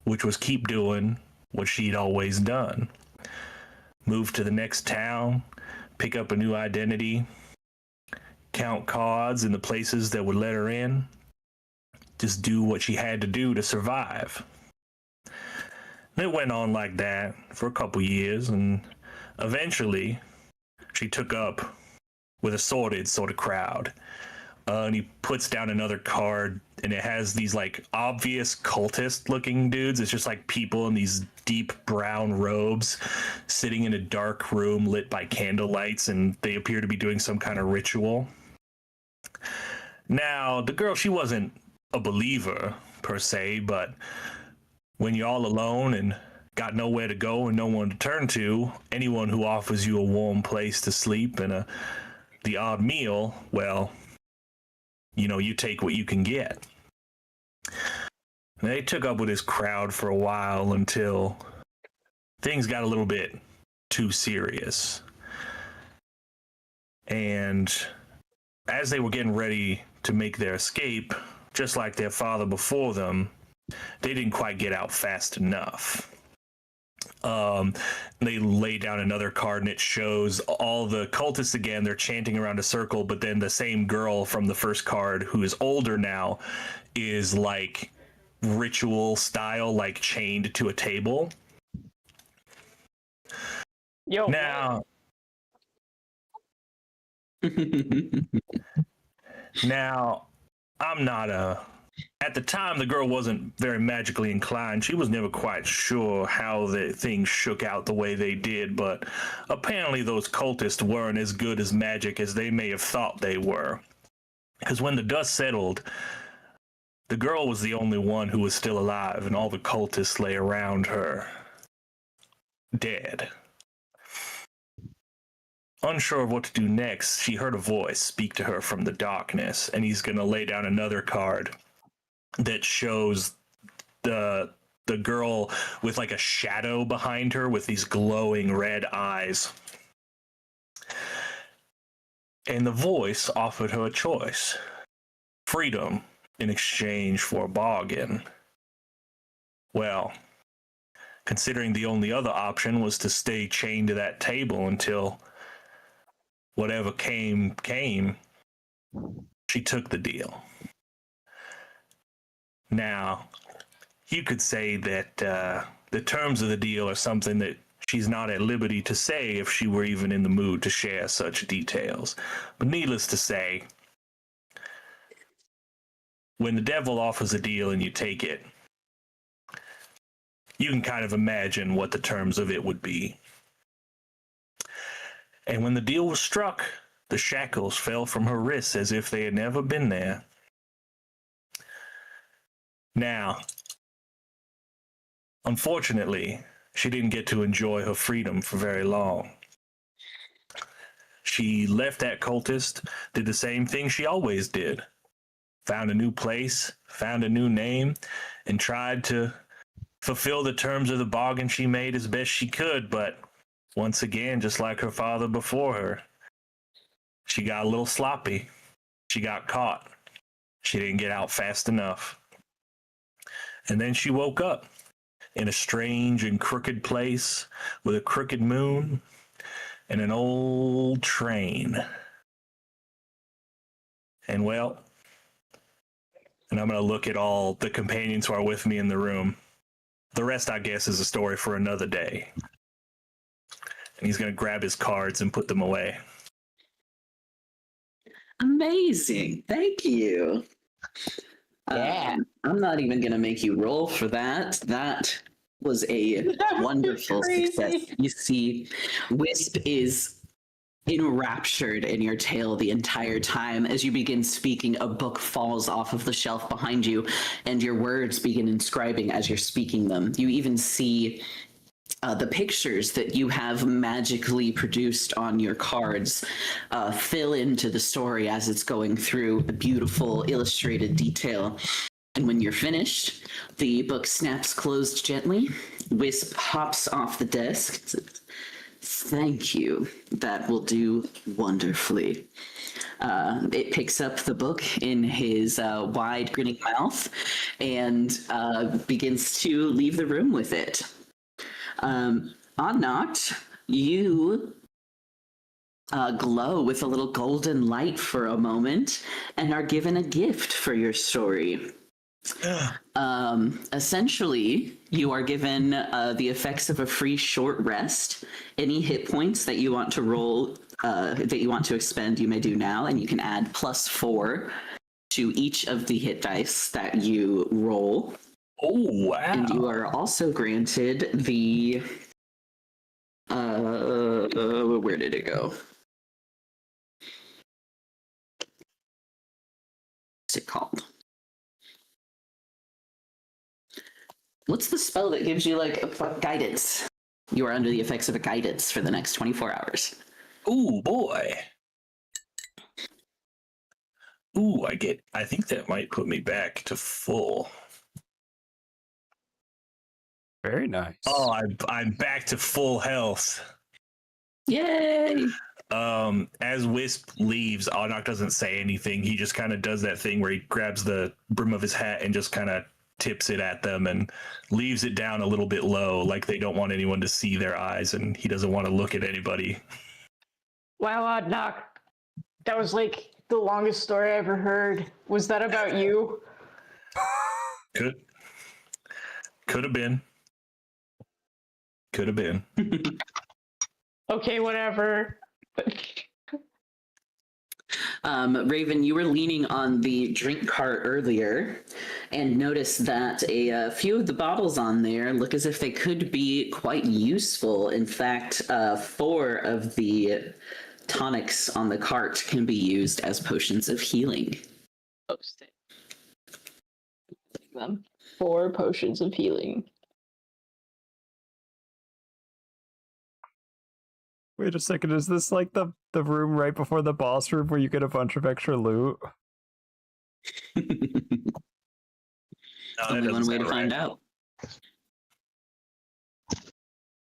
which was keep doing what she'd always done. Move to the next town, pick up a new identity, count cards in the places that would let her in, just do what she had to do to survive. And it went on like that for a couple years, and eventually she took up with a sorted sort of crowd. And he puts down another card, and it has these like obvious cultist looking dudes. It's just like people in these deep brown robes sitting in a dark room lit by candlelights, and they appear to be doing some kind of ritual. Now, the girl, she wasn't a believer per se, but when you're all alone and got nowhere to go and no one to turn to, anyone who offers you a warm place to sleep and the odd meal, well, you know, you take what you can get. And they took up with this crowd for a while until things got a little bit too serious. And as they were getting ready to make their escape, just like their father before them, they didn't quite get out fast enough. They lay down another card, and it shows all the cultists again. They're chanting around a circle, but then the same girl from the first card, who is older now, is like ritual style, like chained to a table. Yo. Now, I'm not at the time, the girl wasn't very magically inclined. She was never quite sure how the things shook out the way they did, but apparently those cultists weren't as good as magic as they may have thought they were. Because when the dust settled, the girl was the only one who was still alive, and all the cultists lay around her, dead. Unsure of what to do next, she heard a voice speak to her from the darkness, and he's going to lay down another card that shows the girl with like a shadow behind her with these glowing red eyes. And the voice offered her a choice. Freedom in exchange for a bargain. Well, considering the only other option was to stay chained to that table until whatever came, she took the deal. Now, you could say that the terms of the deal are something that she's not at liberty to say if she were even in the mood to share such details. But needless to say, when the devil offers a deal and you take it, you can kind of imagine what the terms of it would be. And when the deal was struck, the shackles fell from her wrists as if they had never been there. Now, unfortunately, she didn't get to enjoy her freedom for very long. She left that cultist, did the same thing she always did. Found a new place, found a new name, and tried to fulfill the terms of the bargain she made as best she could, but once again, just like her father before her, she got a little sloppy. She got caught. She didn't get out fast enough. And then she woke up in a strange and crooked place with a crooked moon and an old train. And well, and I'm going to look at all the companions who are with me in the room. The rest, I guess, is a story for another day. And he's going to grab his cards and put them away. Amazing. Thank you. Yeah. I'm not even going to make you roll for that. That was a wonderful success. You see, Wisp is enraptured in your tale the entire time. As you begin speaking, a book falls off of the shelf behind you, and your words begin inscribing as you're speaking them. You even see the pictures that you have magically produced on your cards fill into the story as it's going through a beautiful illustrated detail. And when you're finished, the book snaps closed gently. Wisp hops off the desk. Thank you. That will do wonderfully. It picks up the book in his wide grinning mouth and begins to leave the room with it. Unnocked, you glow with a little golden light for a moment and are given a gift for your story. Essentially, you are given the effects of a free short rest. Any hit points that you want to roll, that you want to expend, you may do now, and you can add +4 to each of the hit dice that you roll. Oh, wow. And you are also granted the where did it go? What's it called? What's the spell that gives you like a guidance? You are under the effects of a guidance for the next 24 hours. Ooh, boy. Ooh, I think that might put me back to full. Very nice. Oh, I'm back to full health. Yay! As Wisp leaves, Audnock doesn't say anything. He just kind of does that thing where he grabs the brim of his hat and just kind of tips it at them and leaves it down a little bit low, like they don't want anyone to see their eyes, and he doesn't want to look at anybody. Wow, Audnock. That was like the longest story I ever heard. Was that about you? Could have been. Could have been. Okay, whatever. Raven, you were leaning on the drink cart earlier and noticed that a few of the bottles on there look as if they could be quite useful. In fact, 4 of the tonics on the cart can be used as potions of healing. Post it. Them. 4 potions of healing. Wait a second, is this like the room right before the boss room where you get a bunch of extra loot? Only one way to find out.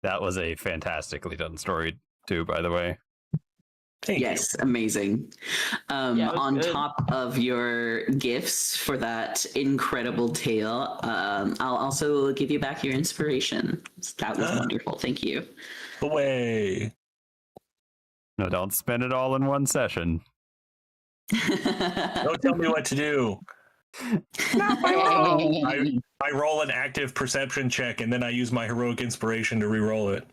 That was a fantastically done story too, by the way. Thank Yes, amazing. Yeah, it was On good. top of your gifts for that incredible tale, I'll also give you back your inspiration. That was wonderful. Thank you. you. Away. No, don't spend it all in one session. Don't tell me what to do. I roll an active perception check, and then I use my heroic inspiration to re-roll it.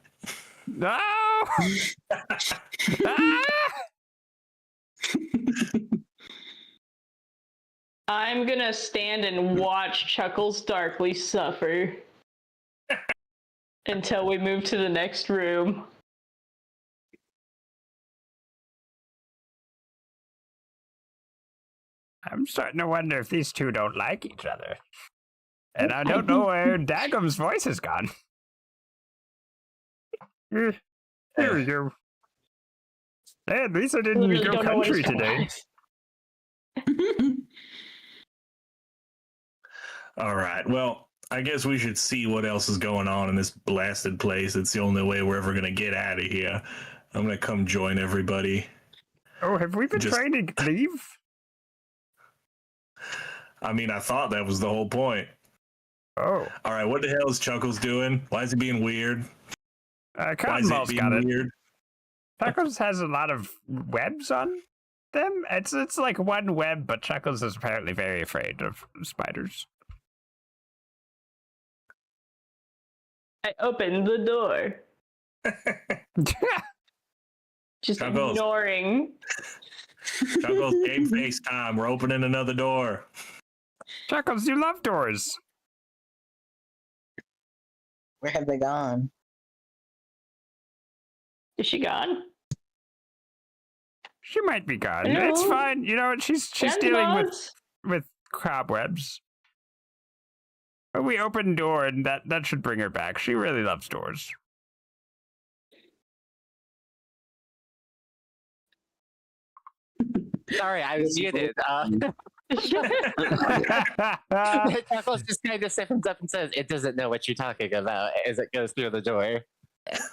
No! Ah! I'm gonna stand and watch Chuckles darkly suffer until we move to the next room. I'm starting to wonder if these two don't like each other. And I don't know where Dagum's voice has gone. Here we go. Hey, at least I didn't Literally go don't know what country is going today. All right. Well, I guess we should see what else is going on in this blasted place. It's the only way we're ever going to get out of here. I'm going to come join everybody. Oh, have we been trying to leave? I mean, I thought that was the whole point. Oh. All right. What the hell is Chuckles doing? Why is he being weird? Why is Cottonmouth's got it. weird? Chuckles has a lot of webs on them. It's like one web, but Chuckles is apparently very afraid of spiders. I opened the door, just Chuckles. ignoring. Chuckles, game face time. We're opening another door. Chuckles, you love doors. Where have they gone? Is she gone? She might be gone. Hello? It's fine. You know, she's dealing with cobwebs. But we opened the door, and that should bring her back. She really loves doors. Sorry, I was muted. Chuckles just kind of stiffens up and says, "It doesn't know what you're talking about," as it goes through the door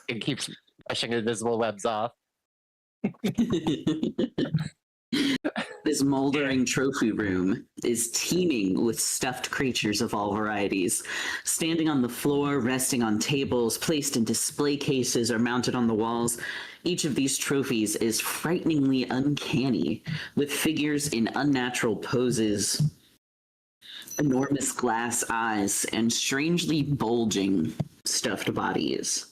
and keeps brushing invisible webs off. This moldering trophy room is teeming with stuffed creatures of all varieties, standing on the floor, resting on tables, placed in display cases, or mounted on the walls. Each of these trophies is frighteningly uncanny, with figures in unnatural poses, enormous glass eyes, and strangely bulging stuffed bodies.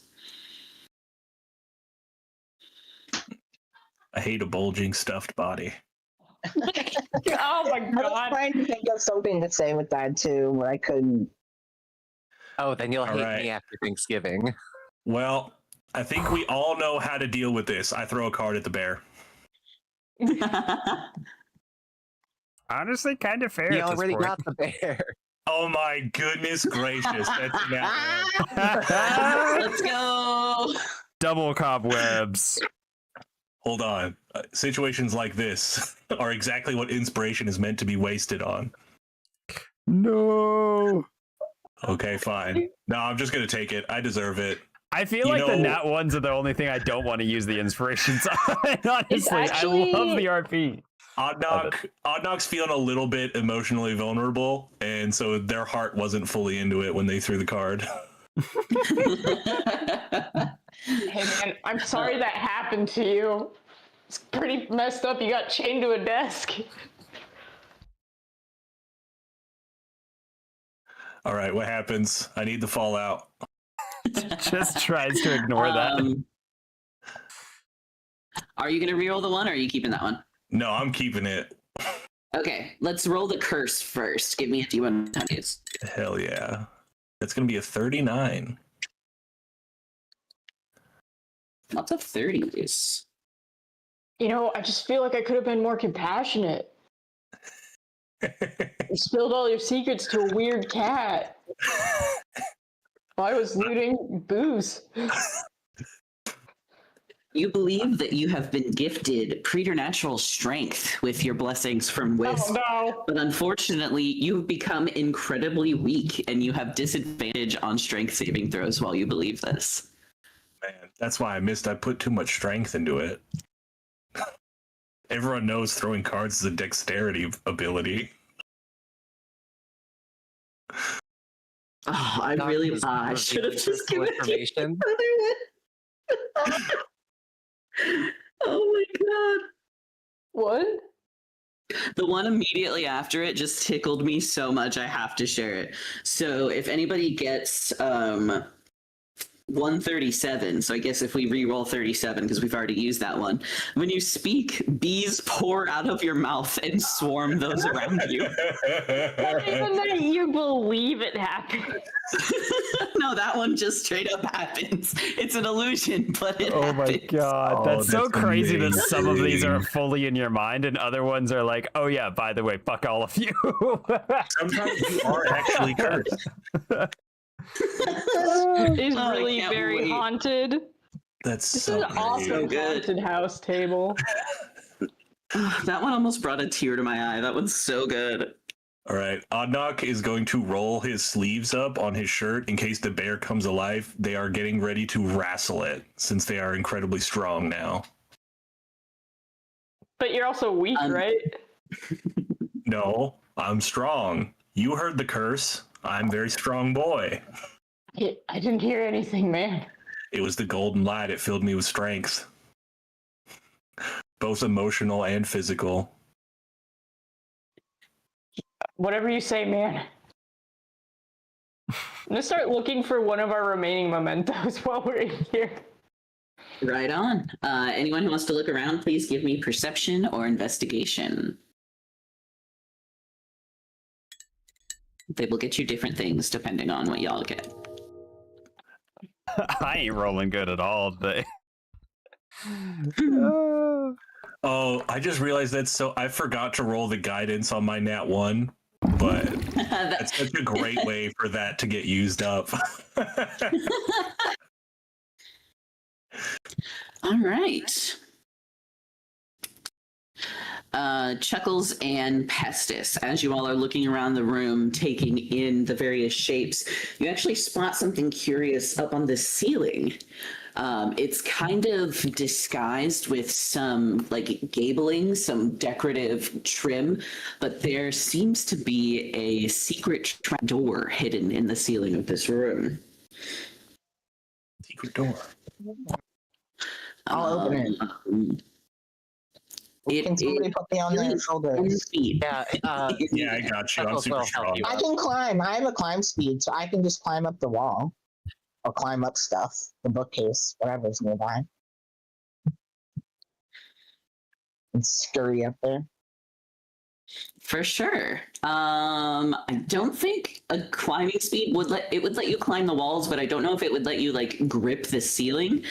I hate a bulging stuffed body. Oh my I was god! trying to think of something to say with that too, but I couldn't. Oh, then you'll All hate right. me after Thanksgiving. Well, I think we all know how to deal with this. I throw a card at the bear. Honestly, kind of fair. You at this already point. got the bear. Oh my goodness gracious. That's not Let's go! Double cobwebs. Hold on. Situations like this are exactly what inspiration is meant to be wasted on. No. Okay, fine. No, I'm just going to take it. I deserve it. I feel You like the know- nat ones are the only thing I don't want to use the inspirations on. Honestly, actually- I love the RP. Oddnock's feeling a little bit emotionally vulnerable, and so their heart wasn't fully into it when they threw the card. Hey man, I'm sorry that happened to you. It's pretty messed up. You got chained to a desk. All right, what happens? I need the fallout. Just tries to ignore that. Are you going to reroll the one, or are you keeping that one? No, I'm keeping it. Okay, let's roll the curse first. Give me a D1 tonies. Hell yeah. That's going to be a 39. Lots of 30s. You know, I just feel like I could have been more compassionate. You spilled all your secrets to a weird cat. I was looting booze. You believe that you have been gifted preternatural strength with your blessings from Wisp. Oh no. But unfortunately, you've become incredibly weak and you have disadvantage on strength saving throws while you believe this. Man, that's why I put too much strength into it. Everyone knows throwing cards is a dexterity ability. Oh, I Doc really was I should have revealing just personal given you information. the other one. Oh my god. What? The one immediately after it just tickled me so much I have to share it. So if anybody gets 137, so I guess if we re-roll 37 because we've already used that one, when you speak, bees pour out of your mouth and swarm those around you. Even that you believe it happened. No, that one just straight up happens. It's an illusion, but it Oh my happens. god, Oh, that's so that's crazy that some of these are amazing. fully in your mind and other ones are like, oh yeah, by the way, fuck all of you. Sometimes you are actually cursed. It's Oh, I really can't very wait. haunted. That's This so is an awesome So good. haunted house table. That one almost brought a tear to my eye. That one's so good. All right, Oddnock is going to roll his sleeves up on his shirt in case the bear comes alive. They are getting ready to wrestle it since they are incredibly strong now. But you're also weak, right? No, I'm strong. You heard the curse. I'm a very strong boy. I didn't hear anything, man. It was the golden light. It filled me with strength, both emotional and physical. Whatever you say, man. I'm gonna start looking for one of our remaining mementos while we're in here. Right on. Anyone who wants to look around, please give me perception or investigation. They will get you different things depending on what y'all get. I ain't rolling good at all today. Oh, I just realized I forgot to roll the guidance on my nat 1, but that's such a great way for that to get used up. All right. Chuckles and Pestis, as you all are looking around the room, taking in the various shapes, you actually spot something curious up on the ceiling. It's kind of disguised with some like gabling, some decorative trim, but there seems to be a secret trapdoor hidden in the ceiling of this room. Secret door. I'll open it. Can somebody put me on their shoulders? Yeah, Yeah, I got you. I'm Chuckles super will help strong. you. I can climb. I have a climb speed, so I can just climb up the wall. Or climb up stuff. The bookcase, whatever's nearby. And scurry up there. For sure. I don't think a climbing speed would let you climb the walls, but I don't know if it would let you like grip the ceiling.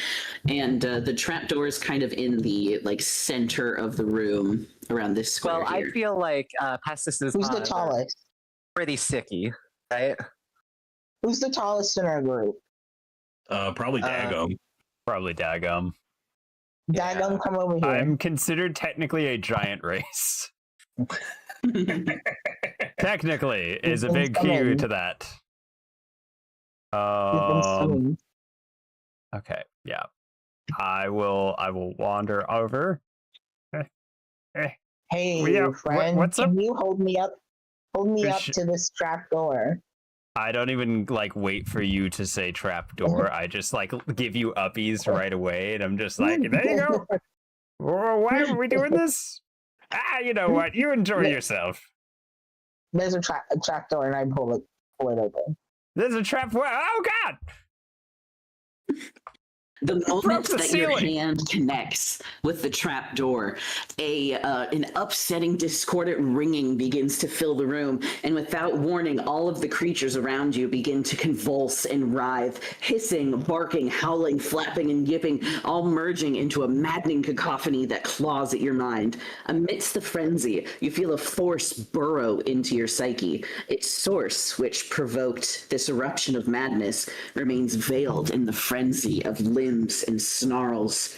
And the trapdoor is kind of in the like center of the room around this square. Well, here. I feel like Pestis is Who's the tallest? pretty sicky, right? Who's the tallest in our group? Probably Dagum. Probably Dagum. Dagon, come over here. I'm considered technically a giant race. Technically is a big cue to that. Okay, yeah. I will wander over. Hey, Yeah, friend, what's can up? you hold me up? Hold me up Sh- to this trap door. I don't even like wait for you to say trapdoor. I just like give you uppies right away, and I'm just like, There you go. Why are we doing this? You know what? You enjoy yourself. There's a trap door, and I pull it open. There's a trap. Oh God! The moment the that your ceiling. hand connects with the trap door, an upsetting, discordant ringing begins to fill the room, and without warning, all of the creatures around you begin to convulse and writhe, hissing, barking, howling, flapping, and yipping, all merging into a maddening cacophony that claws at your mind. Amidst the frenzy, you feel a force burrow into your psyche. Its source, which provoked this eruption of madness, remains veiled in the frenzy of limbs and snarls.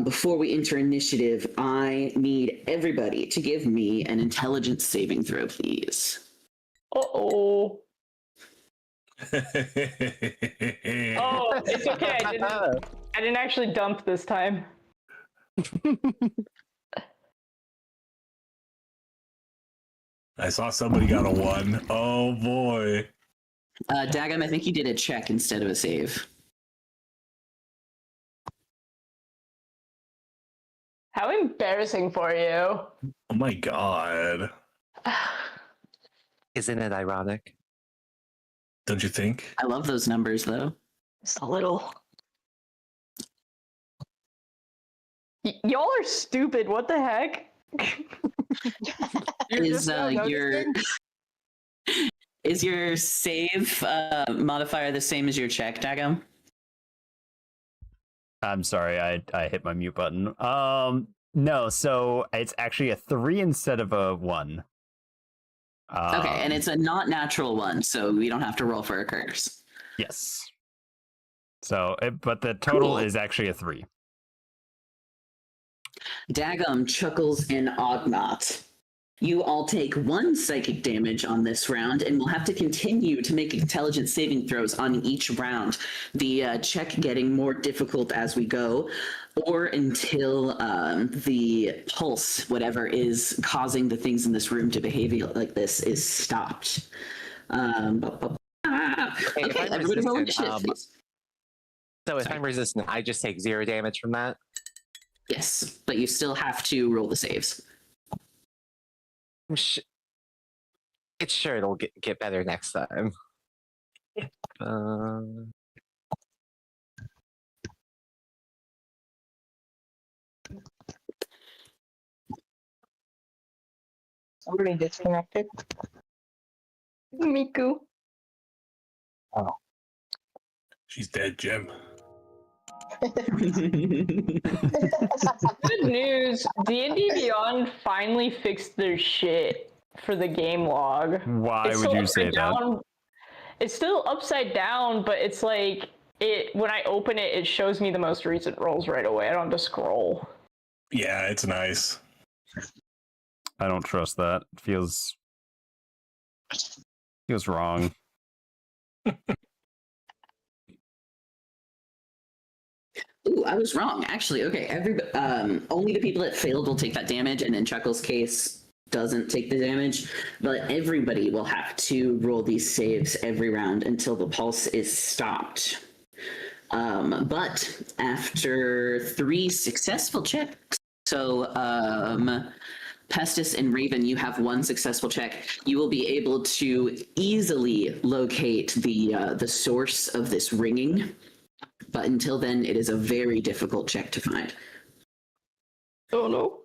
Before we enter initiative, I need everybody to give me an intelligence saving throw, please. Uh-oh. Oh, it's okay. I didn't actually dump this time. I saw somebody got a 1. Oh boy. Dagum, I think you did a check instead of a save. How embarrassing for you. Oh my god. Isn't it ironic? Don't you think? I love those numbers, though. Just a little. Y'all are stupid. What the heck? Is your save modifier the same as your check, Dagum? I'm sorry, I hit my mute button. No, so it's actually a 3 instead of a 1. Okay, and it's a not natural 1, so we don't have to roll for a curse. Yes. So, but the total Cool. is actually a 3. Dagum, Chuckles, and Ognot. You all take 1 psychic damage on this round, and will have to continue to make intelligence saving throws on each round. The check getting more difficult as we go, or until the pulse, whatever is causing the things in this room to behave like this, is stopped. Okay, everybody roll initiative, please. So if I'm resistant, I just take 0 damage from that? Yes, but you still have to roll the saves. It's sure it'll get better next time. Somebody disconnected. Miku. Oh. She's dead, Jim. Good news. D&D Beyond finally fixed their shit for the game log. Why It's would still you say upside that? down. It's still upside down, but it's like when I open it, it shows me the most recent rolls right away. I don't have to scroll. Yeah, it's nice. I don't trust that. It feels wrong. Ooh, I was wrong. Actually, okay. Only the people that failed will take that damage, and in Chuckle's case, doesn't take the damage. But everybody will have to roll these saves every round until the pulse is stopped. But after 3 successful checks, so Pestis and Raven, you have 1 successful check. You will be able to easily locate the source of this ringing. But until then, it is a very difficult check to find. Oh no.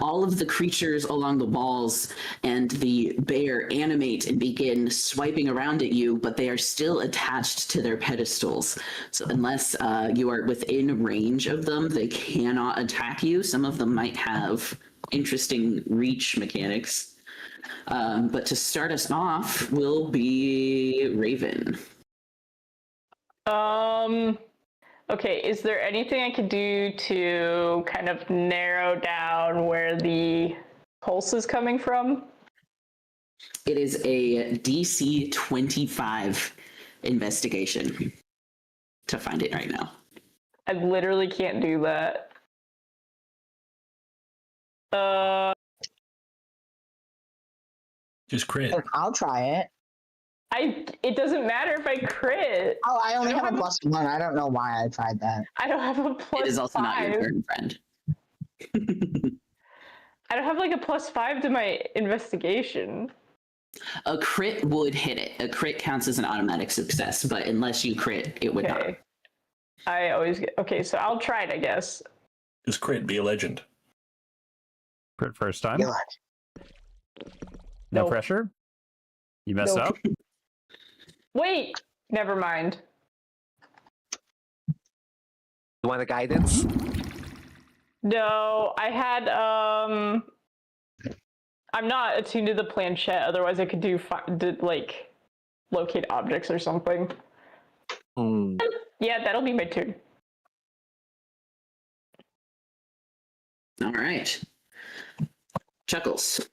All of the creatures along the walls and the bear animate and begin swiping around at you, but they are still attached to their pedestals. So unless you are within range of them, they cannot attack you. Some of them might have interesting reach mechanics. But to start us off will be Raven. Okay, is there anything I could do to kind of narrow down where the pulse is coming from? It is a DC 25 investigation to find it right now. I literally can't do that. Just crit. I'll try it. It doesn't matter if I crit. Oh, I only have a +1. +1. I don't know why I tried that. I don't have a +5. It is also not your turn, friend. I don't have like a +5 to my investigation. A crit would hit it. A crit counts as an automatic success, but unless you crit, it would not. Okay. I always get... Okay, so I'll try it, I guess. Just crit, be a legend. Crit first time. God. No Nope. pressure. You messed Nope. up. Wait! Never mind. You want a guidance? No, I had, I'm not attuned to the planchette, otherwise I could do, like, locate objects or something. Yeah, that'll be my turn. All right. Chuckles.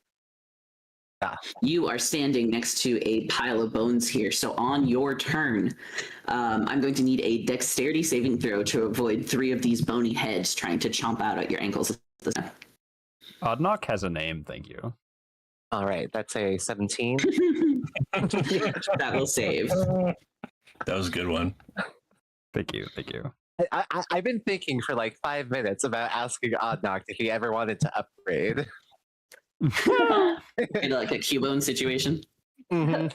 Yeah. You are standing next to a pile of bones here. So on your turn, I'm going to need a dexterity saving throw to avoid 3 of these bony heads trying to chomp out at your ankles at the time. Oddnock has a name, thank you. All right, that's a 17. That will save. That was a good one. Thank you. Thank you. I've been thinking for like 5 minutes about asking Oddnock if he ever wanted to upgrade. Kind of like a Cubone situation. Mhm.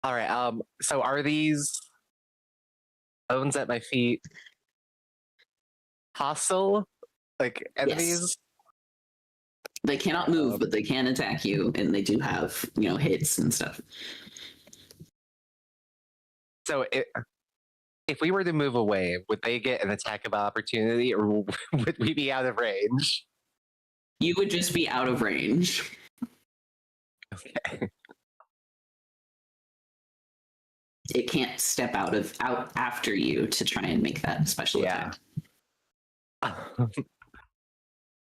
All right. So are these bones at my feet hostile? Like enemies? They cannot move, but they can attack you, and they do have, hits and stuff. So if we were to move away, would they get an attack of opportunity, or would we be out of range? You would just be out of range. Okay. It can't step out after you to try and make that special attack.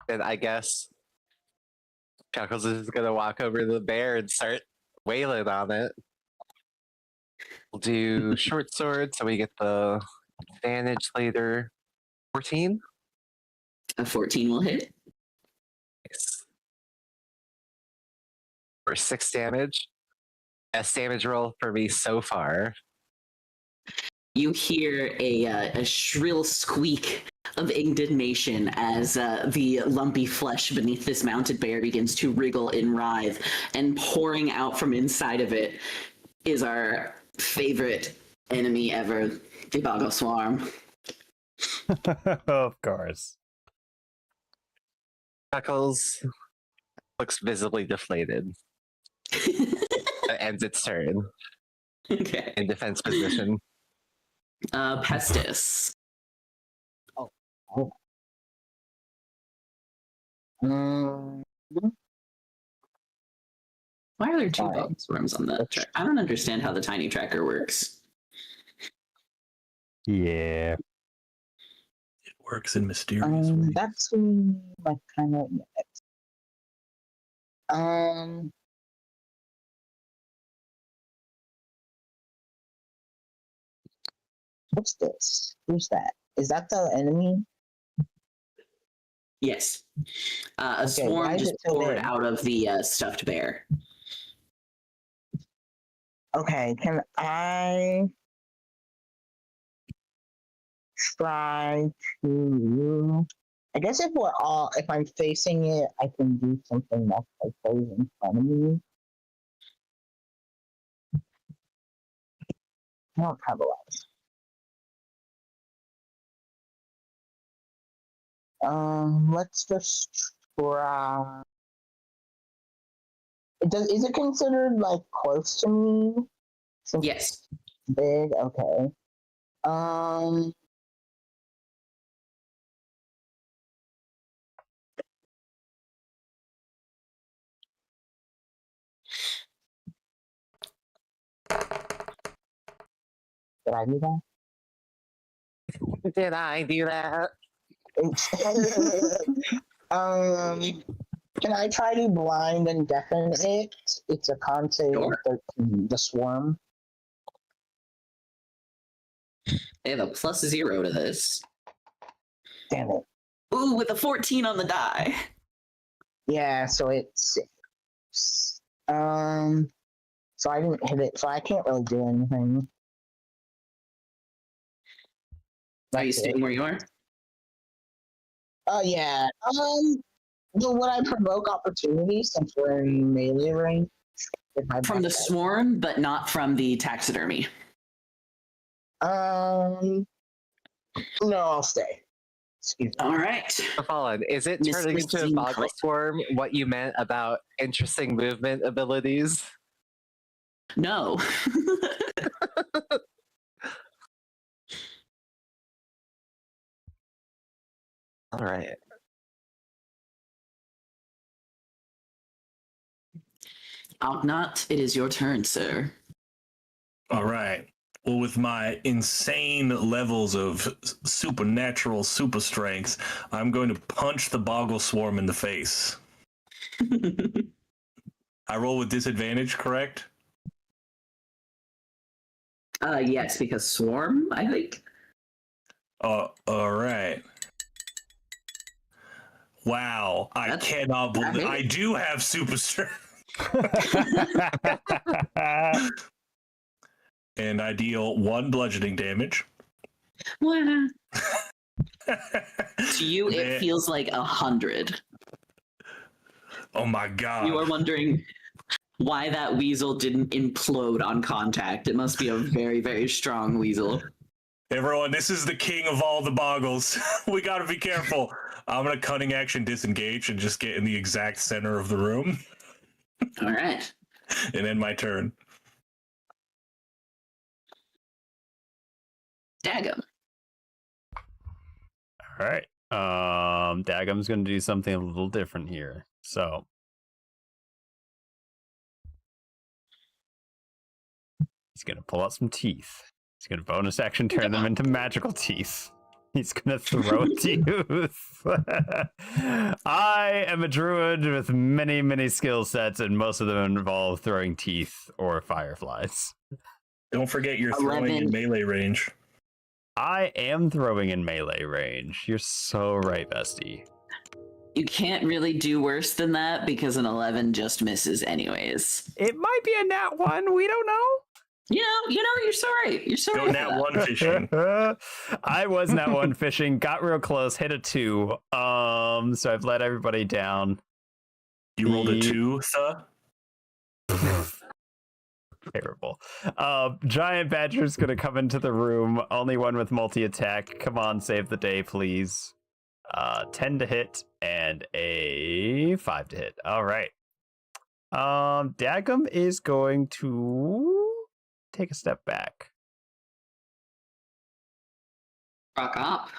Then I guess Chuckles is gonna walk over to the bear and start wailing on it. We'll do short sword, so we get the advantage later. 14? A 14 will hit. Nice. For 6 damage. Best damage roll for me so far. You hear a shrill squeak of indignation as the lumpy flesh beneath this mounted bear begins to wriggle and writhe, and pouring out from inside of it is our favorite enemy ever, the Boggle Swarm. Of course. Chuckles looks visibly deflated. That ends its turn Okay. in defense position. Pestis. Why are there two Fine. Boggle Swarms on the track? I don't understand how the tiny tracker works. Yeah. It works in mysterious ways. That's like kind of what's this? Who's that? Is that the enemy? Yes. A Okay, swarm why is just it so poured big? out of the stuffed bear. Okay, can I try to? I guess if I'm facing it, I can do something that's like goes in front of me. I don't have a lot. Let's just try. Is it considered like close to me? Since Yes. it's big. Okay. Did I do that? Did I do that? Can I try to blind and deafen it? It's a con save of Sure. 13. The swarm. They have a +0 to this. Damn it. Ooh, with a 14 on the die. Yeah, so it's 6. So I didn't hit it, so I can't really do anything. Are you That's it. staying where you are? Oh yeah. Would I provoke opportunity since we're in melee range? From the swarm, but not from the taxidermy. No, I'll stay. Excuse me. All right. Fallen, is it Miss turning into a Christine boggle Click. swarm what you meant about interesting movement abilities? No. All right. Ougnot, it is your turn, sir. All right. Well, with my insane levels of supernatural super strength, I'm going to punch the Boggle Swarm in the face. I roll with disadvantage, correct? Yes, because swarm, I think. All right. Wow, I cannot believe I do have super strength. And I deal 1 bludgeoning damage. To you, it feels like 100. Oh my god. You are wondering why that weasel didn't implode on contact. It must be a very, very strong weasel. Everyone, this is the king of all the boggles. We gotta be careful. I'm gonna cunning action disengage and just get in the exact center of the room. All right. And end my turn. Daggum. All right. Daggum's going to do something a little different here. So he's going to pull out some teeth. He's going to bonus action turn them into magical teeth. He's going to throw a tooth. I am a druid with many, many skill sets, and most of them involve throwing teeth or fireflies. Don't forget you're throwing in melee range. I am throwing in melee range. You're so right, bestie. You can't really do worse than that because an 11 just misses anyways. It might be a nat 1. We don't know. You're so right. You're so Go right. nat 1 fishing. I was nat 1 fishing, got real close, hit a 2. So I've let everybody down. You rolled a 2, Terrible. Giant Badger's gonna come into the room. Only one with multi-attack. Come on, save the day, please. 10 to hit and a 5 to hit. All right. Daggum is going to take a step back. Rock up.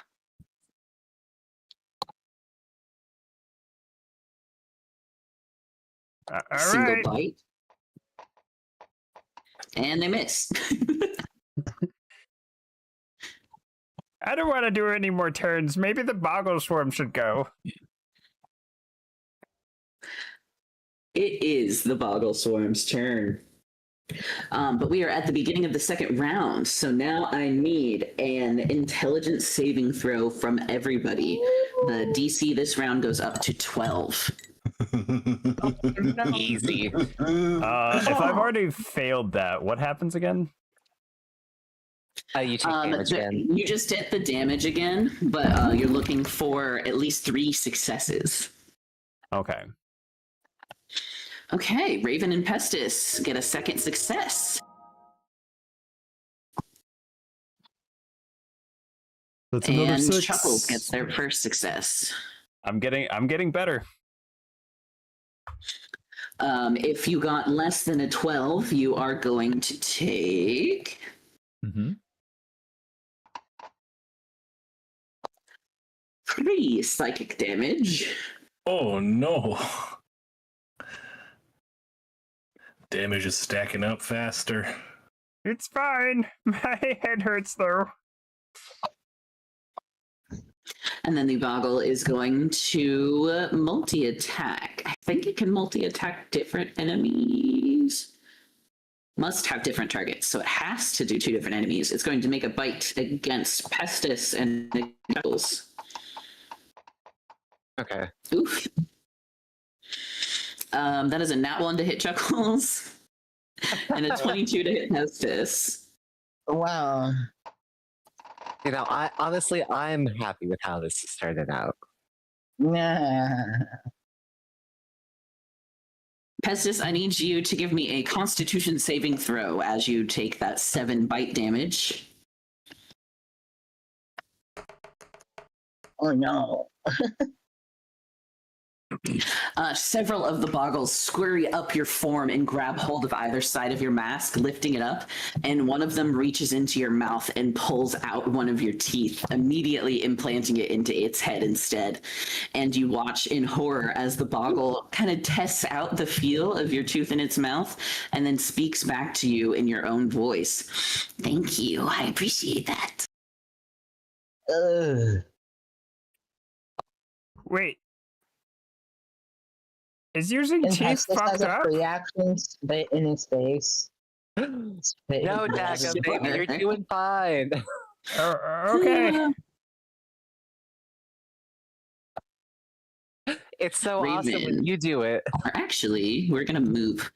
All Single right. bite. And they miss. I don't want to do any more turns. Maybe the boggle swarm should go. It is the Boggle Swarm's turn. But we are at the beginning of the second round, so now I need an intelligence saving throw from everybody. The DC this round goes up to 12. Easy. If I've already failed that, what happens again? You take damage again. You just hit the damage again, but you're looking for at least 3 successes. Okay. Okay, Raven and Pestis get a second success. That's another And 6. Chuckles gets their first success. I'm getting better. If you got less than a 12, you are going to take 3 psychic damage. Oh no. Damage is stacking up faster. It's fine. My head hurts though. And then the Boggle is going to multi-attack. I think it can multi-attack different enemies. Must have different targets, so it has to do 2 different enemies. It's going to make a bite against Pestis and Chuckles. Okay. Oof. That is a nat 1 to hit Chuckles, and a 22 to hit Pestis. Wow. You know, I'm happy with how this has started out. Nah. Pestis, I need you to give me a Constitution saving throw as you take that 7 bite damage. Oh no. Several of the boggles scurry up your form and grab hold of either side of your mask, lifting it up, and one of them reaches into your mouth and pulls out one of your teeth, immediately implanting it into its head instead. And you watch in horror as the boggle kind of tests out the feel of your tooth in its mouth and then speaks back to you in your own voice. Thank you. I appreciate that. Wait. Is using And teeth Pestis fucked has a up? reaction spit in his face. Spit No, in his Daggum, face. baby, you're doing fine. Okay. It's so awesome when Raven. you do it. Or actually, we're gonna move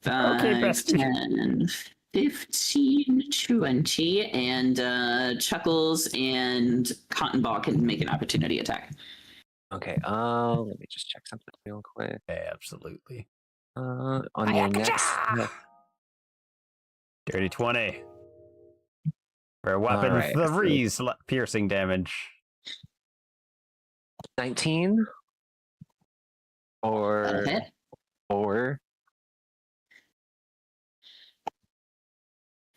5, Okay, bestie. 10, 15, 20, and Chuckles and Cotton Ball can make an opportunity attack. Okay, let me just check something real quick. Absolutely. On your next... Dirty 20. For a weapon Alright, 3 piercing damage. 19? That'll Or... hit. Or...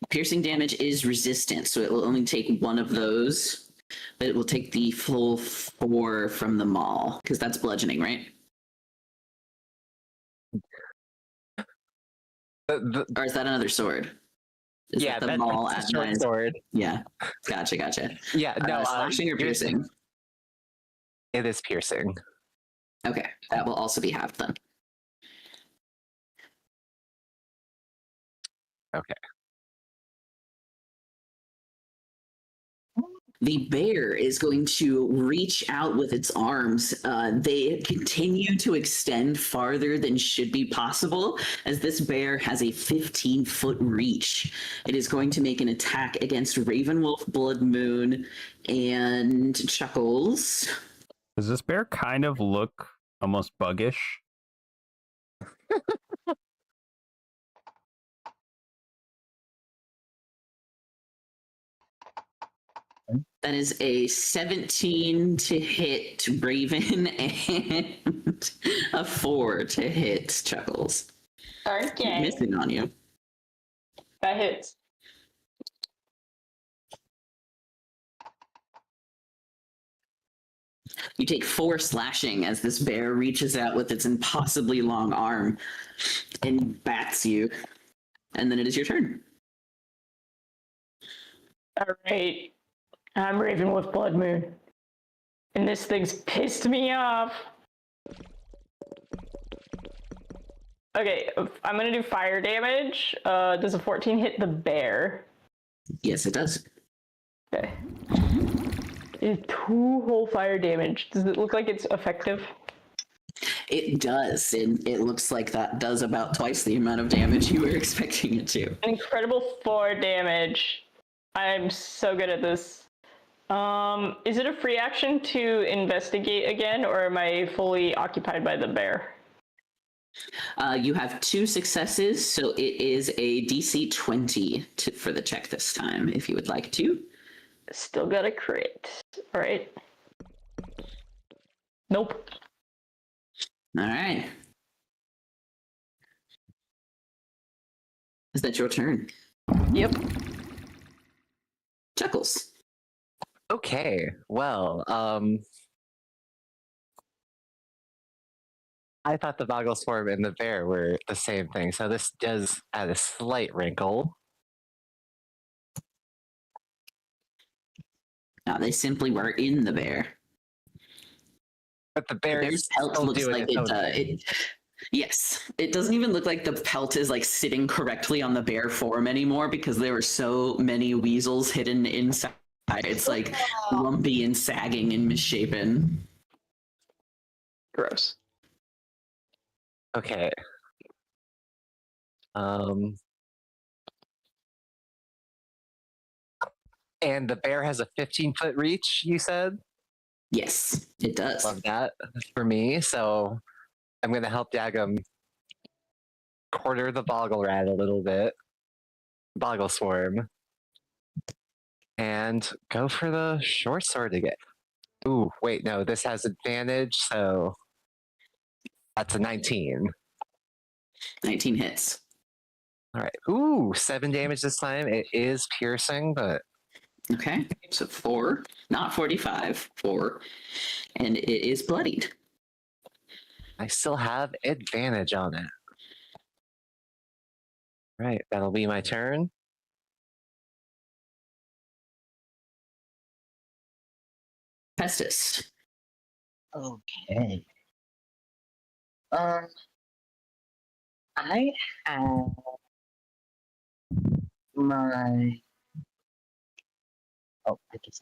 Piercing damage is resistant, so it will only take one of those, but it will take the full 4 from the maul, because that's bludgeoning, right? Or is that another sword? Is yeah, that the that's maul a at short 9? sword. Yeah, gotcha. Yeah, no, Slashing or piercing? It is piercing. Okay, that will also be halved then. Okay. The bear is going to reach out with its arms. They continue to extend farther than should be possible, as this bear has a 15-foot reach. It is going to make an attack against Ravenwolf, Blood Moon, and Chuckles. Does this bear kind of look almost buggish? That is a 17 to hit Raven and a 4 to hit Chuckles. Okay. Missing on you. That hits. You take 4 slashing as this bear reaches out with its impossibly long arm and bats you. And then it is your turn. All right. I'm Raven with Blood Moon. And this thing's pissed me off. Okay, I'm gonna do fire damage. Does a 14 hit the bear? Yes, it does. Okay. It's 2 whole fire damage. Does it look like it's effective? It does. And it looks like that does about twice the amount of damage you were expecting it to. An incredible 4 damage. I'm so good at this. Is it a free action to investigate again, or am I fully occupied by the bear? You have 2 successes, so it is a DC 20 for the check this time, if you would like to. Still got a crit. All right. Nope. All right. Is that your turn? Yep. Chuckles. Okay, well, I thought the Boggle Swarm and the bear were the same thing, so this does add a slight wrinkle. No, they simply were in the bear. But the The bear bear's pelt looks like it. Yes, it doesn't even look like the pelt is like sitting correctly on the bear form anymore because there were so many weasels hidden inside. It's like lumpy and sagging and misshapen. Gross. Okay. And the bear has a 15-foot reach, you said? Yes, it does. Love that for me. So I'm going to help Dagum quarter the Boggle Rat a little bit. Boggle Swarm. And go for the short sword again. Ooh, wait, no, this has advantage, so that's a 19. 19 hits. All right. Ooh, 7 damage this time. It is piercing, but Okay, so 4, not 45, 4, and it is bloodied. I still have advantage on it. Right, that'll be my turn. Pestis. Okay. I have my. Oh, I guess.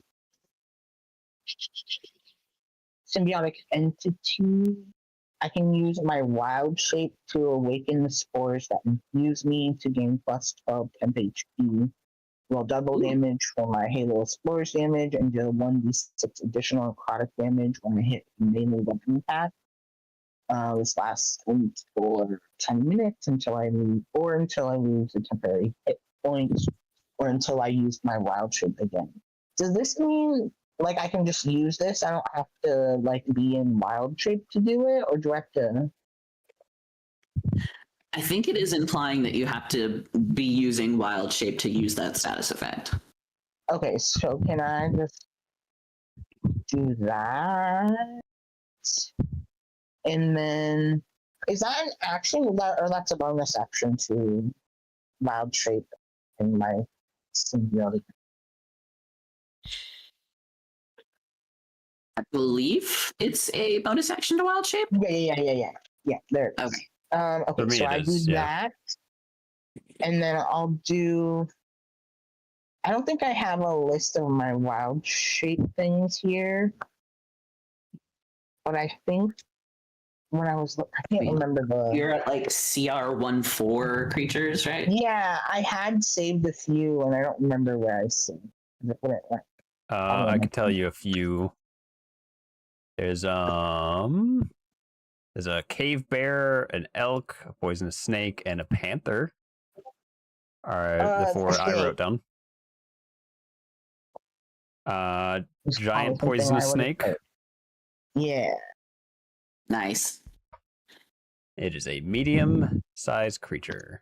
Symbiotic entity. I can use my wild shape to awaken the spores that infuse me to gain plus 12 temp HP. Roll double damage for my Halo of Spores damage and deal 1d6 additional necrotic damage when I hit melee weapon attack. This lasts for 10 minutes until I lose a temporary hit point, or until I use my wild shape again. Does this mean like I can just use this? I don't have to like be in wild shape to do it, or do I have to? I think it is implying that you have to be using wild shape to use that status effect. Okay, so can I just do that? And then, is that an action, or that's a bonus action to wild shape in my symbiotic? I believe it's a bonus action to wild shape. Yeah. There it is. Okay. Okay, so I do that, and then I'll do. I don't think I have a list of my wild shape things here, but I think when I was, I can't remember the. You're at like CR14 creatures, right? Yeah, I had saved a few, and I don't remember where I saved. I can tell you a few. There's a cave bear, an elk, a poisonous snake, and a panther. All right, the four I wrote down. Giant poisonous snake. Yeah. Nice. It is a medium-sized creature.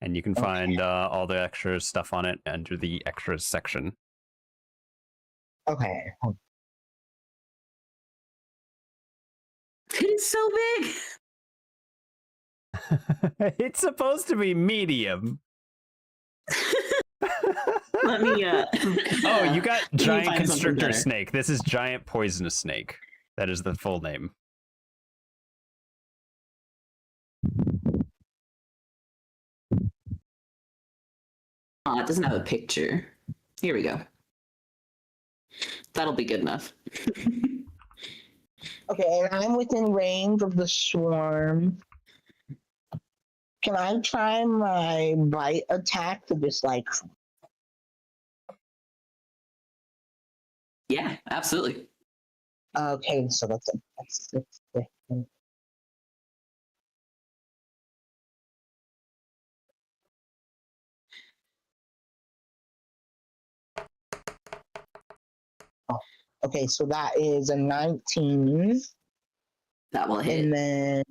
And you can find all the extra stuff on it under the extras section. Okay. It's so big. It's supposed to be medium. Let me Oh, you got giant find constrictor snake. This is giant poisonous snake. That is the full name. Oh, it doesn't have a picture. Here we go. That'll be good enough. Okay, and I'm within range of the swarm. Can I try my bite attack to just like? Yeah, absolutely. Okay, so that's it. Oh, okay, so that is a 19. That will hit. And then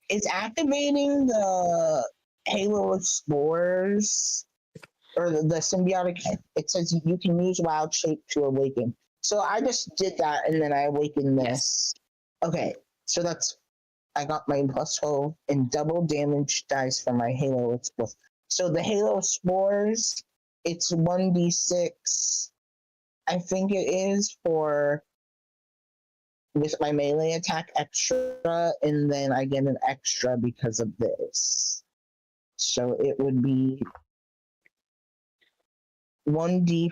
it's activating the Halo of Spores, or the symbiotic. It says you can use wild shape to awaken. So I just did that, and then I awakened this. Okay, so that's, I got my plus 12 and double damage dice for my Halo of Spores. So the Halo of Spores, it's 1d6. I think it is for with my melee attack extra, and then I get an extra because of this. So it would be 1d4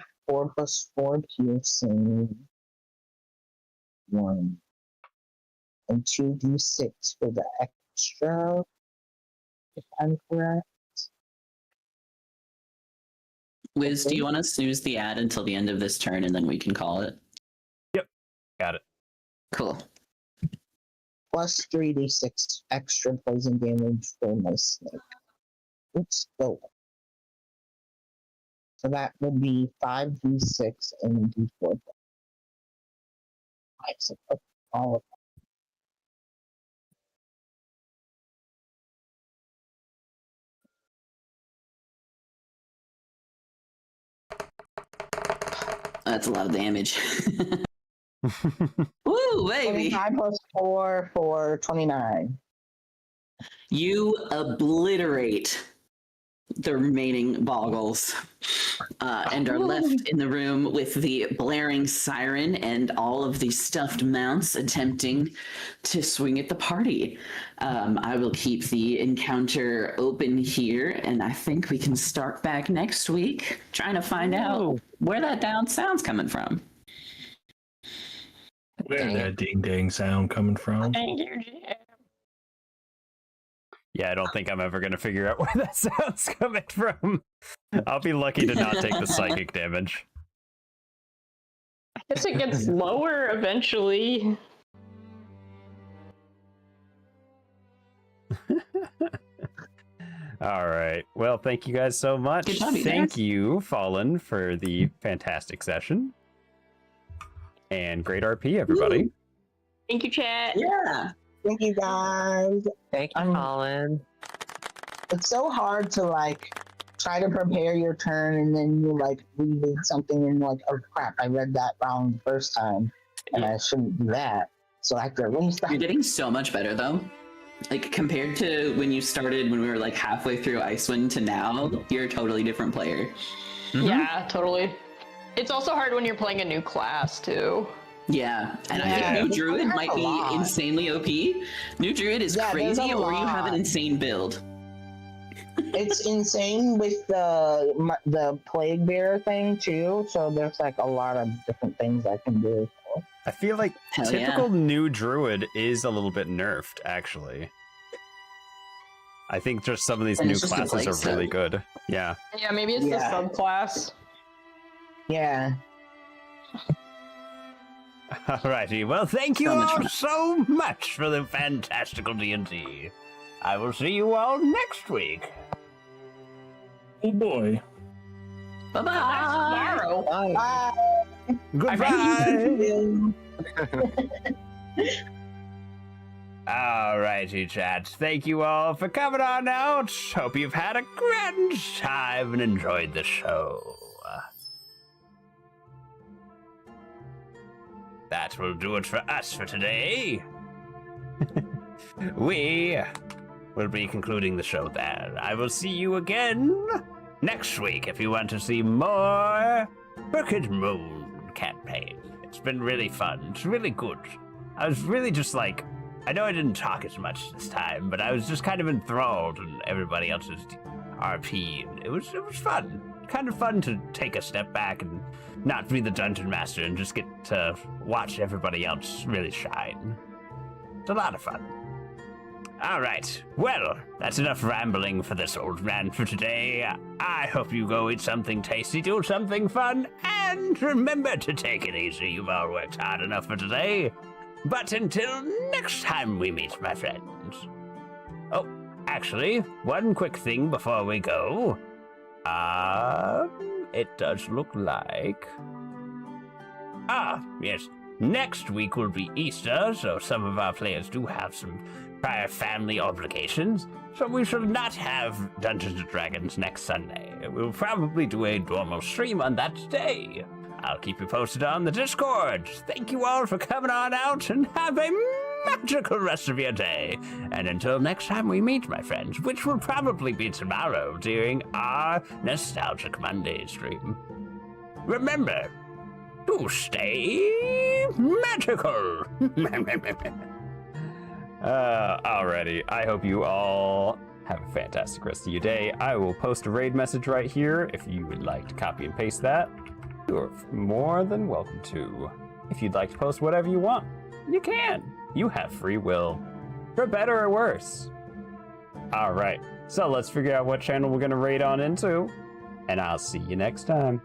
plus 4 piercing, 1, and 2d6 for the extra, if I'm correct. Wiz, do you want to snooze the ad until the end of this turn and then we can call it? Yep, got it. Cool. Plus 3d6 extra poison damage for my snake. Oops, go. So that would be 5d6 and d4. So all of That's a lot of damage. Woo, baby! 25 plus 4 for 29. You obliterate the remaining boggles and are left in the room with the blaring siren and all of the stuffed mounts attempting to swing at the party. I will keep the encounter open here, and I think we can start back next week trying to find out where that down sound's coming from. Where's that ding dang sound coming from? Thank you, GM. Yeah, I don't think I'm ever going to figure out where that sound's coming from. I'll be lucky to not take the psychic damage. I guess it gets lower eventually. All right. Well, thank you guys so much. Good job, you Thank guys. you, Fallen, for the fantastic session. And great RP, everybody. Thank you, chat. Yeah. Thank you guys. Thank you, I'm- Colin. It's so hard to like try to prepare your turn and then you like read something and like, oh crap, I read that wrong the first time and I shouldn't do that. So I have to restart. You're getting so much better though. Like compared to when you started when we were like halfway through Icewind to now, you're a totally different player. Yeah, totally. It's also hard when you're playing a new class too. Yeah, and I Yeah. think New Druid That's might a be lot. insanely OP. New Druid is Yeah, there's crazy, a or you have an lot. insane build. It's insane with the plague bearer thing too. So there's like a lot of different things I can do. I feel like Hell typical new druid is a little bit nerfed, actually. I think just some of these And new it's just a classes plague are really set. good. Yeah. Yeah, maybe it's Yeah. the subclass. Yeah. Alrighty. Well, thank you So much all fun. so much for the fantastical D&D. I will see you all next week. Oh boy. Bye bye. Tomorrow. Bye. Goodbye. Alrighty, chat. Thank you all for coming on out. Hope you've had a grand time and enjoyed the show. That will do it for us for today. We will be concluding the show there. I will see you again next week if you want to see more Crooked Moon campaign. It's been really fun. It's really good. I was really just like, I know I didn't talk as much this time, but I was just kind of enthralled in everybody else's RP. And it was fun. Kind of fun to take a step back and not be the dungeon master and just get to watch everybody else really shine. It's a lot of fun. All right. Well, that's enough rambling for this old man for today. I hope you go eat something tasty, do something fun, and remember to take it easy. You've all worked hard enough for today. But until next time we meet, my friends. Oh, actually, one quick thing before we go. It does look like... yes. Next week will be Easter, so some of our players do have some prior family obligations, so we shall not have Dungeons & Dragons next Sunday. We'll probably do a normal stream on that day. I'll keep you posted on the Discord. Thank you all for coming on out, and have a magical rest of your day. And until next time we meet, my friends, which will probably be tomorrow during our Nostalgic Monday stream, remember to stay magical. Alrighty. I hope you all have a fantastic rest of your day. I will post a raid message right here. If you would like to copy and paste that, you're more than welcome to. If you'd like to post whatever you want, you can. You have free will, for better or worse. Alright, so let's figure out what channel we're gonna raid on into, and I'll see you next time.